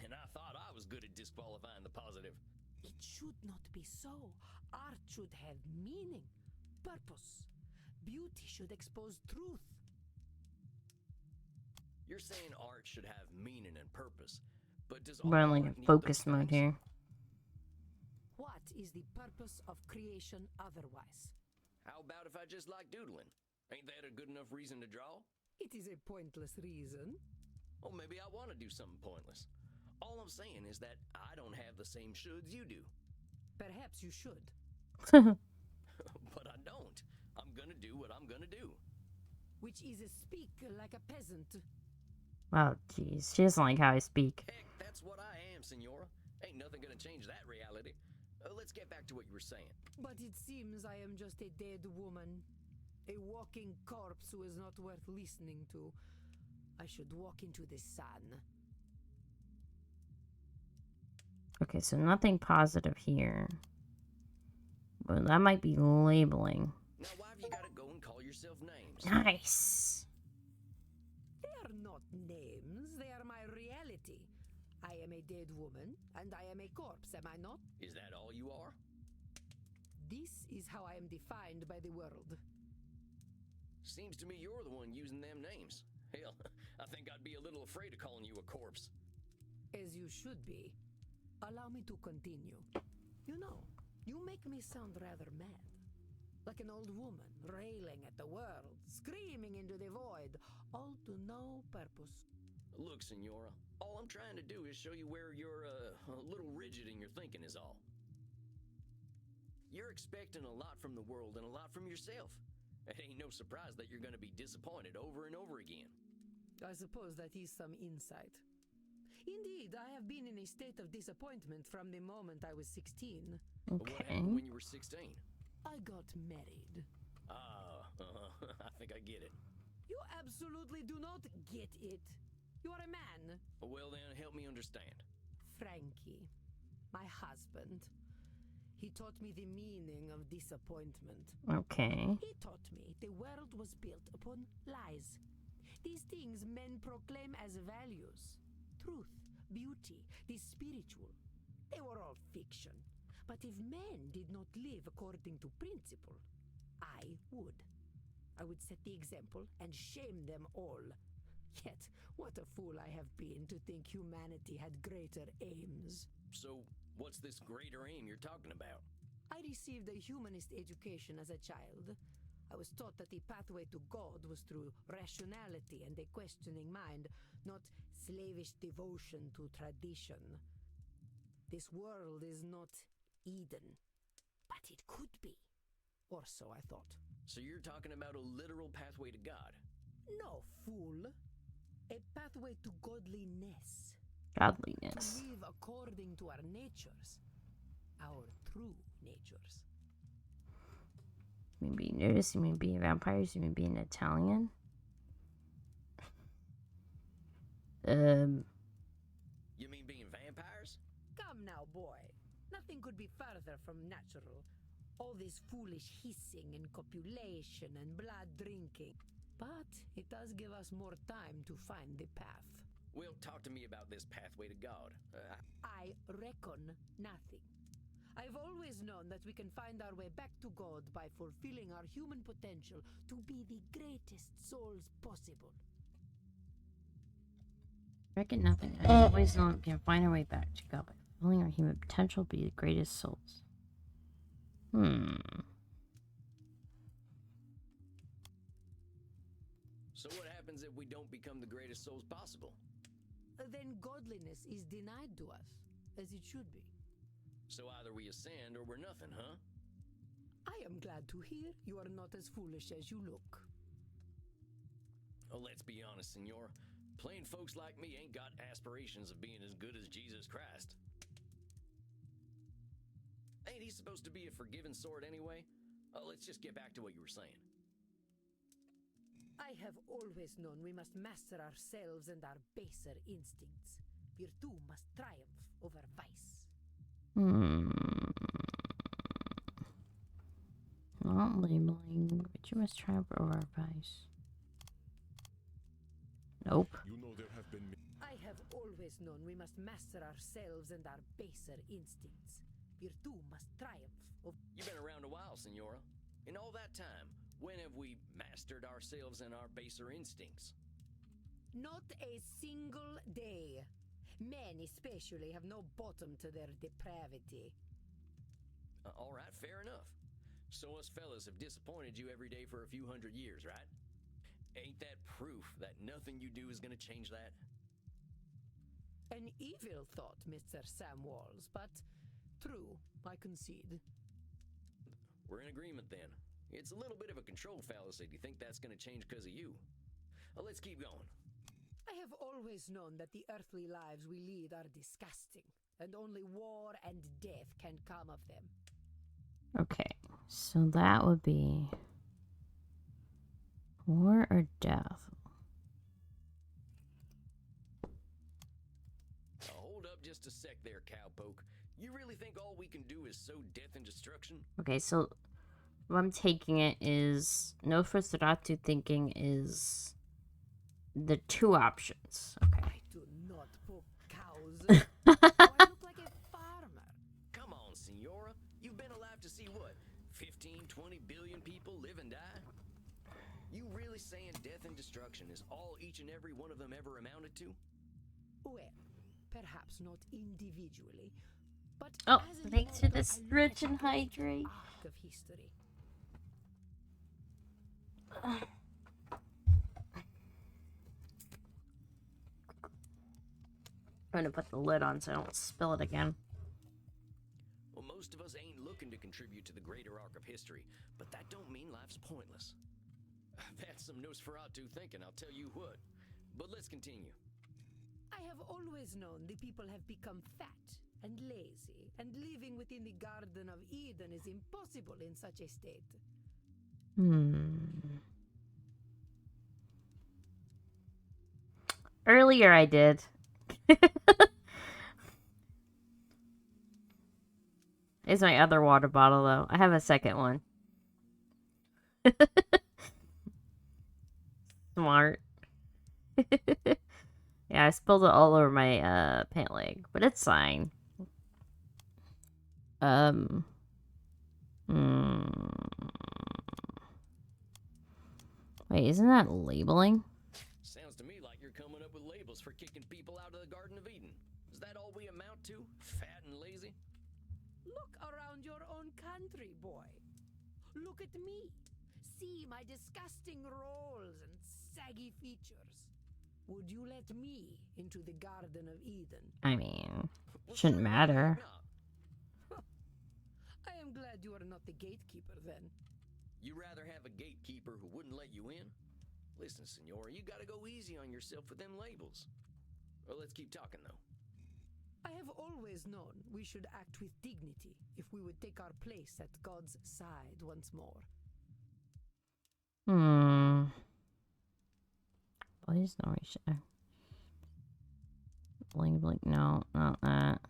And I thought I was good at disqualifying the positive. It should not be so. Art should have meaning, purpose. Beauty should expose truth. You're saying art should have meaning and purpose, but does We're in all like art a need focus those mode things? here. What is the purpose of creation otherwise? How about if I just like doodling? Ain't that a good enough reason to draw? It is a pointless reason. Or maybe I want to do something pointless. All I'm saying is that I don't have the same shoulds you do. Perhaps you should. But I don't. I'm gonna do what I'm gonna do. Which is speak like a peasant. Oh, jeez. She doesn't like how I speak. Heck, that's what I am, Senora. Ain't nothing gonna change that reality. Let's get back to what you were saying. But it seems I am just a dead woman. A walking corpse who is not worth listening to. I should walk into the sun. Okay, so nothing positive here. But that might be labeling. Now, why have you gotta go and call yourself names? Nice. They are not names, they are my reality. I am a dead woman, and I am a corpse, am I not? Is that all you are? This is how I am defined by the world. Seems to me you're the one using them names. Hell, I think I'd be a little afraid of calling you a corpse. As you should be. Allow me to continue. You know, you make me sound rather mad. Like an old woman, railing at the world, screaming into the void, all to no purpose. Look, Senora, All I'm trying to do is show you where you're a little rigid in your thinking is all. You're expecting a lot from the world and a lot from yourself. It ain't no surprise that you're going to be disappointed over and over again. I suppose that is some insight. Indeed, I have been in a state of disappointment from the moment I was 16. What Okay. happened when you were 16? I got married. I think I get it. You absolutely do not get it. You are a man. Well then, help me understand. Frankie, my husband. He taught me the meaning of disappointment. Okay. He taught me the world was built upon lies. These things men proclaim as values. Truth, beauty, the spiritual. They were all fiction. But if men did not live according to principle, I would. I would set the example and shame them all. Yet, what a fool I have been to think humanity had greater aims. So, what's this greater aim you're talking about? I received a humanist education as a child. I was taught that the pathway to God was through rationality and a questioning mind, not slavish devotion to tradition. This world is not Eden, but it could be. Or so I thought. So you're talking about a literal pathway to God? No, fool. A pathway to godliness. Godliness. To live according to our natures. Our true natures. You mean being nudist? You mean being vampires? You mean being Italian? You mean being vampires? Come now, boy. Nothing could be further from natural. All this foolish hissing and copulation and blood drinking. But it does give us more time to find the path. Well, talk to me about this pathway to God. I reckon nothing. I've always known that we can find our way back to God by fulfilling our human potential to be the greatest souls possible. Reckon nothing. I always know we can find our way back to God by fulfilling our human potential, be the greatest souls. So what happens if we don't become the greatest souls possible? Then godliness is denied to us, as it should be. So either we ascend or we're nothing, huh? I am glad to hear you are not as foolish as you look. Oh, let's be honest, senor. Plain folks like me ain't got aspirations of being as good as Jesus Christ. Ain't he supposed to be a forgiving sort anyway? Oh, let's just get back to what you were saying. I have always known we must master ourselves and our baser instincts. Virtue must triumph over vice. Not labeling, but you must try over vice. Nope. You know there have been I have always known we must master ourselves and our baser instincts. Virtue must triumph over... You've been around a while, senora. In all that time, when have we mastered ourselves and our baser instincts? Not a single day. Men especially have no bottom to their depravity. All right, fair enough. So us fellas have disappointed you every day for a few hundred years, right? Ain't that proof that nothing you do is gonna change that? An evil thought, Mr. Sam Walls, but true, I concede. We're in agreement then. It's a little bit of a control fallacy to think that's gonna change because of you. Well, let's keep going. I have always known that the earthly lives we lead are disgusting, and only war and death can come of them. Okay, so that would be war or death. Hold up just a sec there, cowpoke. You really think all we can do is sow death and destruction? Okay, so what I'm taking it is Nosferatu thinking is the two options. Okay. I do not poke cows. Do I look like a farmer? Come on, senora. You've been alive to see what? 15, 20 billion people live and die? You really saying death and destruction is all each and every one of them ever amounted to? Well, perhaps not individually, but Oh, as a thanks to model, this I look rich at and the hydrate. arc of history. I'm gonna put the lid on so I don't spill it again. Well, most of us ain't looking to contribute to the greater arc of history, but that don't mean life's pointless. That's some Nosferatu thinking, I'll tell you what. But let's continue. I have always known the people have become fat and lazy, and living within the Garden of Eden is impossible in such a state. Earlier I did. It's my other water bottle, though. I have a second one. Smart. Yeah, I spilled it all over my pant leg, but it's fine. Wait, isn't that labeling? Sounds to me like you're coming up with labels for kicking people out of the Garden of Eden. Is that all we amount to? Fat and lazy? Look around your own country, boy. Look at me. See my disgusting rolls and saggy features. Would you let me into the Garden of Eden? I mean, Well, shouldn't sure, matter. why not? I am glad you are not the gatekeeper then. You rather have a gatekeeper who wouldn't let you in? Listen, Senora, you gotta go easy on yourself with them labels. Well, let's keep talking, though. I have always known we should act with dignity if we would take our place at God's side once more. Please don't reach. Blink, no, not that.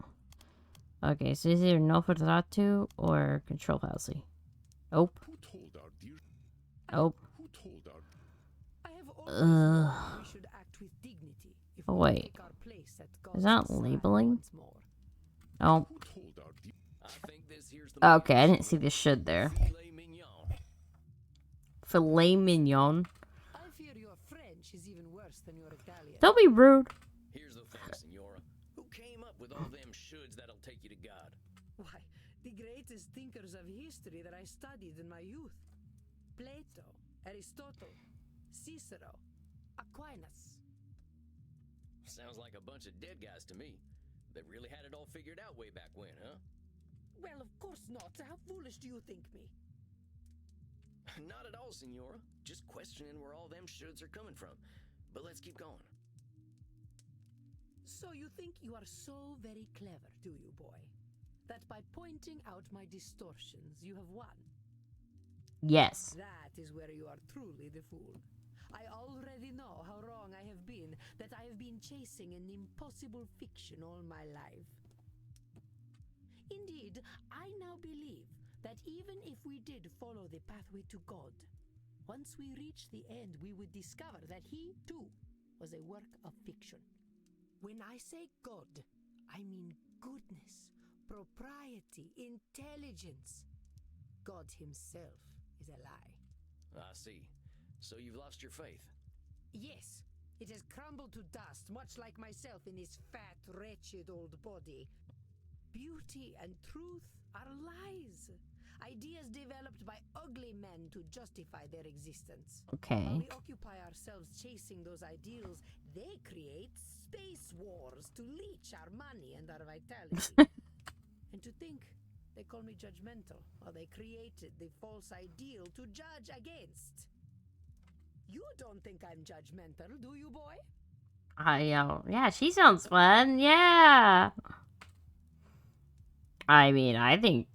Okay, so it's either Nosferatu or Control Halsey. Nope. Who told our dear? Nope. Who told our? I have always known we should act with dignity if Oh, we would wait. take our place at God's Is that side labeling? once more. Nope. Who told our dear? I think this here's the Okay, I didn't see the should there. Filet mignon. Filet mignon. I fear your French is even worse than your Italian. Don't be rude. Here's the thing, Senora. Who came up with all them shoulds that'll take you to God? Why, the greatest thinkers of history that I studied in my youth. Plato, Aristotle, Cicero, Aquinas. Sounds like a bunch of dead guys to me. They really had it all figured out way back when, huh? Well, of course not. How foolish do you think me? Not at all, Senora. Just questioning where all them shoulds are coming from. But let's keep going. So you think you are so very clever, do you, boy? That by pointing out my distortions, you have won? Yes. That is where you are truly the fool. I already know how wrong I have been, that I have been chasing an impossible fiction all my life. Indeed, I now believe that even if we did follow the pathway to God, once we reach the end, we would discover that he, too, was a work of fiction. When I say God, I mean goodness, propriety, intelligence. God himself is a lie. I see. So you've lost your faith. Yes, it has crumbled to dust, much like myself in this fat, wretched old body. Beauty and truth are lies. Ideas developed by ugly men to justify their existence. While Okay. we occupy ourselves chasing those ideals, they create space wars to leech our money and our vitality. And to think, they call me judgmental, while they created the false ideal to judge against. You don't think I'm judgmental, do you, boy? Yeah, she sounds fun. Yeah. I mean, I think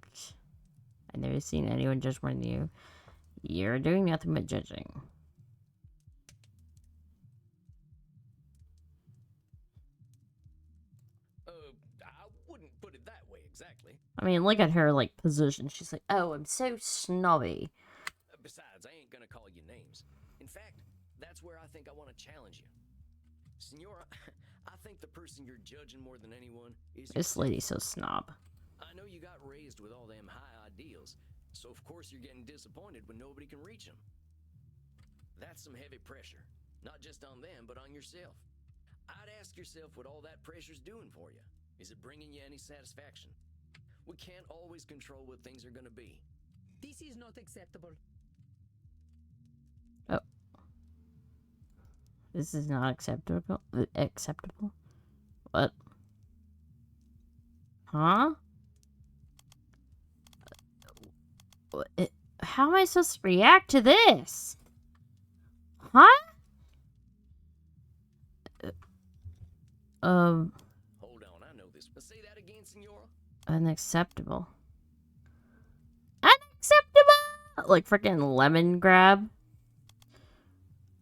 I've never seen anyone judge more than you. You're doing nothing but judging. I wouldn't put it that way exactly. I mean, look at her, like, position. She's like, oh, I'm so snobby. Besides, I ain't gonna call you names. In fact, that's where I think I want to challenge you. Senora, I think the person you're judging more than anyone is This lady's so snob. I know you got raised with all them high ideals, so of course you're getting disappointed when nobody can reach them. That's some heavy pressure, not just on them, but on yourself. I'd ask yourself what all that pressure's doing for you. Is it bringing you any satisfaction? We can't always control what things are gonna be. This is not acceptable. Oh. This is not acceptable. Acceptable? What? Huh? How am I supposed to react to this? Huh? Hold on, I know this. Say that again, Senora. Unacceptable. Unacceptable! Like freaking lemon grab.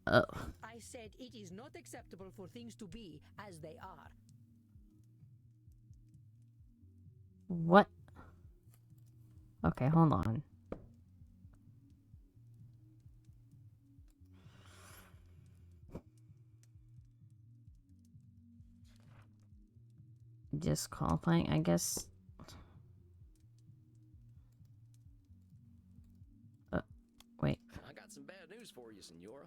Oh. I said it is not acceptable for things to be as they are. What? Okay, hold on. Disqualifying, I guess. Wait. I got some bad news for you, Senora.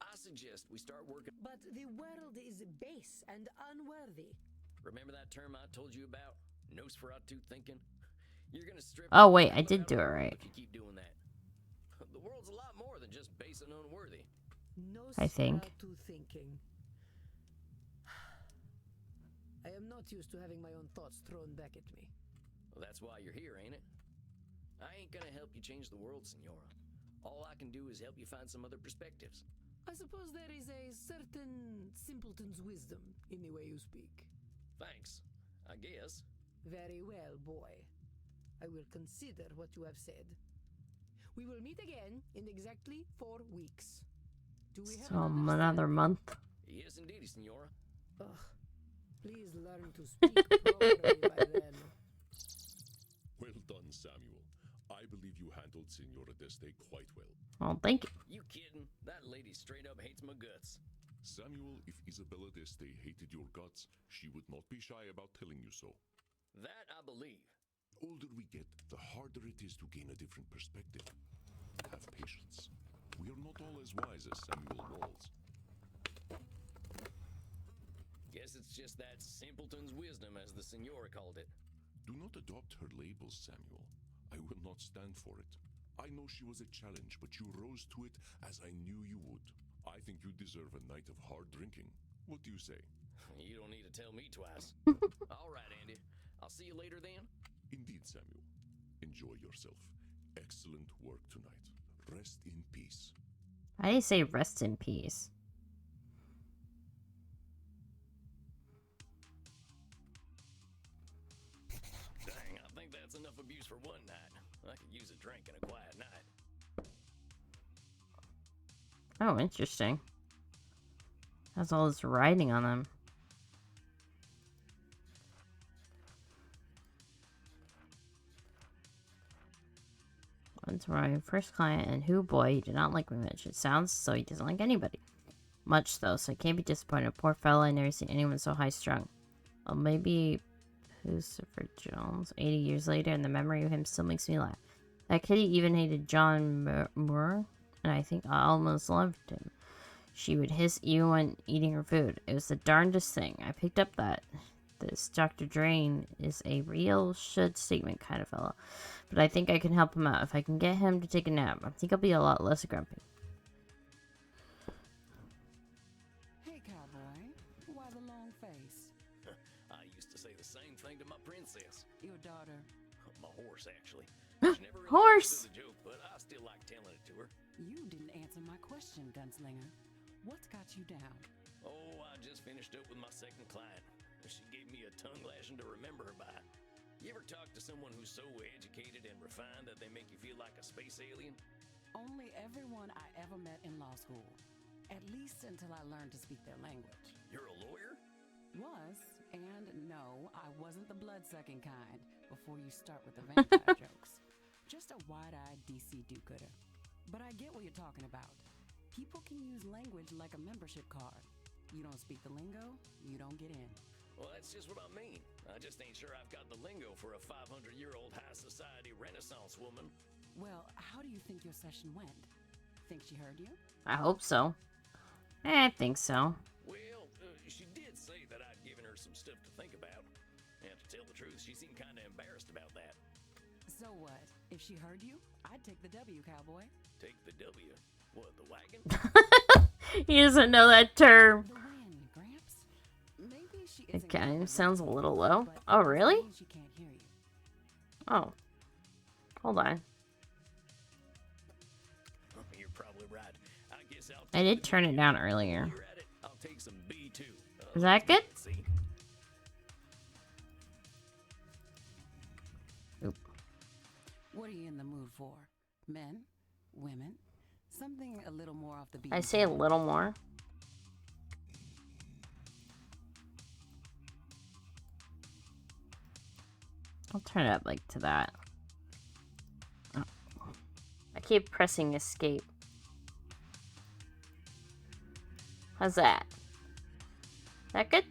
I suggest we start working. But the world is base and unworthy. Remember that term I told you about? Nosferatu thinking? You're gonna strip. Oh, wait, I did do it right. If you keep doing that. The world's a lot more than just base and unworthy. I think. Nosferatu thinking. I am not used to having my own thoughts thrown back at me. Well, that's why you're here, ain't it? I ain't gonna help you change the world, Senora. All I can do is help you find some other perspectives. I suppose there is a certain simpleton's wisdom in the way you speak. Thanks, I guess. Very well, boy. I will consider what you have said. We will meet again in exactly 4 weeks. Do we have So another month. Yes, indeed, Senora. Ugh. Please learn to speak properly by then. Well done, Samuel. I believe you handled Senora Deste quite well. Well, thank you. You kidding? That lady straight up hates my guts. Samuel, if Isabella Deste hated your guts, she would not be shy about telling you so. That I believe. The older we get, the harder it is to gain a different perspective. Have patience. We are not all as wise as Samuel Rawls. Guess it's just that simpleton's wisdom, as the Senora called it. Do not adopt her labels, Samuel. I will not stand for it. I know she was a challenge, but you rose to it as I knew you would. I think you deserve a night of hard drinking. What do you say? You don't need to tell me twice. All right, Andy. I'll see you later then. Indeed, Samuel. Enjoy yourself. Excellent work tonight. Rest in peace. I didn't say rest in peace. Dang, I think that's enough abuse for one night. I could use a drink and a quiet night. Oh, interesting. Has all this writing on them. Once my first client, and who boy, he did not like me much. It sounds so he doesn't like anybody. Much though, so I can't be disappointed. Poor fella, I never seen anyone so high strung. Well, maybe Lucifer Jones. 80 years later, and the memory of him still makes me laugh. That kitty even hated John Moore, and I think I almost loved him. She would hiss even when eating her food. It was the darndest thing. I picked up that this Dr. Drain is a real should statement kind of fellow. But I think I can help him out. If I can get him to take a nap, I think I'll be a lot less grumpy. Hey, cowboy. Why the long face? I used to say the same thing to my princess. Your daughter. My horse, actually. She never really Horse! understood the joke, but I still like telling it to her. You didn't answer my question, Gunslinger. What's got you down? Oh, I just finished up with my second client. She gave me a tongue lashing to remember her by. You ever talk to someone who's so educated and refined that they make you feel like a space alien? Only everyone I ever met in law school. At least until I learned to speak their language. You're a lawyer? Was, and no, I wasn't the blood-sucking kind, before you start with the vampire jokes. Just a wide-eyed DC do-gooder. But I get what you're talking about. People can use language like a membership card. You don't speak the lingo, you don't get in. Well, that's just what I mean. I just ain't sure I've got the lingo for a 500-year-old high society Renaissance woman. Well, how do you think your session went? Think she heard you? I hope so. I think so. Well, she did say that I'd given her some stuff to think about. And to tell the truth, she seemed kind of embarrassed about that. So what? If she heard you, I'd take the W, cowboy. Take the W. What, the wagon? He doesn't know that term. The win, Gramps. Maybe she It isn't kind good of at sounds a listening, little low. but Oh, it doesn't really? mean she can't hear Oh. Hold on. You're probably right. I guess I'll I did turn it down earlier. You're at it. I'll take some B2. Is that good? See? What are you in the mood for? Men? Women? Something a little more off the beat. I say a little more. I'll turn it up like to that. Oh. I keep pressing escape. How's that? That good?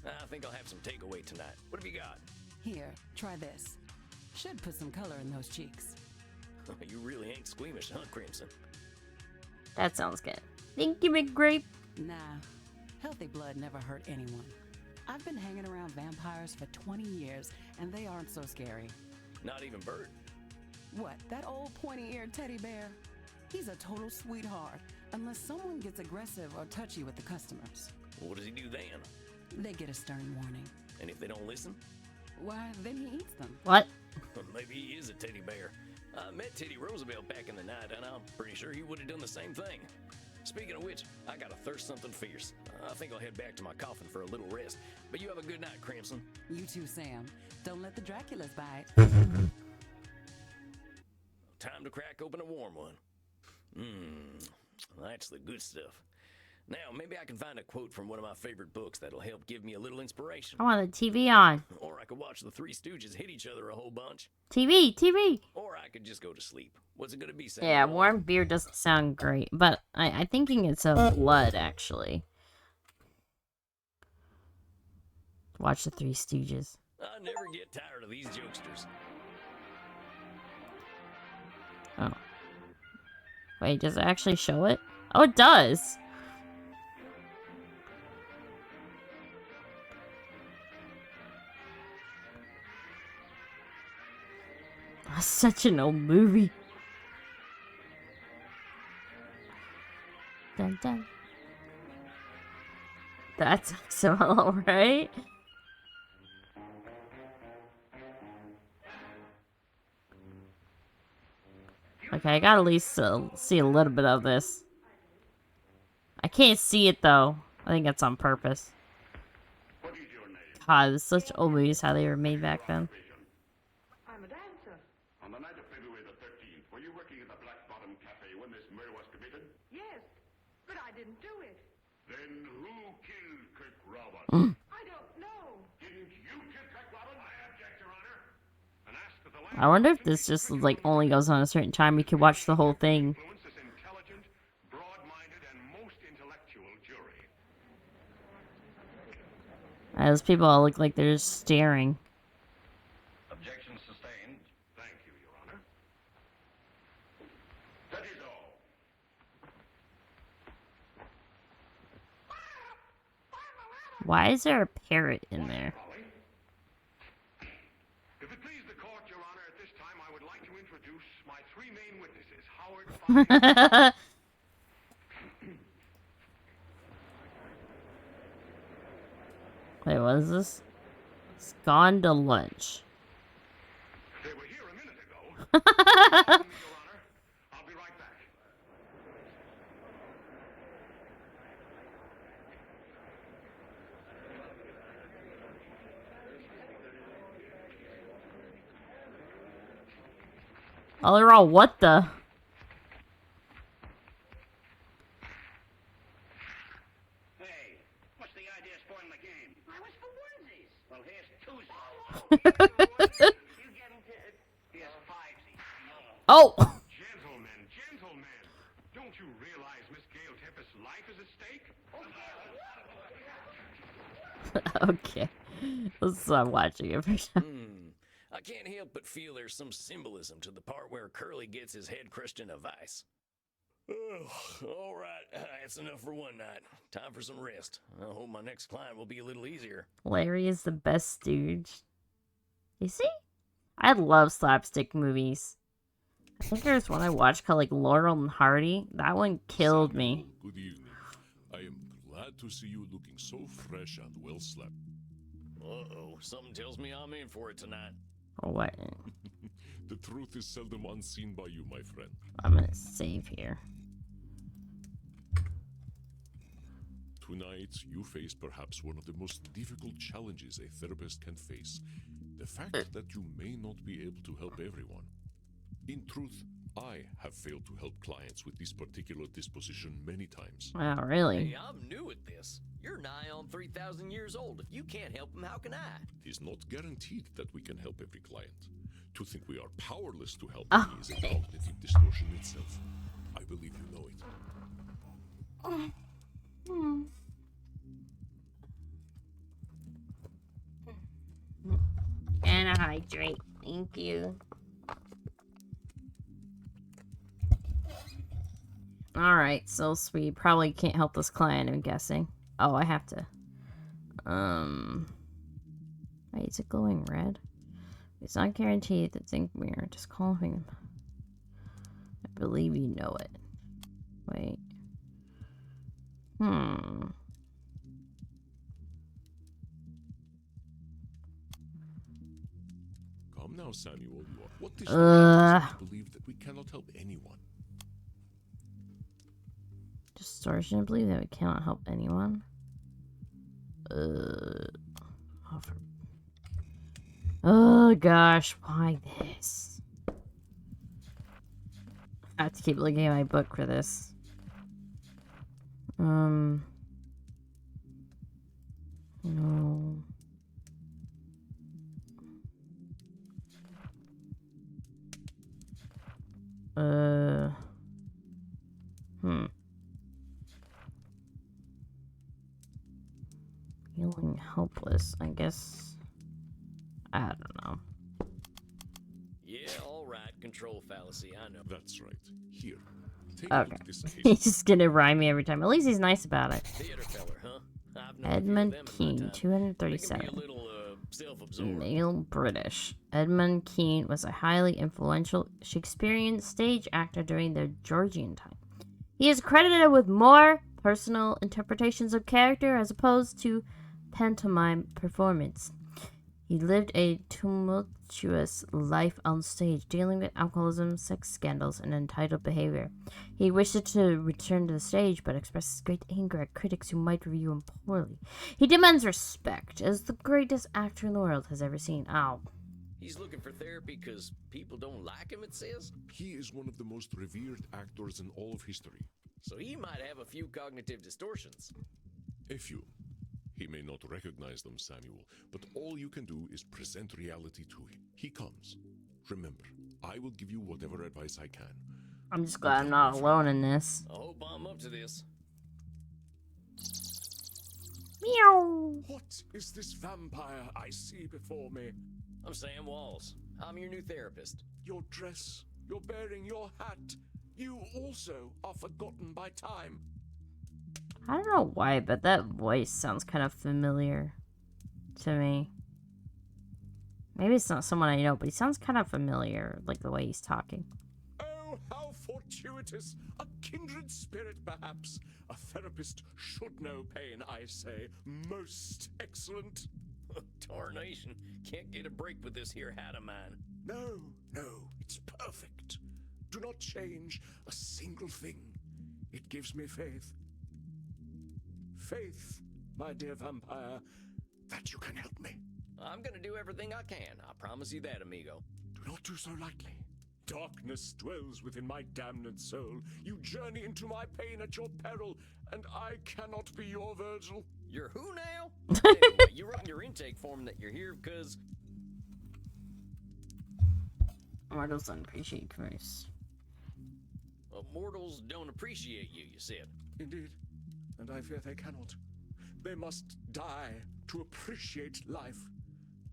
I think I'll have some takeaway tonight. What have you got? Here, try this. Should put some color in those cheeks. You really ain't squeamish, huh, Crimson? That sounds good. Thank you, McGrape. Nah, healthy blood never hurt anyone. I've been hanging around vampires for 20 years, and they aren't so scary. Not even Bert. What, that old pointy-eared teddy bear? He's a total sweetheart, unless someone gets aggressive or touchy with the customers. What does he do then? They get a stern warning. And if they don't listen? Why, then he eats them. What? Maybe he is a teddy bear. I met Teddy Roosevelt back in the night, and I'm pretty sure he would have done the same thing. Speaking of which, I gotta thirst something fierce. I think I'll head back to my coffin for a little rest. But you have a good night, Crimson. You too, Sam. Don't let the Draculas bite. Time to crack open a warm one. That's the good stuff. Now, maybe I can find a quote from one of my favorite books that'll help give me a little inspiration. I want the TV on. Or I could watch the Three Stooges hit each other a whole bunch. TV. Or I could just go to sleep. What's it gonna be, Sam? Yeah, warm beer doesn't sound great, but I'm thinking it's of blood, actually. Watch the Three Stooges. I never get tired of these jokesters. Oh. Wait, does it actually show it? Oh, it does! That's such an old movie. Dun dun. That's so alright. Okay, I gotta at least see a little bit of this. I can't see it though. I think that's on purpose. God, it's such old movies how they were made back then. I'm a dancer. On the night of February the 13th, were you working at the Black Bottom Cafe when this murder was committed? Yes, but I didn't do it. Then who killed Kirk Robin? I don't know. Didn't you kill Kirk Robin? I object, Your Honor. And ask that the I wonder if this just like only goes on a certain time. You could watch the whole thing. influence this intelligent, broad-minded, and most intellectual jury. As people all look like they're just staring. Objection sustained. Thank you, Your Honor. That is all. Why is there a parrot in there? Polly. If it please the court, Your Honor, at this time I would like to introduce my three main witnesses, Howard Foley. Wait, what is this? It's gone to lunch. They were here a minute ago. Your Honor, I'll be right back. Oh, they're all what the? Hey, what's the idea of spoiling the game? I was for onesies. Well, here's twosies. You get him to... Here's fivesies. Oh! Gentlemen, don't you realize Miss Gail Tempest's life is at stake? Okay. Let's stop watching it for now. I can't help but feel there's some symbolism to the part where Curly gets his head crushed in a vice. All right, that's enough for one night. Time for some rest. I hope my next client will be a little easier. Larry is the best stooge. Is he? I love slapstick movies. I think there's one I watched called like Laurel and Hardy. That one killed me. Good evening. I am glad glad to see you looking so fresh and well slept. Uh-oh, something tells me I'm in for it tonight. Or what? The truth is seldom unseen by you, my friend. I'm gonna save here. Tonight, you face perhaps one of the most difficult challenges a therapist can face. The fact that you may not be able to help everyone. In truth, I have failed to help clients with this particular disposition many times. Wow, really? Hey, I'm new at this. You're nigh on 3,000 years old. If you can't help them, how can I? It is not guaranteed that we can help every client. To think we are powerless to help Oh. is a cognitive distortion itself. I believe you know it. And a hydrate. Thank you. Alright, so we probably can't help this client, I'm guessing. Oh, I have to. Wait, is it glowing red? It's not guaranteed that zinc mirror. Just call him. I believe you know it. Wait. Come now, Samuel. What distortion to believe that we cannot help anyone? Distortion to believe that we cannot help anyone. Oh gosh, why this? I have to keep looking at my book for this. No. Feeling helpless, I guess. I don't know. Yeah, all right. Control fallacy, I know. That's right. Here. Take a look Okay. at this case. He's just gonna rhyme me every time. At least he's nice about it. Theater feller, huh? I've known a few of Edmund them in my Keane, time. They can 237. be a little, self-absorbed. Male British. Edmund Keane was a highly influential Shakespearean stage actor during the Georgian time. He is credited with more personal interpretations of character as opposed to pantomime performance. He lived a tumultuous life on stage, dealing with alcoholism, sex scandals, and entitled behavior. He wished to return to the stage, but expresses great anger at critics who might review him poorly. He demands respect as the greatest actor in the world has ever seen. Ow. He's looking for therapy because people don't like him, it says? He is one of the most revered actors in all of history. So he might have a few cognitive distortions. A few. He may not recognize them, Samuel, but all you can do is present reality to him. He comes. Remember, I will give you whatever advice I can. I'm just glad I'm not alone in this. I hope I'm up to this. Meow. What is this vampire I see before me? I'm Sam Walls. I'm your new therapist. Your dress, your bearing, your hat. You also are forgotten by time. I don't know why, but that voice sounds kind of familiar to me. Maybe it's not someone I know, but he sounds kind of familiar, like the way he's talking. Oh, how fortuitous! A kindred spirit, perhaps. A therapist should know pain, I say. Most excellent. Tarnation. Can't get a break with this here hat of mine. No, it's perfect. Do not change a single thing. It gives me faith. Faith, my dear vampire, that you can help me. I'm gonna do everything I can. I promise you that, amigo. Do not do so lightly. Darkness dwells within my damned soul. You journey into my pain at your peril, and I cannot be your Virgil. You're who now? Anyway, you wrote in your intake form that you're here because... Mortals don't appreciate Christ. mortals don't appreciate you, you said. Indeed, and I fear they cannot. They must die to appreciate life.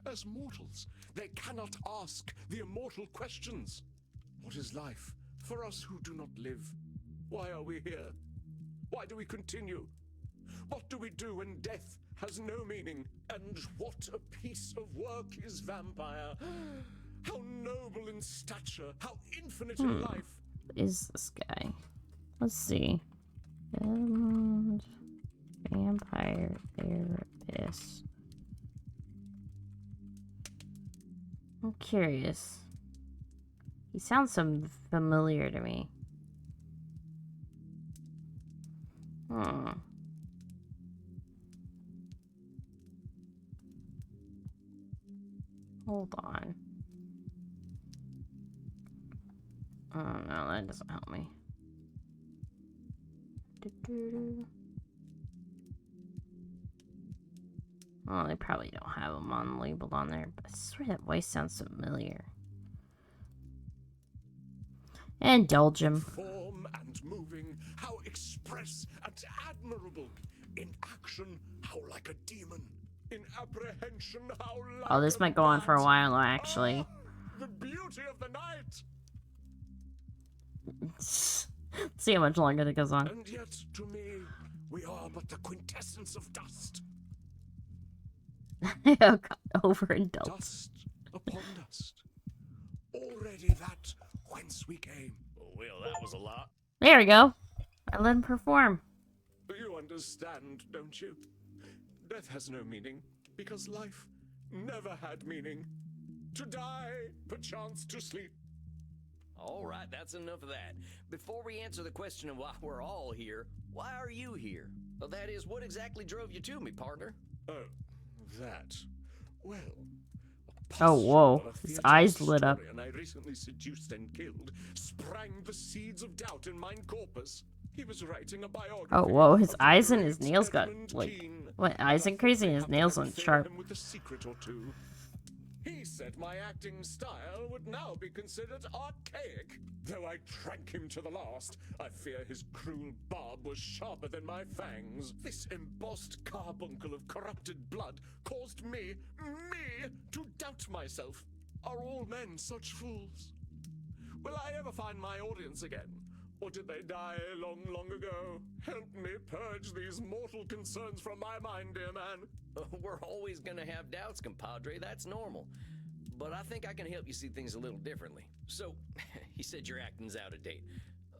As mortals, they cannot ask the immortal questions. What is life for us who do not live? Why are we here? Why do we continue? What do we do when death has no meaning? And what a piece of work is Vampire! How noble in stature, how infinite in life! Is this guy? Let's see. Edmund Vampire therapist. I'm curious. He sounds so familiar to me. Hold on. Oh no, that doesn't help me. Oh, they probably don't have them labeled on there, but I swear that voice sounds familiar. Indulge him. Form and moving, how express and admirable. In action, how like a demon. In apprehension, how like Oh, this might go on for a while, actually. The beauty of the night. See how much longer that goes on. And yet, to me, we are but the quintessence of dust. Oh god, overindulged. Dust upon dust. Already that whence we came. Well, that was a lot. There we go. I let him perform. You understand, don't you? Death has no meaning, because life never had meaning. To die, perchance to sleep. All right, that's enough of that. Before we answer the question of why we're all here, why are you here? Well, that is, what exactly drove you to me, partner? Oh, that. Well. Oh, whoa. His eyes lit up. And I recently seduced and killed, sprang the seeds of doubt in mine corpus. He was writing a biography. Oh, whoa. His of the eyes and great his nails got, Edmund like... Kean. What? Eyes increasing? His nails aren't sharp. Him with a secret or two. He said my acting style would now be considered archaic. Though I drank him to the last, I fear his cruel barb was sharper than my fangs. This embossed carbuncle of corrupted blood caused me to doubt myself. Are all men such fools? Will I ever find my audience again? Or did they die long, long ago? Help me purge these mortal concerns from my mind, dear man. We're always gonna have doubts, compadre. That's normal. But I think I can help you see things a little differently. So, he said your acting's out of date.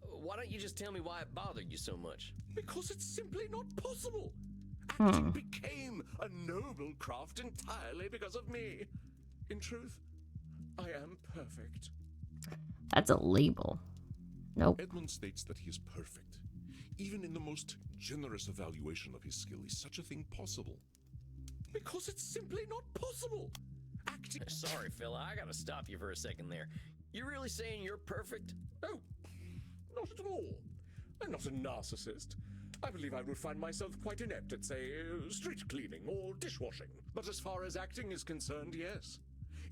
Why don't you just tell me why it bothered you so much? Because it's simply not possible. Acting became a noble craft entirely because of me. In truth, I am perfect. That's a label. Nope. Edmund states that he is perfect. Even in the most generous evaluation of his skill is such a thing possible. Because it's simply not possible. Acting... Sorry, fella, I gotta stop you for a second there. You really saying you're perfect? Oh, not at all. I'm not a narcissist. I believe I would find myself quite inept at, say, street cleaning or dishwashing. But as far as acting is concerned, yes.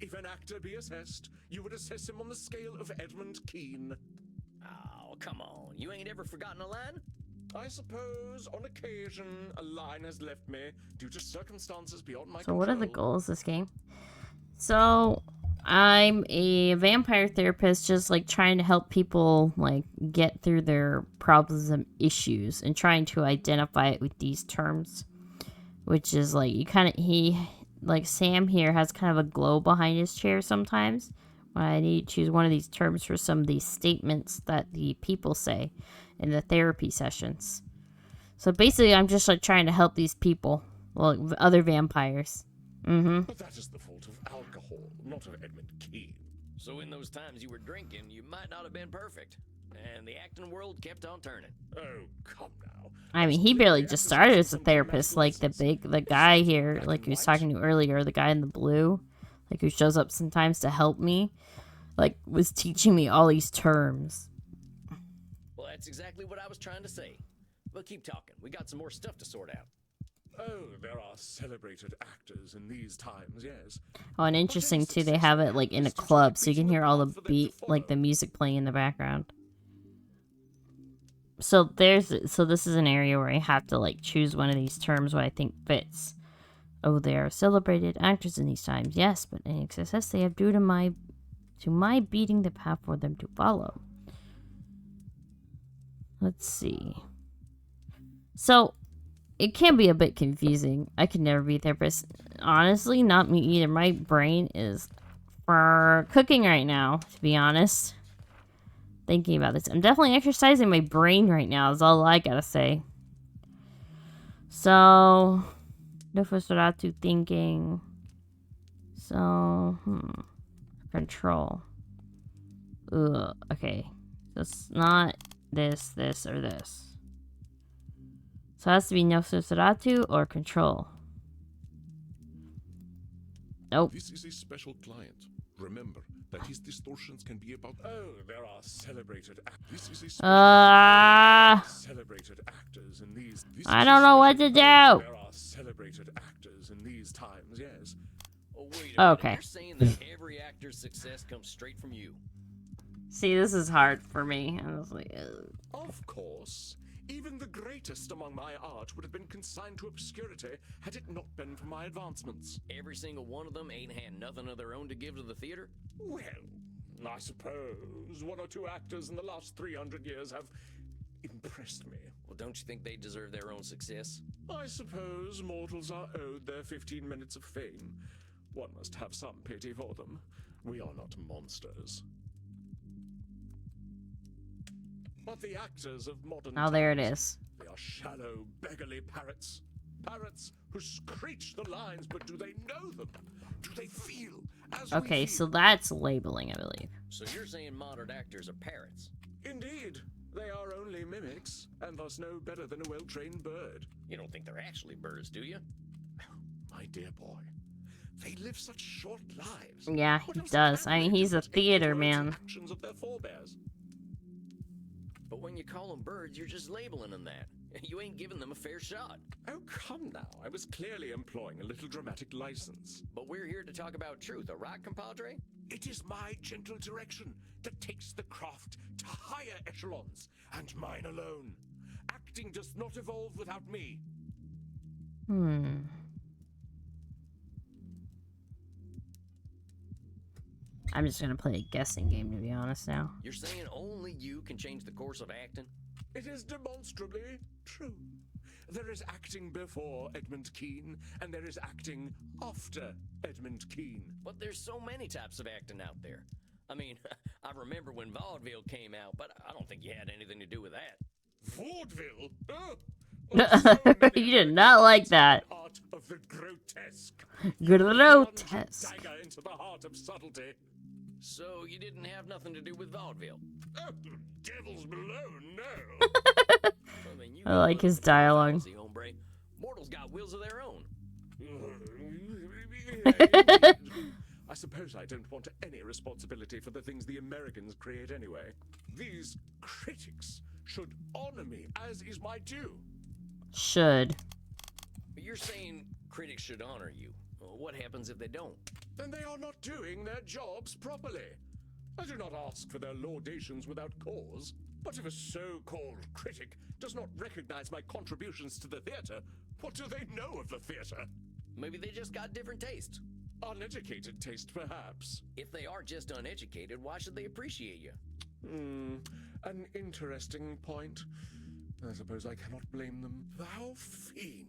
If an actor be assessed, you would assess him on the scale of Edmund Kean. Oh, come on. You ain't ever forgotten a line? I suppose, on occasion, a line has left me due to circumstances beyond my So control. what are the goals of this game? So, I'm a vampire therapist just, like, trying to help people, like, get through their problems and issues and trying to identify it with these terms. Which is, like, like, Sam here has kind of a glow behind his chair sometimes. When I need to choose one of these terms for some of these statements that the people say in the therapy sessions. So basically, I'm just like trying to help these people, well, other vampires. But that is the fault of alcohol, not of Edmund Kean. So in those times you were drinking, you might not have been perfect. And the acting world kept on turning. Oh, come now. I mean, he barely just started as a therapist, like the guy here, like he was talking to earlier, the guy in the blue, like who shows up sometimes to help me, like was teaching me all these terms. Well, that's exactly what I was trying to say. But keep talking. We got some more stuff to sort out. Oh, there are celebrated actors in these times, yes. Oh, and interesting too, they have it like in a club, so you can hear all the beat, like the music playing in the background. So this is an area where I have to like choose one of these terms what I think fits. Oh, they are celebrated actors in these times, yes, but any success they have due to my beating the path for them to follow. Let's see. So, it can be a bit confusing. I could never be a therapist. Honestly, not me either. My brain is for cooking right now, to be honest. Thinking about this. I'm definitely exercising my brain right now, is all I gotta say. So, Nosferatu thinking. So, control. Ugh, okay. So it's not this, this, or this. So it has to be Nosferatu or control. Nope. This is a special client. Remember that his distortions can be about. Oh, there are celebrated actors. This is a Celebrated actors in these. This I is don't a know what to special- do. There are celebrated actors in these times, yes. Oh, wait a minute. Okay. You're saying that every actor's success comes straight from you. See, this is hard for me. I was like, ugh. Of course. Even the greatest among my art would have been consigned to obscurity had it not been for my advancements. Every single one of them ain't had nothing of their own to give to the theater? Well, I suppose one or two actors in the last 300 years have impressed me. Well, don't you think they deserve their own success? I suppose mortals are owed their 15 minutes of fame. One must have some pity for them. We are not monsters. But the actors of modern Oh, there it times, is. they are shallow, beggarly parrots. Parrots who screech the lines, but do they know them? Do they feel as we Okay, feel? so that's labeling, I believe. So you're saying modern actors are parrots? Indeed, they are only mimics, and thus no better than a well-trained bird. You don't think they're actually birds, do you? My dear boy, they live such short lives. Yeah, What he else does. can I they mean, do he's a but theater emulate the man. actions of their forebears? But when you call them birds, you're just labeling them that. You ain't giving them a fair shot. Oh, come now. I was clearly employing a little dramatic license. But we're here to talk about truth, right, compadre? It is my gentle direction that takes the craft to higher echelons, and mine alone. Acting does not evolve without me. I'm just gonna play a guessing game, to be honest now. You're saying only you can change the course of acting? It is demonstrably true. There is acting before Edmund Kean, and there is acting after Edmund Kean. But there's so many types of acting out there. I mean, I remember when vaudeville came out, but I don't think you had anything to do with that. Vaudeville? Oh, You did not like that. Art of the grotesque. Grotesque. Dagger into the heart of subtlety. So you didn't have nothing to do with vaudeville? Oh, devils below, no. I mean, you I like his dialogue. fallacy, hombre. Mortals got wills of their own. I suppose I don't want any responsibility for the things the Americans create anyway. These critics should honor me, as is my due. Should. But you're saying critics should honor you. Well, what happens if they don't? Then they are not doing their jobs properly. I do not ask for their laudations without cause. But if a so-called critic does not recognize my contributions to the theater, what do they know of the theater? Maybe they just got different tastes. Uneducated taste, perhaps. If they are just uneducated, why should they appreciate you? An interesting point. I suppose I cannot blame them. Thou fiend!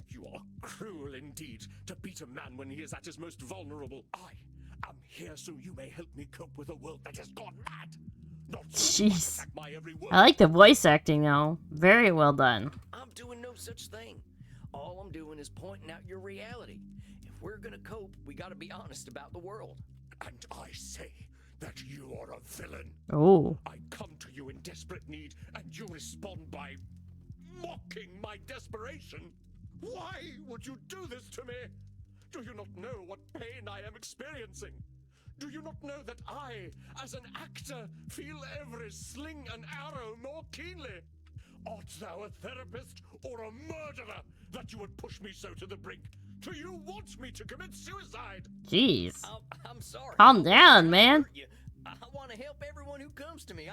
You are cruel indeed to beat a man when he is at his most vulnerable. I am here so you may help me cope with a world that has gone mad. Not so to Jeez. attack my every word. I like the voice acting, though. Very well done. I'm doing no such thing. All I'm doing is pointing out your reality. If we're gonna cope, we gotta be honest about the world. And I say that you are a villain. Oh. I come to you in desperate need, and you respond by mocking my desperation. Why would you do this to me? Do you not know what pain I am experiencing? Do you not know that I, as an actor, feel every sling and arrow more keenly? Art thou a therapist or a murderer that you would push me so to the brink? Do you want me to commit suicide? Jeez. I'm sorry. Calm down, man. I want to help everyone who comes to me.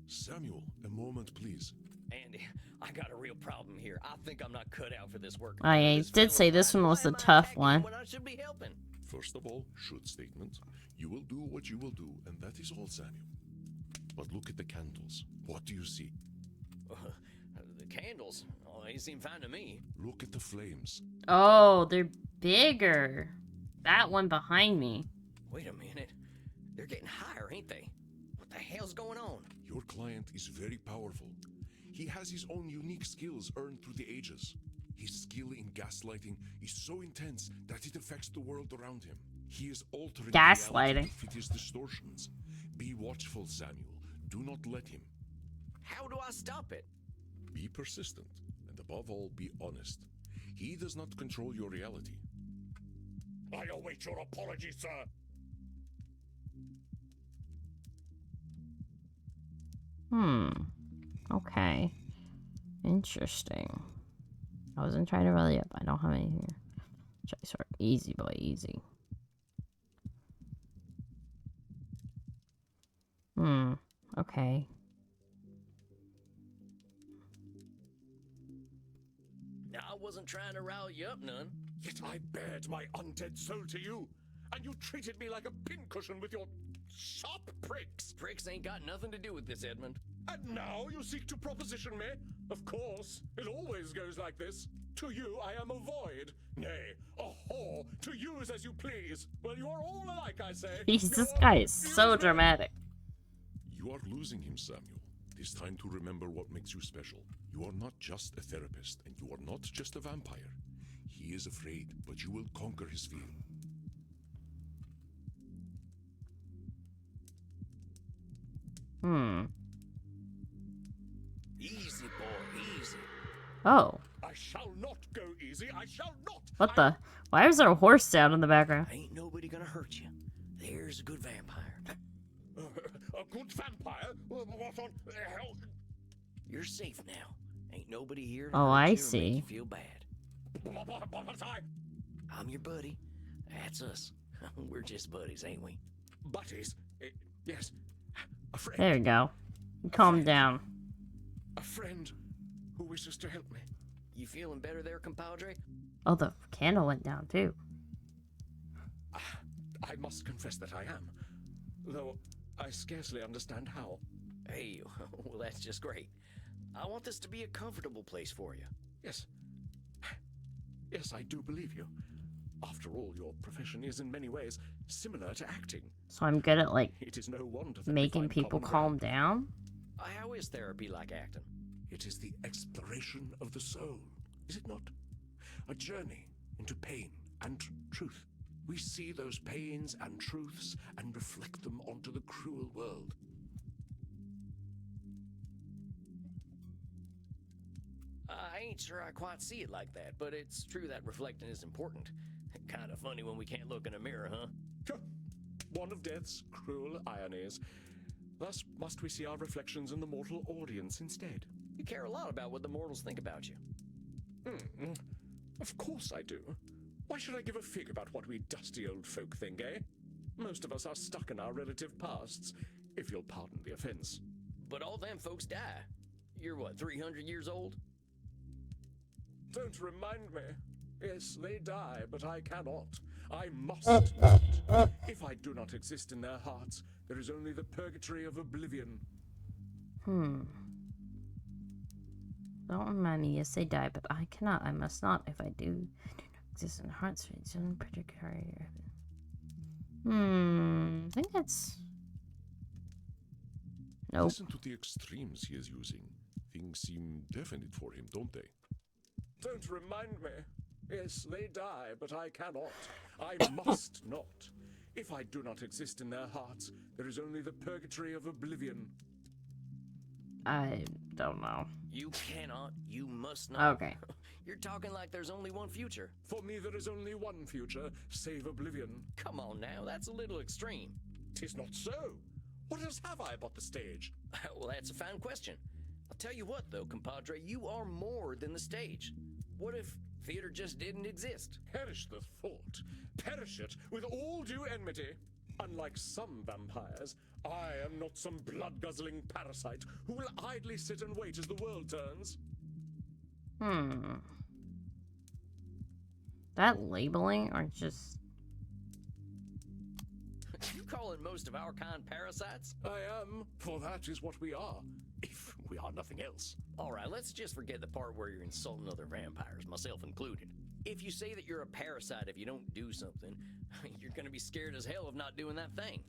Samuel, a moment, please. Andy, I got a real problem here. I think I'm not cut out for this work. I This did fellow's say this right. one Why was the am I tough attacking one. when I should be helping? First of all, should statement. You will do what you will do, and that is all, Samuel. But look at the candles. What do you see? The candles? Oh, they seem fine to me. Look at the flames. Oh, they're bigger. That one behind me. Wait a minute. They're getting higher, ain't they? What the hell's going on? Your client is very powerful. He has his own unique skills earned through the ages. His skill in gaslighting is so intense that it affects the world around him. He is altering Gaslighting. reality to fit his distortions. Be watchful, Samuel. Do not let him. How do I stop it? Be persistent, and above all, be honest. He does not control your reality. I await your apology, sir. Okay. Interesting. I wasn't trying to rally up. I don't have anything here. Try sort of easy boy, easy. Okay. I wasn't trying to rile you up none. Yet I bared my undead soul to you, and you treated me like a pincushion with your sharp pricks. Pricks ain't got nothing to do with this, Edmund. And now you seek to proposition me? Of course, it always goes like this. To you I am a void, nay, a whore, to use as you please. Well, you are all alike, I say. This guy is so dramatic. You are losing him, Samuel. It is time to remember what makes you special. You are not just a therapist, and you are not just a vampire. He is afraid, but you will conquer his fear. Easy, boy, easy. Oh. I shall not go easy. I shall not. What the? Why is there a horse sound in the background? Ain't nobody gonna hurt you. There's a good vampire. A good vampire? What on hell? You're safe now. Ain't nobody here to Oh, hurt I you or see. make you feel bad. But I'm your buddy. That's us. We're just buddies, ain't we? buddies? Yes. A friend. There you go. Calm down. A friend who wishes to help me. You feeling better there, compadre? Oh, the candle went down too. I must confess that I am, though I scarcely understand how. Hey, well, that's just great. I want this to be a comfortable place for you. Yes. Yes, I do believe you. After all, your profession is in many ways similar to acting. So I'm good at, like, It is no wonder that we making find people common calm ground. down? How is therapy like acting? It is the exploration of the soul, is it not? A journey into pain and truth. We see those pains and truths and reflect them onto the cruel world. I ain't sure I quite see it like that, but it's true that reflecting is important. Kind of funny when we can't look in a mirror, huh? One of death's cruel ironies. Thus must we see our reflections in the mortal audience instead. You care a lot about what the mortals think about you. Of course I do. Why should I give a fig about what we dusty old folk think, eh? Most of us are stuck in our relative pasts, if you'll pardon the offense. But all them folks die. You're what, 300 years old? Don't remind me. Yes, they die, but I cannot. I must not. If I do not exist in their hearts, there is only the purgatory of oblivion. Don't remind me, yes, they die, but I cannot. I must not. If I do not exist in hearts, it's in particular. I think that's. Nope. Listen to the extremes he is using. Things seem definite for him, don't they? Don't remind me. Yes, they die, but I cannot. I must not. If I do not exist in their hearts, there is only the purgatory of oblivion. I don't know. You cannot, you must not. Okay. You're talking like there's only one future. For me, there is only one future, save oblivion. Come on now, that's a little extreme. 'Tis not so. What else have I but the stage? Well, that's a fine question. I'll tell you what, though, compadre, you are more than the stage. What if theater just didn't exist? Perish the thought. Perish it with all due enmity. Unlike some vampires, I am not some blood-guzzling parasite who will idly sit and wait as the world turns. That labeling or just. You calling most of our kind parasites? I am, for that is what we are, if we are nothing else. All right, let's just forget the part where you're insulting other vampires, myself included. If you say that you're a parasite if you don't do something, you're gonna be scared as hell of not doing that thing.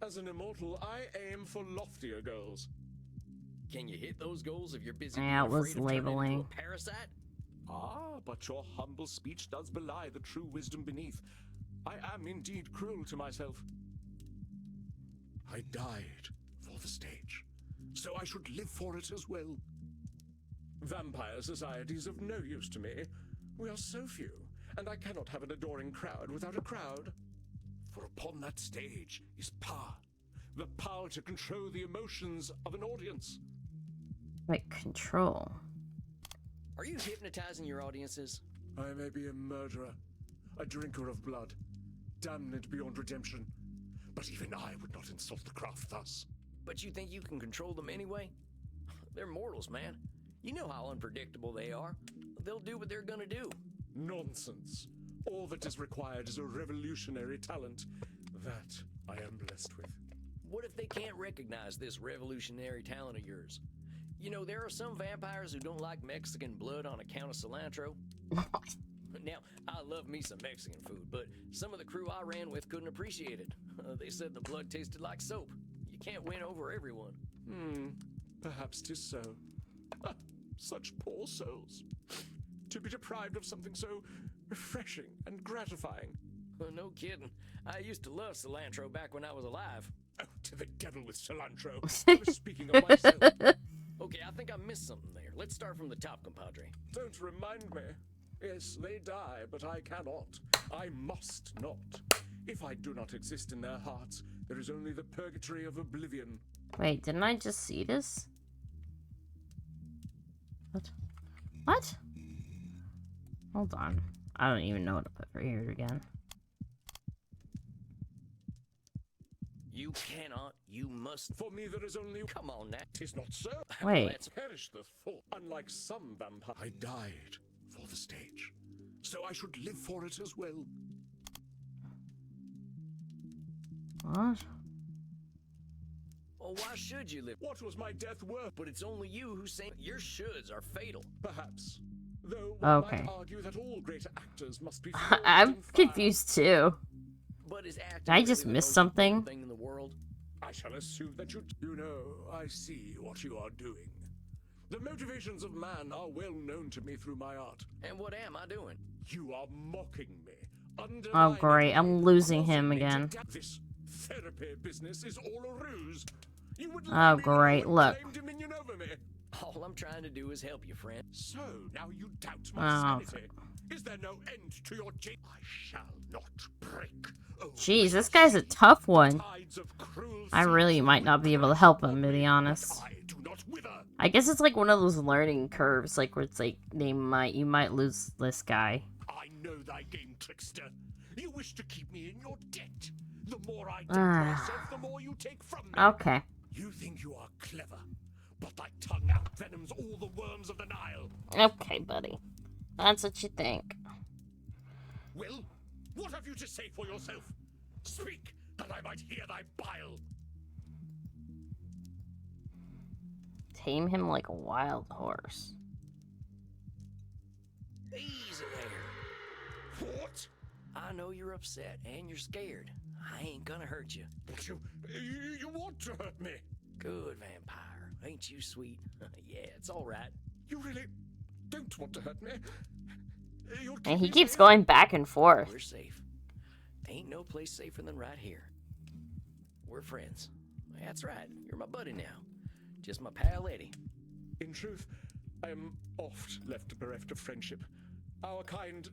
As an immortal, I aim for loftier goals. Can you hit those goals if you're busy Yeah, being it was afraid of turning into labeling. a parasite? Ah, but your humble speech does belie the true wisdom beneath. I am indeed cruel to myself. I died for the stage, so I should live for it as well. Vampire society's of no use to me. We are so few, and I cannot have an adoring crowd without a crowd. For upon that stage is power. The power to control the emotions of an audience. Like, control. Are you hypnotizing your audiences? I may be a murderer, a drinker of blood, damned beyond redemption. But even I would not insult the craft thus. But you think you can control them anyway? They're mortals, man. You know how unpredictable they are. They'll do what they're gonna do. Nonsense. All that is required is a revolutionary talent. That I am blessed with. What if they can't recognize this revolutionary talent of yours? You know, there are some vampires who don't like Mexican blood on account of cilantro. Now, I love me some Mexican food, but some of the crew I ran with couldn't appreciate it. They said the blood tasted like soap. You can't win over everyone. Perhaps 'tis so. Ah, such poor souls. To be deprived of something so refreshing and gratifying. No kidding. I used to love cilantro back when I was alive. Oh, to the devil with cilantro. I was speaking of myself. Okay, I think I missed something there. Let's start from the top, compadre. Don't remind me. Yes, they die, but I cannot. I must not. If I do not exist in their hearts, there is only the purgatory of oblivion. Wait, didn't I just see this? What? What? Hold on. I don't even know what to put for here again. You cannot, you must. For me, there is only... Come on, now. 'Tis not so. Wait. Let's Perish the thought. Unlike some vampire, I died for the stage, so I should live for it as well. What? Well, why should you live? What was my death worth? But it's only you who's saying your shoulds are fatal. Perhaps. Though one Okay. might argue that all great actors must be I'm forged in fire. confused too. But is acting Did I just really the miss most something? important thing in the world? I shall assume that you know, I see what you are doing. The motivations of man are well known to me through my art. And what am I doing? You are mocking me. Oh great, I'm losing him again. This therapy business is all a ruse. You would Oh, let me great, know and look. claim dominion over me. All I'm trying to do is help you, friend. So now you doubt my Oh, sanity. Is there no end to your I shall not break. Oh, Jeez, this guy's a tough one. tides of cruel I really might not be able to help him, to be honest. I do not wither. I guess it's like one of those learning curves, like where it's like you might lose this guy. I know thy game, trickster. You wish to keep me in your debt. The more I debt Ah. myself, the more you take from me. Okay. You think you are clever, but thy tongue outvenoms all the worms of the Nile. Okay, buddy. That's what you think. Well, what have you to say for yourself? Speak, that I might hear thy bile. Tame him like a wild horse. Easy there. What? I know you're upset and you're scared. I ain't gonna hurt you. But you want to hurt me. Good vampire. Ain't you sweet? Yeah, it's all right. You really don't want to hurt me. You'll keep And he me keeps safe? going back and forth. We're safe. Ain't no place safer than right here. We're friends. That's right. You're my buddy now. Just my pal Eddie. In truth, I am oft left bereft of friendship. Our kind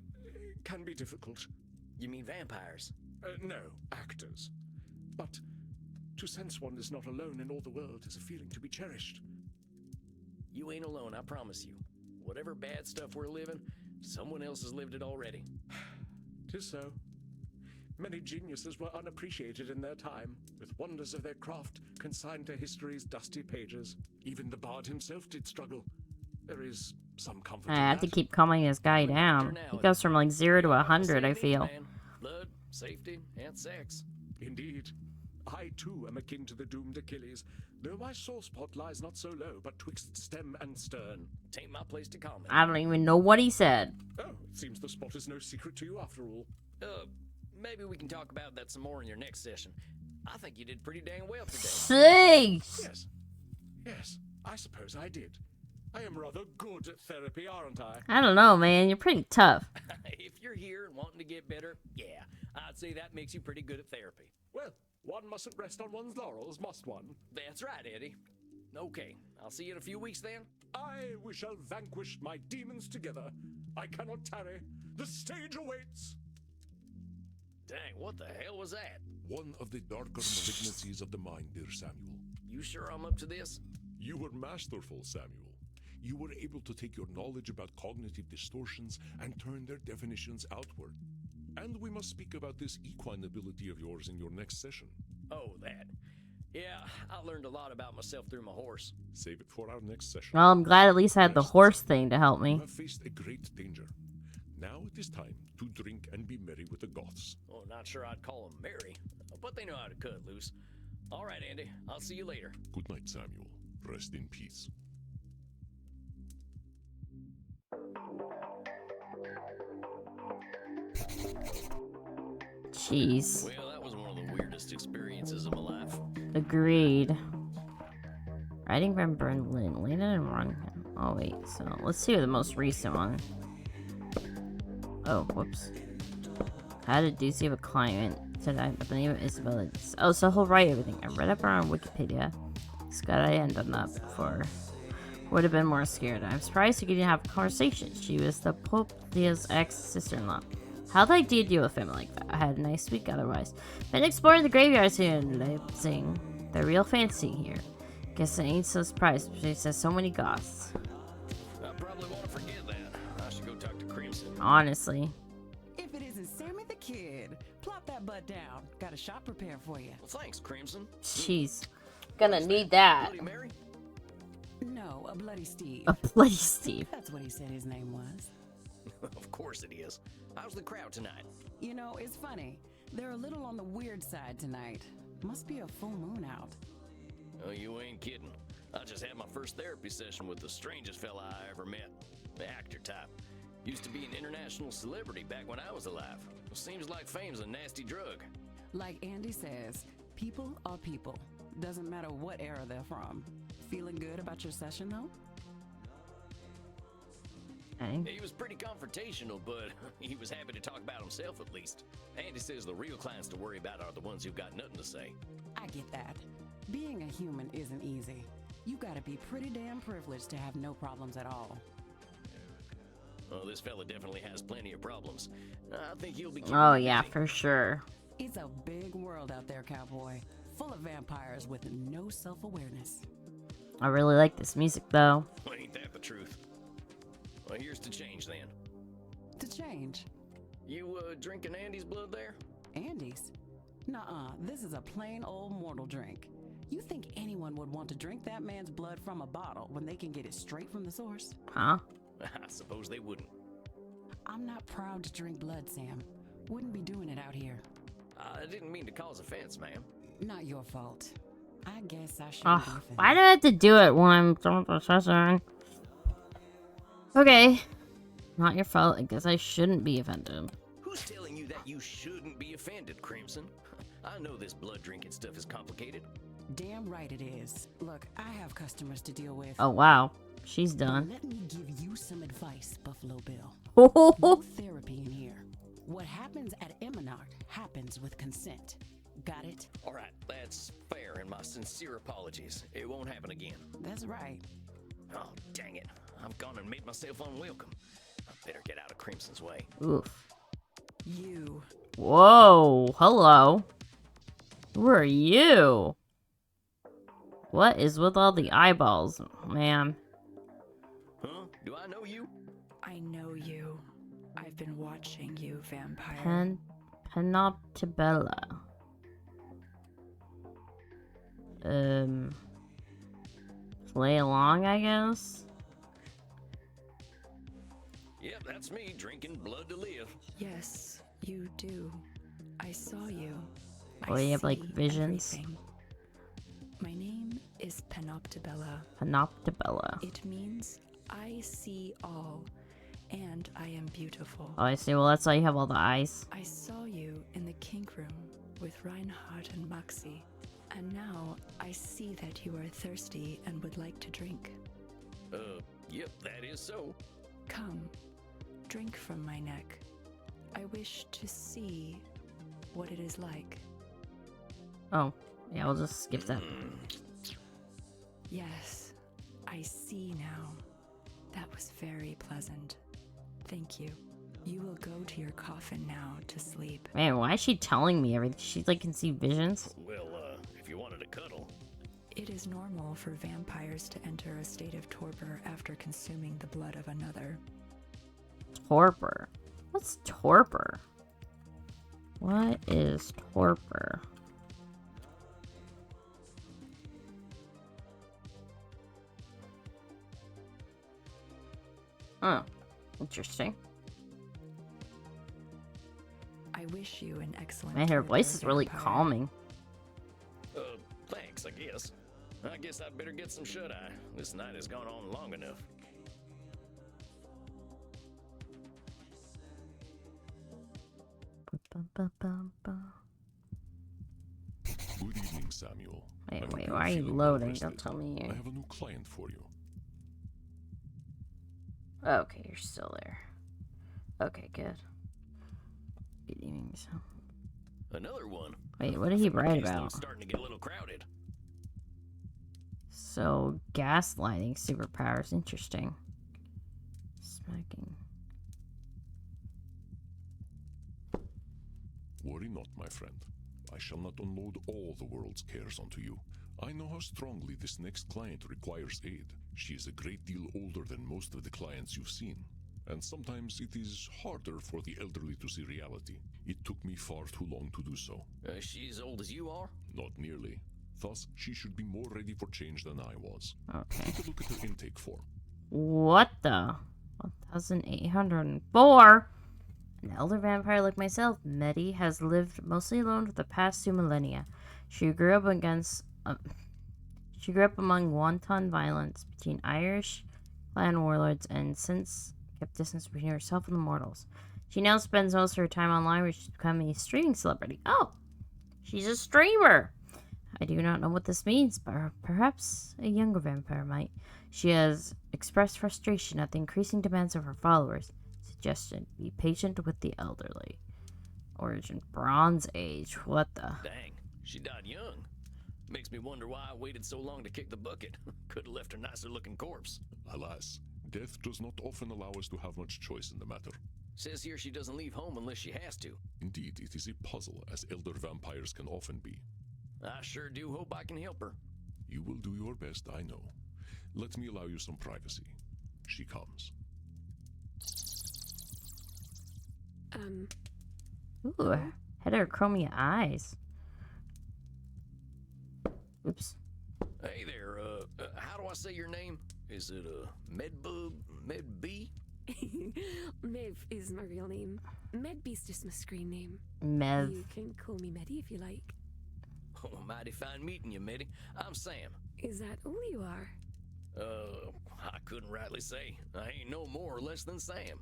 can be difficult. You mean vampires? No, actors. But to sense one is not alone in all the world is a feeling to be cherished. You ain't alone, I promise you. Whatever bad stuff we're living, someone else has lived it already. 'Tis so. Many geniuses were unappreciated in their time, with wonders of their craft consigned to history's dusty pages. Even the bard himself did struggle. There is some comfort I in have to that. keep calming this guy down. He goes from like 0 to 100, I feel. Man. Blood, safety, and sex. Indeed. I too am akin to the doomed Achilles, though my sore spot lies not so low, but twixt stem and stern. Tain't my place to comment. I don't even know what he said. Oh, it seems the spot is no secret to you after all. Maybe we can talk about that some more in your next session. I think you did pretty dang well today. Jeez! Yes. Yes, I suppose I did. I am rather good at therapy, aren't I? I don't know, man. You're pretty tough. If you're here and wanting to get better, yeah, I'd say that makes you pretty good at therapy. Well, one mustn't rest on one's laurels, must one? That's right, Eddie. Okay, I'll see you in a few weeks then. Aye, we shall vanquish my demons together. I cannot tarry. The stage awaits. Dang, what the hell was that? One of the darker malignancies of the mind, dear Samuel. You sure I'm up to this? You were masterful, Samuel. You were able to take your knowledge about cognitive distortions and turn their definitions outward. And we must speak about this equine ability of yours in your next session. Oh, that. Yeah, I learned a lot about myself through my horse. Save it for our next session. Well, I'm glad at least I had the horse thing to help You me. have faced a great danger. Now it is time to drink and be merry with the Goths. Oh, not sure I'd call them merry, but they know how to cut loose. All right, Andy, I'll see you later. Good night, Samuel. Rest in peace. Jeez. Well, that was one of the weirdest experiences of my life. Agreed. Writing from Berlin. Landed and run. Oh, wait. So, let's see the most recent one. Oh, whoops. How did DC have a client today? But the name of Isabella. Oh, so he'll write everything. I read up on Wikipedia. Scott, I hadn't done that before. Would have been more scared. I'm surprised you didn't have a conversation. She was the Pope Thea's ex-sister-in-law. How'd I deal with him like that? I had a nice week otherwise. Been exploring the graveyards here in Leipzig. They're real fancy here. Guess I ain't so surprised. She says so many goths. I probably want to forget that. I should go talk to Crimson. Honestly. If it isn't Sammy the Kid, plop that butt down. Got a shot prepared for you. Well, thanks, Crimson. She's gonna need that. Bloody Mary? No, a Bloody Steve. A Bloody Steve. That's what he said his name was. Of course it is. How's the crowd tonight? You know, it's funny. They're a little on the weird side tonight. Must be a full moon out. Oh, you ain't kidding. I just had my first therapy session with the strangest fella I ever met. The actor type. Used to be an international celebrity back when I was alive. Seems like fame's a nasty drug. Like Andy says, people are people. Doesn't matter what era they're from. Feeling good about your session, though? Okay. He was pretty confrontational, but he was happy to talk about himself at least. Andy says the real clients to worry about are the ones who've got nothing to say. I get that. Being a human isn't easy. You gotta be pretty damn privileged to have no problems at all. Oh, this fella definitely has plenty of problems. I think he'll be. Oh, yeah, for sure. It's a big world out there, cowboy. Full of vampires with no self-awareness. I really like this music, though. Well, ain't that the truth? Well, here's to change then. To change. You, drinking Andy's blood there? Andy's? Nuh-uh, this is a plain old mortal drink. You think anyone would want to drink that man's blood from a bottle when they can get it straight from the source? Huh? I suppose they wouldn't. I'm not proud to drink blood, Sam. Wouldn't be doing it out here. I didn't mean to cause offense, ma'am. Not your fault. I guess I should Oh, be offended. why do I have to do it when I'm throwing the session? Okay. Not your fault. I guess I shouldn't be offended. Who's telling you that you shouldn't be offended, Crimson? I know this blood drinking stuff is complicated. Damn right it is. Look, I have customers to deal with. Oh, wow. She's But done. let me give you some advice, Buffalo Bill. Oh, No therapy in here. What happens at Eminard happens with consent. Got it? All right, that's fair, and my sincere apologies. It won't happen again. That's right. Oh, dang it. I've gone and made myself unwelcome. I better get out of Crimson's way. oof. You. Whoa. Hello. Who are you? What is with all the eyeballs, ma'am? Huh? Do I know you? I know you. I've been watching you, vampire. Panoptibella. Play along, I guess? Yep, that's me, drinking blood to live. Yes, you do. I saw you. Oh, you have, like, see visions? everything. My name is Panoptibella. Panoptibella. It means I see all, and I am beautiful. Oh, I see. Well, that's why you have all the eyes. I saw you in the kink room with Reinhardt and Maxi, And now I see that you are thirsty and would like to drink. Yep, that is so. Come, drink from my neck. I wish to see what it is like. Oh, yeah, we'll just skip that. Yes, I see now. That was very pleasant. Thank you. You will go to your coffin now to sleep. Man, why is she telling me everything? She like can see visions. Well, if you wanted to cuddle. It is normal for vampires to enter a state of torpor after consuming the blood of another. Torpor. What's torpor? What is torpor? Oh, interesting. I wish you an excellent. Man, her tour, voice is really vampire. calming. Thanks, I guess. I guess I'd better get some shut-eye. This night has gone on long enough. Good evening, Samuel. I hope Wait, you're why are you feeling loading? well-rested. Don't tell me I you. have a new client for you. Okay, you're still there. Okay, good. Good evening, so. Another one. Wait, what did he write Caseload's about? starting to get a little crowded. So, gaslighting superpowers. Interesting. Smacking. Worry not, my friend. I shall not unload all the world's cares onto you. I know how strongly this next client requires aid. She is a great deal older than most of the clients you've seen. And sometimes it is harder for the elderly to see reality. It took me far too long to do so. She's as old as you are? Not nearly. Thus, she should be more ready for change than I was. Okay. Take a look at her intake form. What the? 1,804? An elder vampire like myself, Medi has lived mostly alone for the past 2 millennia. She grew up among wanton violence between Irish clan warlords and since kept distance between herself and the mortals. She now spends most of her time online, where she's become a streaming celebrity. Oh, she's a streamer. I do not know what this means, but perhaps a younger vampire might. She has expressed frustration at the increasing demands of her followers. Suggestion: be patient with the elderly. Origin: Bronze Age. What the? Dang, she died young. Makes me wonder why I waited so long to kick the bucket. Could have left her nicer looking corpse. Alas, death does not often allow us to have much choice in the matter. Says here she doesn't leave home unless she has to. Indeed, it is a puzzle, as elder vampires can often be. I sure do hope I can help her. You will do your best, I know. Let me allow you some privacy. She comes. Ooh, heterochromia eyes. Oops. Hey there, how do I say your name? Is it, Medbub? Medbee? Mev is my real name. Medbee's just my screen name. Mev. You can call me Medi if you like. Oh, mighty fine meeting you, Medi. I'm Sam. Is that all you are? I couldn't rightly say. I ain't no more or less than Sam.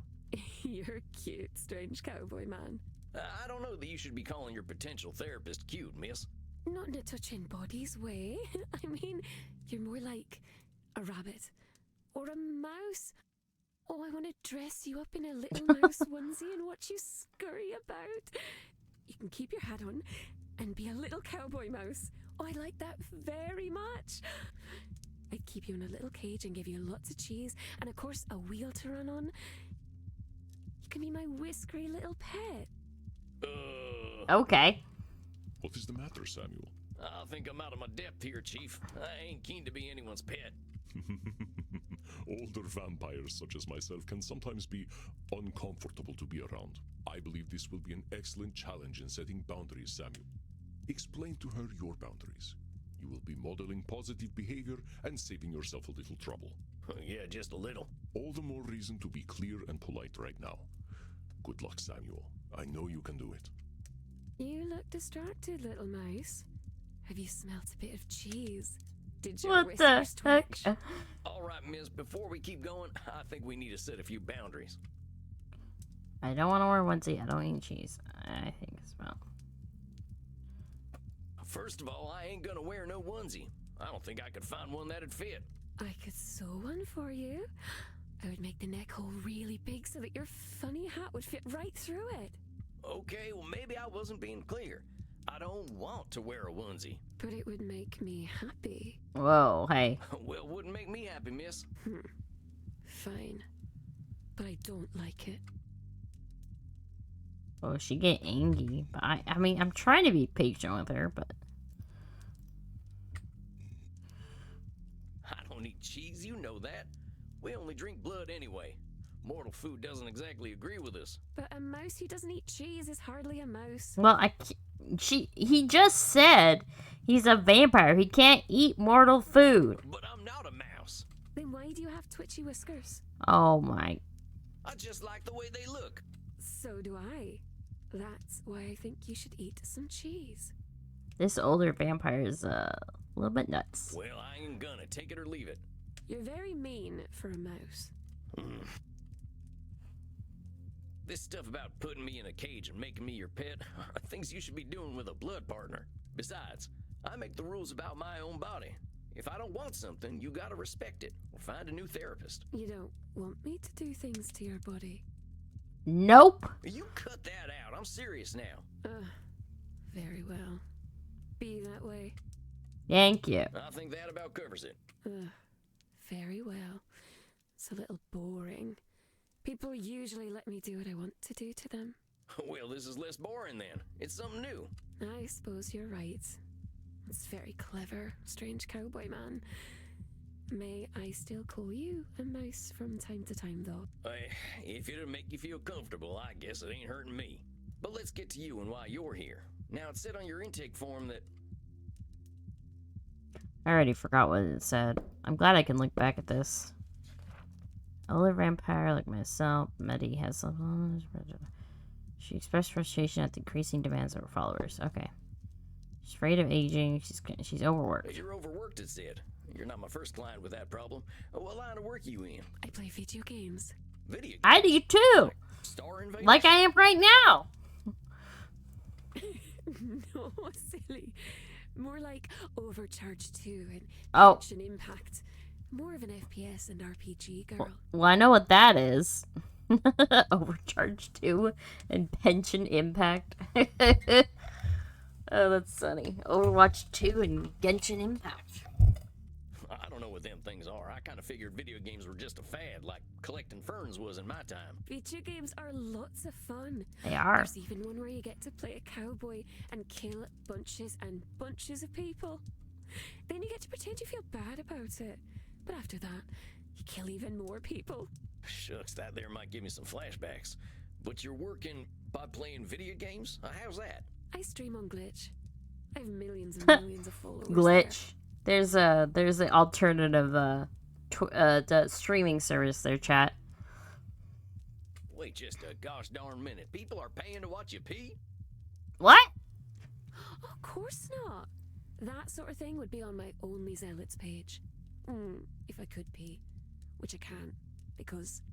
You're a cute, strange cowboy man. I don't know that you should be calling your potential therapist cute, miss. Not in a touching bodies way. I mean, you're more like a rabbit or a mouse. Oh, I want to dress you up in a little mouse onesie and watch you scurry about. You can keep your hat on and be a little cowboy mouse. Oh, I like that very much. I'd keep you in a little cage and give you lots of cheese and, of course, a wheel to run on. You can be my whiskery little pet. Okay. What is the matter, Samuel? I think I'm out of my depth here, Chief. I ain't keen to be anyone's pet. Older vampires such as myself can sometimes be uncomfortable to be around. I believe this will be an excellent challenge in setting boundaries, Samuel. Explain to her your boundaries. You will be modeling positive behavior and saving yourself a little trouble. Yeah, just a little. All the more reason to be clear and polite right now. Good luck, Samuel. I know you can do it. You look distracted, little mouse. Have you smelt a bit of cheese? Did your What the whiskers heck? twitch? All right, miss, before we keep going, I think we need to set a few boundaries. I don't want to wear onesie. I don't eat cheese. I think it's about. First of all, I ain't gonna wear no onesie. I don't think I could find one that'd fit. I could sew one for you. I would make the neck hole really big so that your funny hat would fit right through it. Okay, well, maybe I wasn't being clear. I don't want to wear a onesie. But it would make me happy. Whoa, hey. Well, wouldn't make me happy, miss. Fine. But I don't like it. Oh, she get angry. But I mean, I'm trying to be patient with her, but... I don't eat cheese, you know that. We only drink blood anyway. Mortal food doesn't exactly agree with us. But a mouse who doesn't eat cheese is hardly a mouse. Well, he just said he's a vampire. He can't eat mortal food. But I'm not a mouse. Then why do you have twitchy whiskers? Oh my. I just like the way they look. So do I. That's why I think you should eat some cheese. This older vampire is a little bit nuts. Well, I ain't gonna take it or leave it. You're very mean for a mouse. This stuff about putting me in a cage and making me your pet are things you should be doing with a blood partner. Besides, I make the rules about my own body. If I don't want something, you gotta respect it or find a new therapist. You don't want me to do things to your body? Nope. You cut that out. I'm serious now. Very well. Be that way. Thank you. I think that about covers it. Very well. It's a little boring. People usually let me do what I want to do to them. Well, this is less boring then. It's something new. I suppose you're right. It's very clever, strange cowboy man. May I still call you a mouse from time to time, though? If it'll make you feel comfortable, I guess it ain't hurting me. But let's get to you and why you're here. Now, it said on your intake form that... I already forgot what it said. I'm glad I can look back at this. Older vampire like myself, Meddy has some... She expressed frustration at the increasing demands of her followers. Okay. She's afraid of aging. She's overworked. You're overworked, it said. You're not my first client with that problem. What line of work are you in? I play video games. Video games? I do too! Star Invaders? Like I am right now! No, silly. More like Overcharged 2 and Pension Impact. More of an FPS and RPG girl. Well, I know what that is. Overcharged 2 and Pension Impact. Oh, that's funny. Overwatch 2 and Genshin Impact. I don't know what them things are. I kind of figured video games were just a fad, like collecting ferns was in my time. Video games are lots of fun. They are. There's even one where you get to play a cowboy and kill bunches and bunches of people. Then you get to pretend you feel bad about it. But after that, you kill even more people. Shucks, that there might give me some flashbacks. But you're working by playing video games? How's that? I stream on Glitch. I have millions and millions of followers. Glitch. There's an alternative the streaming service there, chat. Wait just a gosh darn minute. People are paying to watch you pee? What? Of course not. That sort of thing would be on my Only Zealots page. If I could pee. Which I can't, because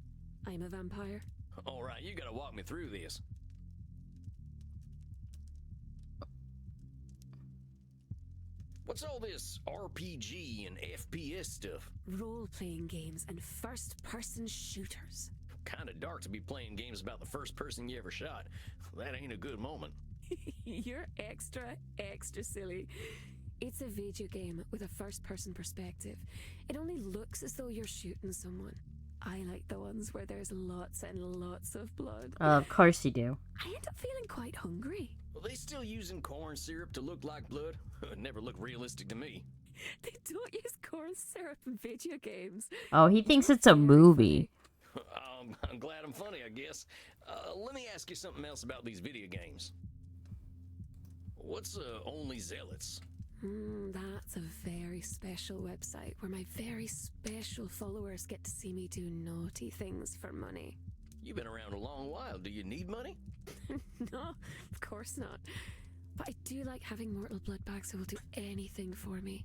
I'm a vampire. Alright, you gotta walk me through this. What's all this RPG and FPS stuff? Role-playing games and first-person shooters. Kinda dark to be playing games about the first person you ever shot. That ain't a good moment. You're extra silly. It's a video game with a first-person perspective. It only looks as though you're shooting someone. I like the ones where there's lots and lots of blood. Of course you do. I end up feeling quite hungry. Are they still using corn syrup to look like blood? It never looked realistic to me. They don't use corn syrup in video games. Oh, he thinks it's a movie. I'm glad I'm funny, I guess. Let me ask you something else about these video games. What's Only Zealots? That's a very special website where my very special followers get to see me do naughty things for money. You've been around a long while. Do you need money? No, of course not. But I do like having mortal blood bags who will do anything for me.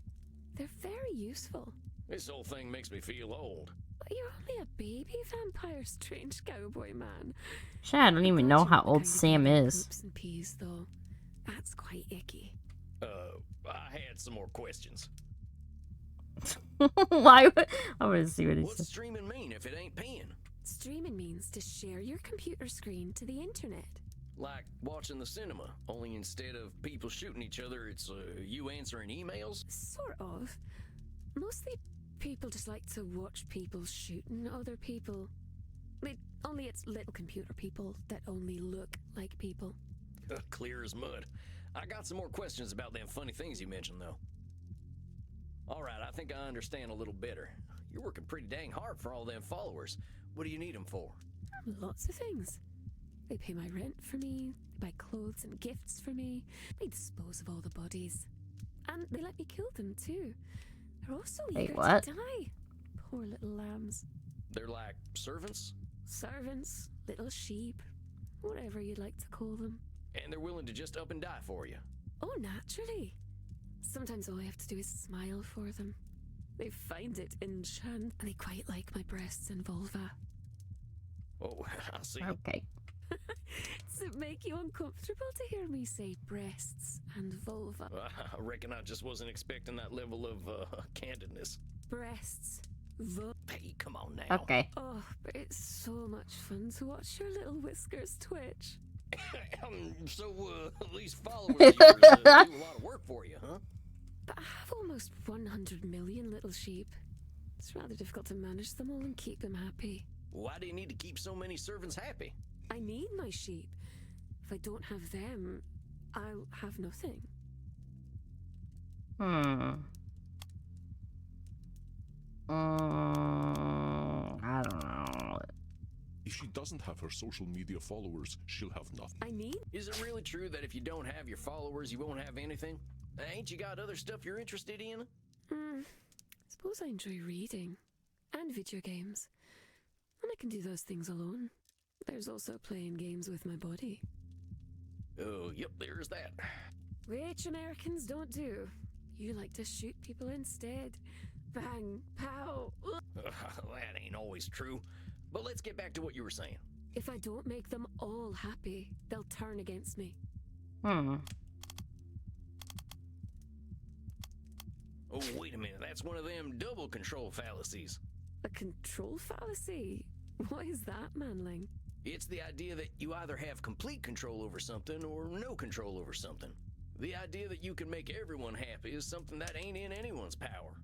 They're very useful. This whole thing makes me feel old. But you're only a baby vampire, strange cowboy man. Shit, I don't even know how old Sam is. Poops and peas, though. That's quite icky. I had some more questions. Why would... I want to see what he What's says. streaming mean if it ain't paying? Streaming means to share your computer screen to the internet. Like watching the cinema, only instead of people shooting each other, it's you answering emails? Sort of. Mostly people just like to watch people shooting other people. Only it's little computer people that only look like people. Clear as mud. I got some more questions about them funny things you mentioned, though. Alright, I think I understand a little better. You're working pretty dang hard for all them followers. What do you need them for? Lots of things. They pay my rent for me, they buy clothes and gifts for me, they dispose of all the bodies. And they let me kill them too. They're also eager what? to die. Poor little lambs. They're like servants? Servants, little sheep, whatever you'd like to call them. And they're willing to just up and die for you? Oh, naturally. Sometimes all I have to do is smile for them. They find it enchanting. They quite like my breasts and vulva. Oh, I see. Okay. Does it make you uncomfortable to hear me say breasts and vulva? I reckon I just wasn't expecting that level of candidness. Breasts, Hey, come on now. Okay. Oh, but it's so much fun to watch your little whiskers twitch. So, these followers of yours do a lot of work for you, huh? But I have almost 100 million little sheep. It's rather difficult to manage them all and keep them happy. Why do you need to keep so many servants happy? I need my sheep. If I don't have them, I'll have nothing. I don't know. If she doesn't have her social media followers, she'll have nothing. I mean, Is it really true that if you don't have your followers, you won't have anything? Ain't you got other stuff you're interested in? suppose I enjoy reading and video games. And I can do those things alone. There's also playing games with my body. Oh, yep, there's that. Which Americans don't do. You like to shoot people instead. Bang, pow. That ain't always true. But let's get back to what you were saying. If I don't make them all happy, they'll turn against me. Oh, wait a minute. That's one of them double control fallacies. A control fallacy? What is that, Manling? It's the idea that you either have complete control over something or no control over something. The idea that you can make everyone happy is something that ain't in anyone's power.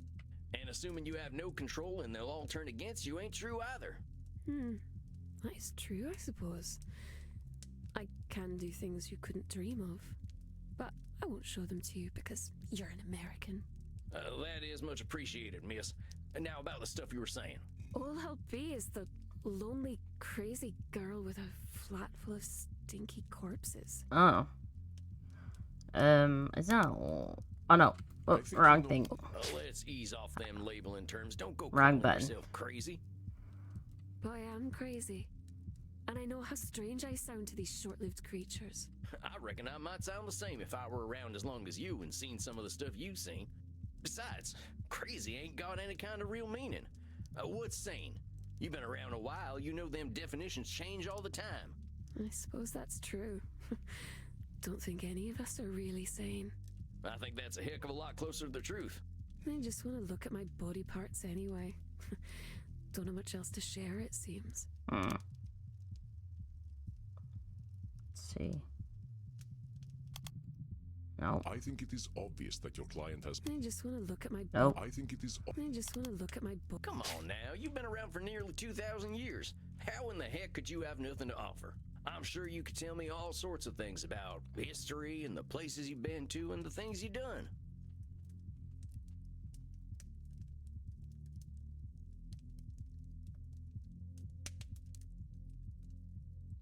And assuming you have no control and they'll all turn against you ain't true either. That is true, I suppose. I can do things you couldn't dream of. But I won't show them to you because you're an American. That is much appreciated, miss. And now about the stuff you were saying. All I'll be is the lonely, crazy girl with a flat full of stinky corpses. Oh. Is that... Oh, no. Oh, wrong thing. Let's ease off them labeling terms. Don't go Wrong calling button. yourself crazy. But I am crazy. And I know how strange I sound to these short-lived creatures. I reckon I might sound the same if I were around as long as you and seen some of the stuff you've seen. Besides, crazy ain't got any kind of real meaning. What's sane? You've been around a while, you know them definitions change all the time. I suppose that's true. Don't think any of us are really sane. I think that's a heck of a lot closer to the truth. I just want to look at my body parts anyway. Don't have much else to share, it seems. Let's see. No. I think it is obvious that your client has. I just want to look at my Nope. I think it is. I just want to look at my Come on now, you've been around for nearly 2,000 years. How in the heck could you have nothing to offer? I'm sure you could tell me all sorts of things about history and the places you've been to and the things you've done.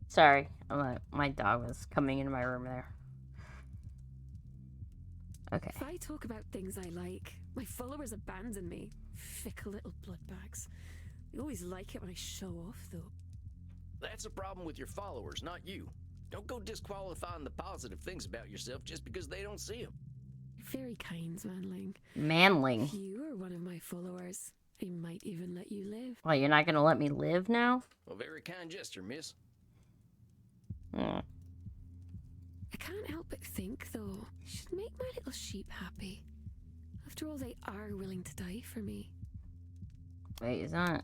Sorry. My dog was coming into my room there. Okay. If I talk about things I like, my followers abandon me. Fickle little bloodbags. They always like it when I show off, though. That's a problem with your followers, not you. Don't go disqualifying the positive things about yourself just because they don't see them. You're very kind, Manling. Manling. If you are one of my followers, I might even let you live. Well, you're not gonna let me live now? A very kind gesture, miss. I can't help but think, though, I should make my little little sheep happy. After all, they are willing to die for me. Wait, is that...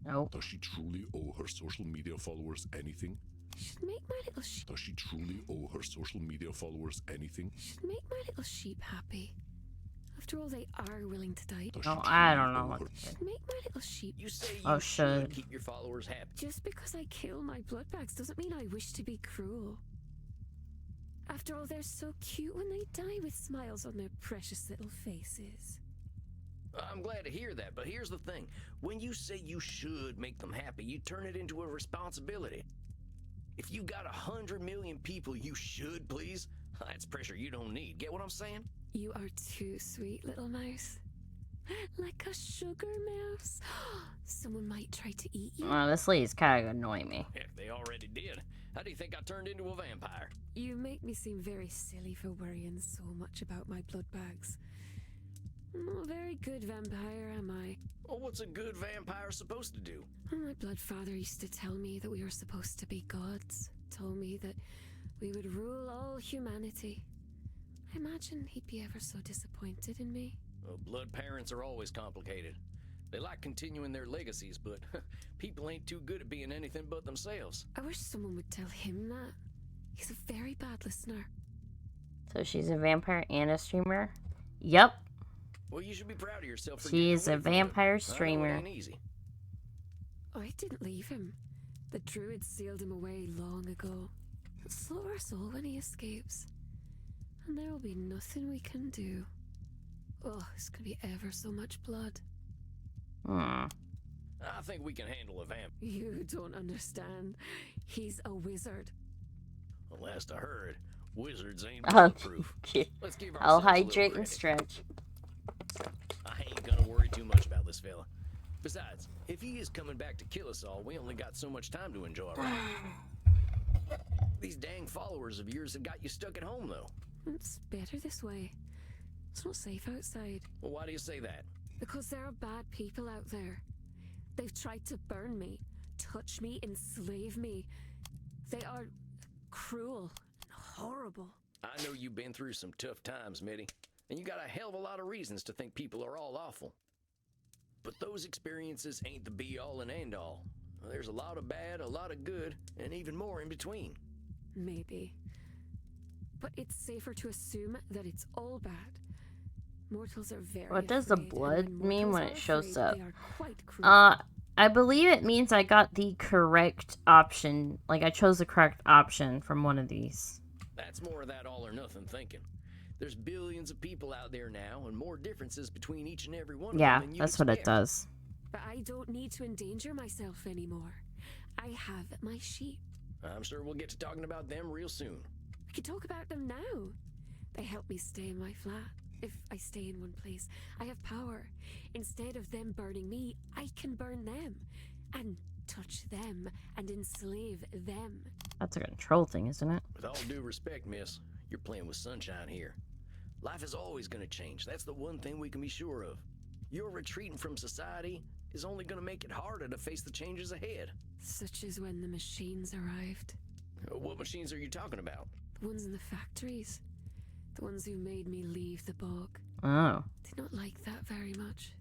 Nope. Does she truly owe her social media followers anything? Should make my little sheep. Does she truly owe her social media followers anything? Should make my little sheep happy. After all, they are willing to die. Oh, I don't know what to say. Should make my little sheep. You say you Oh, should should. keep your followers happy. Just because I kill my bloodbags doesn't mean I wish to be cruel. After all, they're so cute when they die with smiles on their precious little faces. I'm glad to hear that, but here's the thing. When you say you should make them happy, you turn it into a responsibility. If you got 100 million people you should please, that's pressure you don't need. Get what I'm saying? You are too sweet, little mouse. Like a sugar mouse. Someone might try to eat you. This lady's kind of annoying me. Heck, they already did. How do you think I turned into a vampire? You make me seem very silly for worrying so much about my blood bags. Not a very good vampire, am I? Well, what's a good vampire supposed to do? My blood father used to tell me that we were supposed to be gods. Told me that we would rule all humanity. I imagine he'd be ever so disappointed in me. Well, blood parents are always complicated. They like continuing their legacies, but people ain't too good at being anything but themselves. I wish someone would tell him that. He's a very bad listener. So she's a vampire and a streamer? Yep. Well, you should be proud of yourself. She's a vampire streamer. It ain't easy. I didn't leave him. The druid sealed him away long ago. He'll slaughter us all when he escapes. And there will be nothing we can do. Oh, it's gonna be ever so much blood. Hmm. I think we can handle a vamp. You don't understand. He's a wizard. Well, last I heard, wizards ain't Oh, bulletproof. Let's give I'll ourselves a little hydrate and credit. stretch. I ain't gonna worry too much about this fella. Besides, if he is coming back to kill us all, we only got so much time to enjoy, right? These dang followers of yours have got you stuck at home, though. It's better this way. It's not safe outside. Well, why do you say that? Because there are bad people out there. They've tried to burn me, touch me, enslave me. They are cruel and horrible. I know you've been through some tough times, Mitty, and you got a hell of a lot of reasons to think people are all awful. But those experiences ain't the be-all and end-all. There's a lot of bad, a lot of good, and even more in between. Maybe. But it's safer to assume that it's all bad. Mortals are very What does the afraid, and blood when mean when mortals it are shows afraid, up? they are quite cruel. I believe it means I got the correct option. Like, I chose the correct option from one of these. That's more of that all or nothing thinking. There's billions of people out there now, and more differences between each and every one of Yeah, them than you that's what it expect. does. But I don't need to endanger myself anymore. I have my sheep. I'm sure we'll get to talking about them real soon. I can talk about them now. They help me stay in my flat. If I stay in one place, I have power. Instead of them burning me, I can burn them. And touch them and enslave them. That's a control thing, isn't it? With all due respect, miss, you're playing with sunshine here. Life is always going to change. That's the one thing we can be sure of. Your retreating from society is only going to make it harder to face the changes ahead. Such as when the machines arrived. What machines are you talking about? The ones in the factories. The ones who made me leave the bog. Oh. Did not like that very much.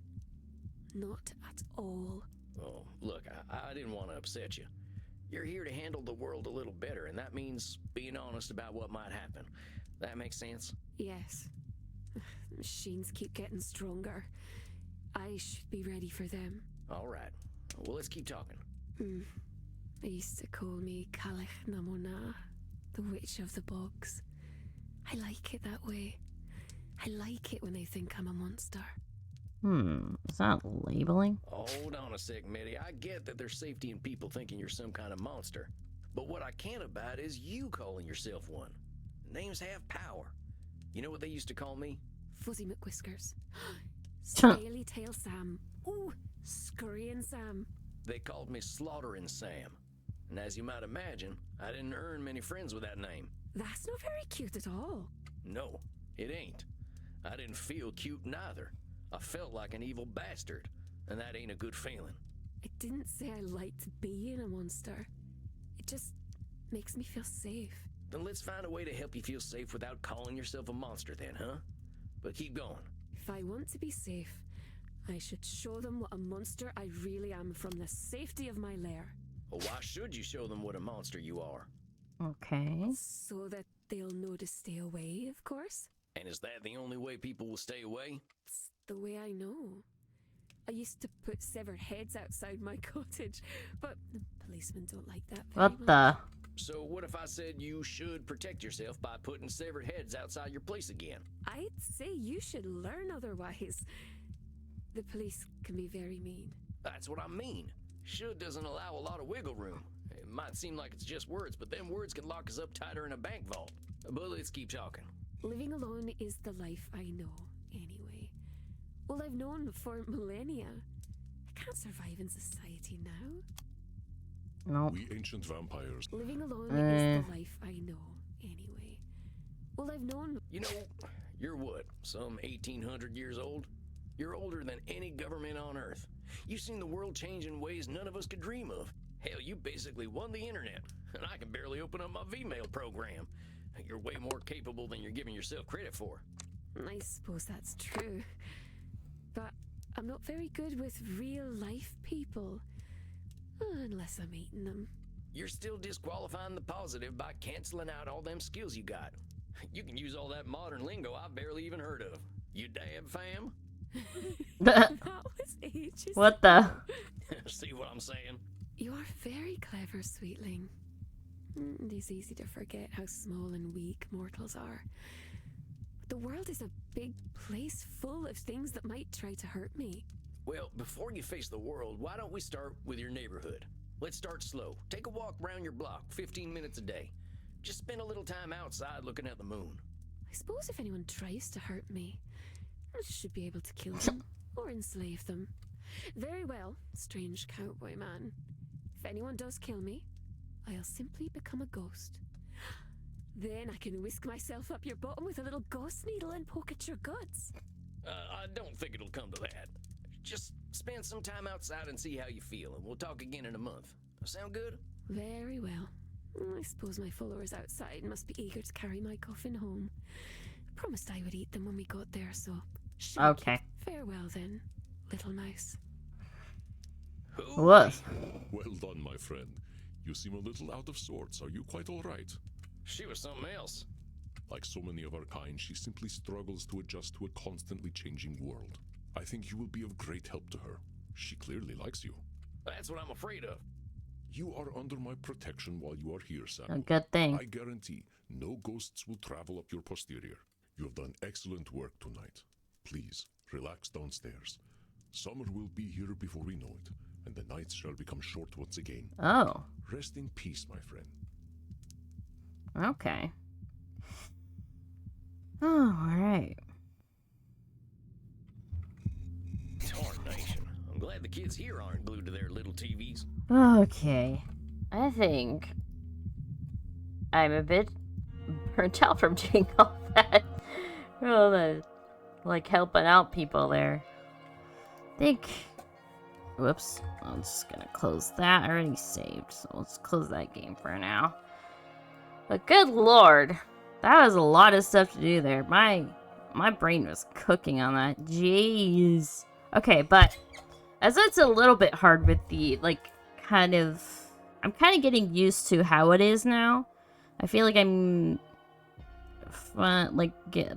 Not at all. Oh, look, I didn't want to upset you. You're here to handle the world a little better, and that means being honest about what might happen. That makes sense? Yes. The machines keep getting stronger. I should be ready for them. All right. Well, let's keep talking. They used to call me Calich Namona, the witch of the bogs. I like it that way. I like it when they think I'm a monster. Is that labeling? Hold on a sec, Mitty. I get that there's safety in people thinking you're some kind of monster. But what I can't abide is you calling yourself one. Names have power. You know what they used to call me? Fuzzy McWhiskers. Scaly Tail Sam. Ooh, Scurrying Sam. They called me Slaughtering Sam. And as you might imagine, I didn't earn many friends with that name. That's not very cute at all. No, it ain't. I didn't feel cute neither. I felt like an evil bastard, and that ain't a good feeling. I didn't say I liked being a monster. It just makes me feel safe. Then let's find a way to help you feel safe without calling yourself a monster then, huh? But keep going. If I want to be safe, I should show them what a monster I really am from the safety of my lair. Well, why should you show them what a monster you are? Okay. So that they'll know to stay away, of course. And is that the only way people will stay away? It's the way I know. I used to put severed heads outside my cottage, but the policemen don't like that very What much. the? So what if I said you should protect yourself by putting severed heads outside your place again? I'd say you should learn otherwise. The police can be very mean. That's what I mean. Should doesn't allow a lot of wiggle room. It might seem like it's just words, but them words can lock us up tighter in a bank vault. But let's keep talking. Living alone is the life I know, anyway. Well, I've known for millennia. I can't survive in society now. Nope. We ancient vampires. Living alone is the life I know, anyway. Well, I've known... You know, you're what, some 1,800 years old? You're older than any government on Earth. You've seen the world change in ways none of us could dream of. Hell, you basically won the internet, and I can barely open up my Vmail program. You're way more capable than you're giving yourself credit for. I suppose that's true. But I'm not very good with real-life people. Unless I'm eating them. You're still disqualifying the positive by canceling out all them skills you got. You can use all that modern lingo I've barely even heard of. You dab fam? That was ages What the? ago. See what I'm saying? You are very clever, sweetling. It is easy to forget how small and weak mortals are. But the world is a big place full of things that might try to hurt me. Well, before you face the world, why don't we start with your neighborhood? Let's start slow. Take a walk around your block, 15 minutes a day. Just spend a little time outside looking at the moon. I suppose if anyone tries to hurt me, I should be able to kill them or enslave them. Very well, strange cowboy man. If anyone does kill me, I'll simply become a ghost. Then I can whisk myself up your bottom with a little ghost needle and poke at your guts. I don't think it'll come to that. Just spend some time outside and see how you feel, and we'll talk again in a month. Sound good? Very well. I suppose my followers outside must be eager to carry my coffin home. I promised I would eat them when we got there, so... Okay. Farewell then, little mouse. What? Well done, my friend. You seem a little out of sorts. Are you quite all right? She was something else. Like so many of our kind, she simply struggles to adjust to a constantly changing world. I think you will be of great help to her. She clearly likes you. That's what I'm afraid of. You are under my protection while you are here, Sam. A good thing. I guarantee no ghosts will travel up your posterior. You have done excellent work tonight. Please, relax downstairs. Summer will be here before we know it, and the nights shall become short once again. Oh. Rest in peace, my friend. Okay. Oh, alright. Tarnation. I'm glad the kids here aren't glued to their little TVs. Okay. I think I'm a bit burnt out from doing all that. All the, like, helping out people there. I think... Whoops. I'm just gonna close that. I already saved, so let's close that game for now. But good lord. That was a lot of stuff to do there. My brain was cooking on that. Jeez. Okay, but... as it's a little bit hard with the, like, kind of... I'm kind of getting used to how it is now. I feel like I'm...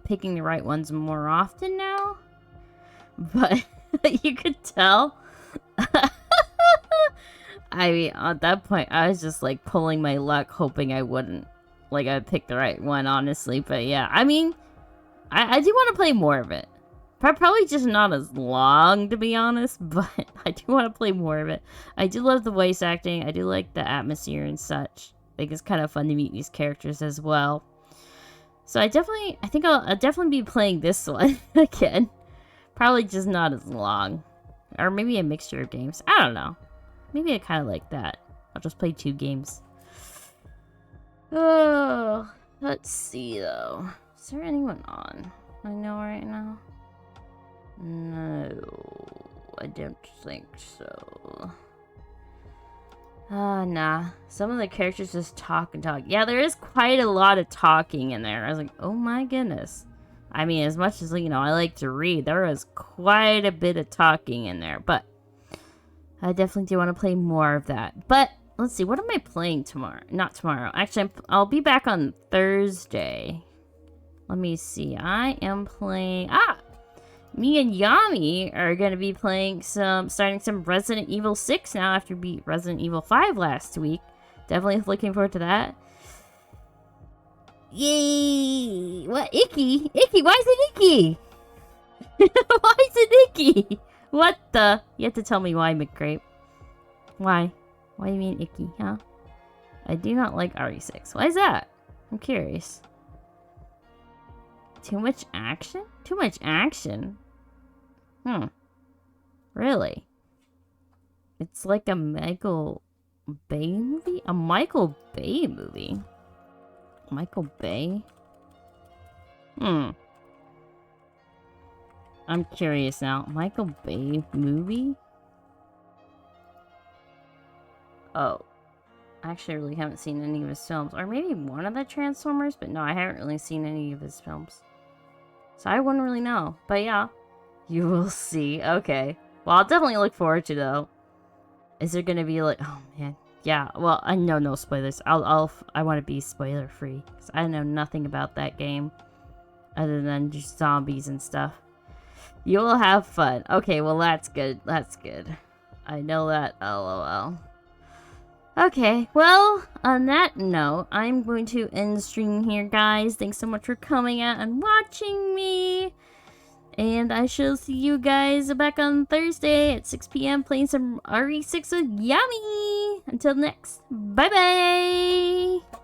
picking the right ones more often now. But you could tell. I mean, at that point, I was just, like, pulling my luck, hoping I wouldn't. Like, I'd pick the right one, honestly. But yeah, I mean, I do want to play more of it. Probably just not as long, to be honest, but I do want to play more of it. I do love the voice acting. I do like the atmosphere and such. I think it's kind of fun to meet these characters as well. So I think I'll definitely be playing this one again. Probably just not as long. Or maybe a mixture of games. I don't know. Maybe I kind of like that. I'll just play 2 games. Oh, let's see though. Is there anyone on I know right now? No, I don't think so. Nah. Some of the characters just talk and talk. Yeah, there is quite a lot of talking in there. I was like, oh my goodness. I mean, as much as, you know, I like to read, there was quite a bit of talking in there. But I definitely do want to play more of that. But let's see, what am I playing tomorrow? Not tomorrow. Actually, I'll be back on Thursday. Let me see. I am playing... Me and Yami are going to be playing starting some Resident Evil 6 now after we beat Resident Evil 5 last week. Definitely looking forward to that. Yay! What? Icky? Icky? Why is it icky? Why is it icky? What the? You have to tell me why, McCrape. Why? Why do you mean icky, huh? I do not like RE6. Why is that? I'm curious. Too much action? Too much action? Really? It's like a Michael Bay movie? A Michael Bay movie? Michael Bay? I'm curious now. Michael Bay movie? Oh. I actually really haven't seen any of his films. Or maybe one of the Transformers, but no, I haven't really seen any of his films. So I wouldn't really know. But yeah, you will see. Okay. Well, I'll definitely look forward to, though. Is there gonna be like... Oh, man. Yeah, well, I know no spoilers. I want to be spoiler free because I know nothing about that game other than just zombies and stuff. You will have fun. Okay, well, that's good. That's good. I know that. LOL. Okay, well, on that note, I'm going to end the stream here, guys. Thanks so much for coming out and watching me. And I shall see you guys back on Thursday at 6 p.m. playing some RE6 with Yami. Until next, bye-bye!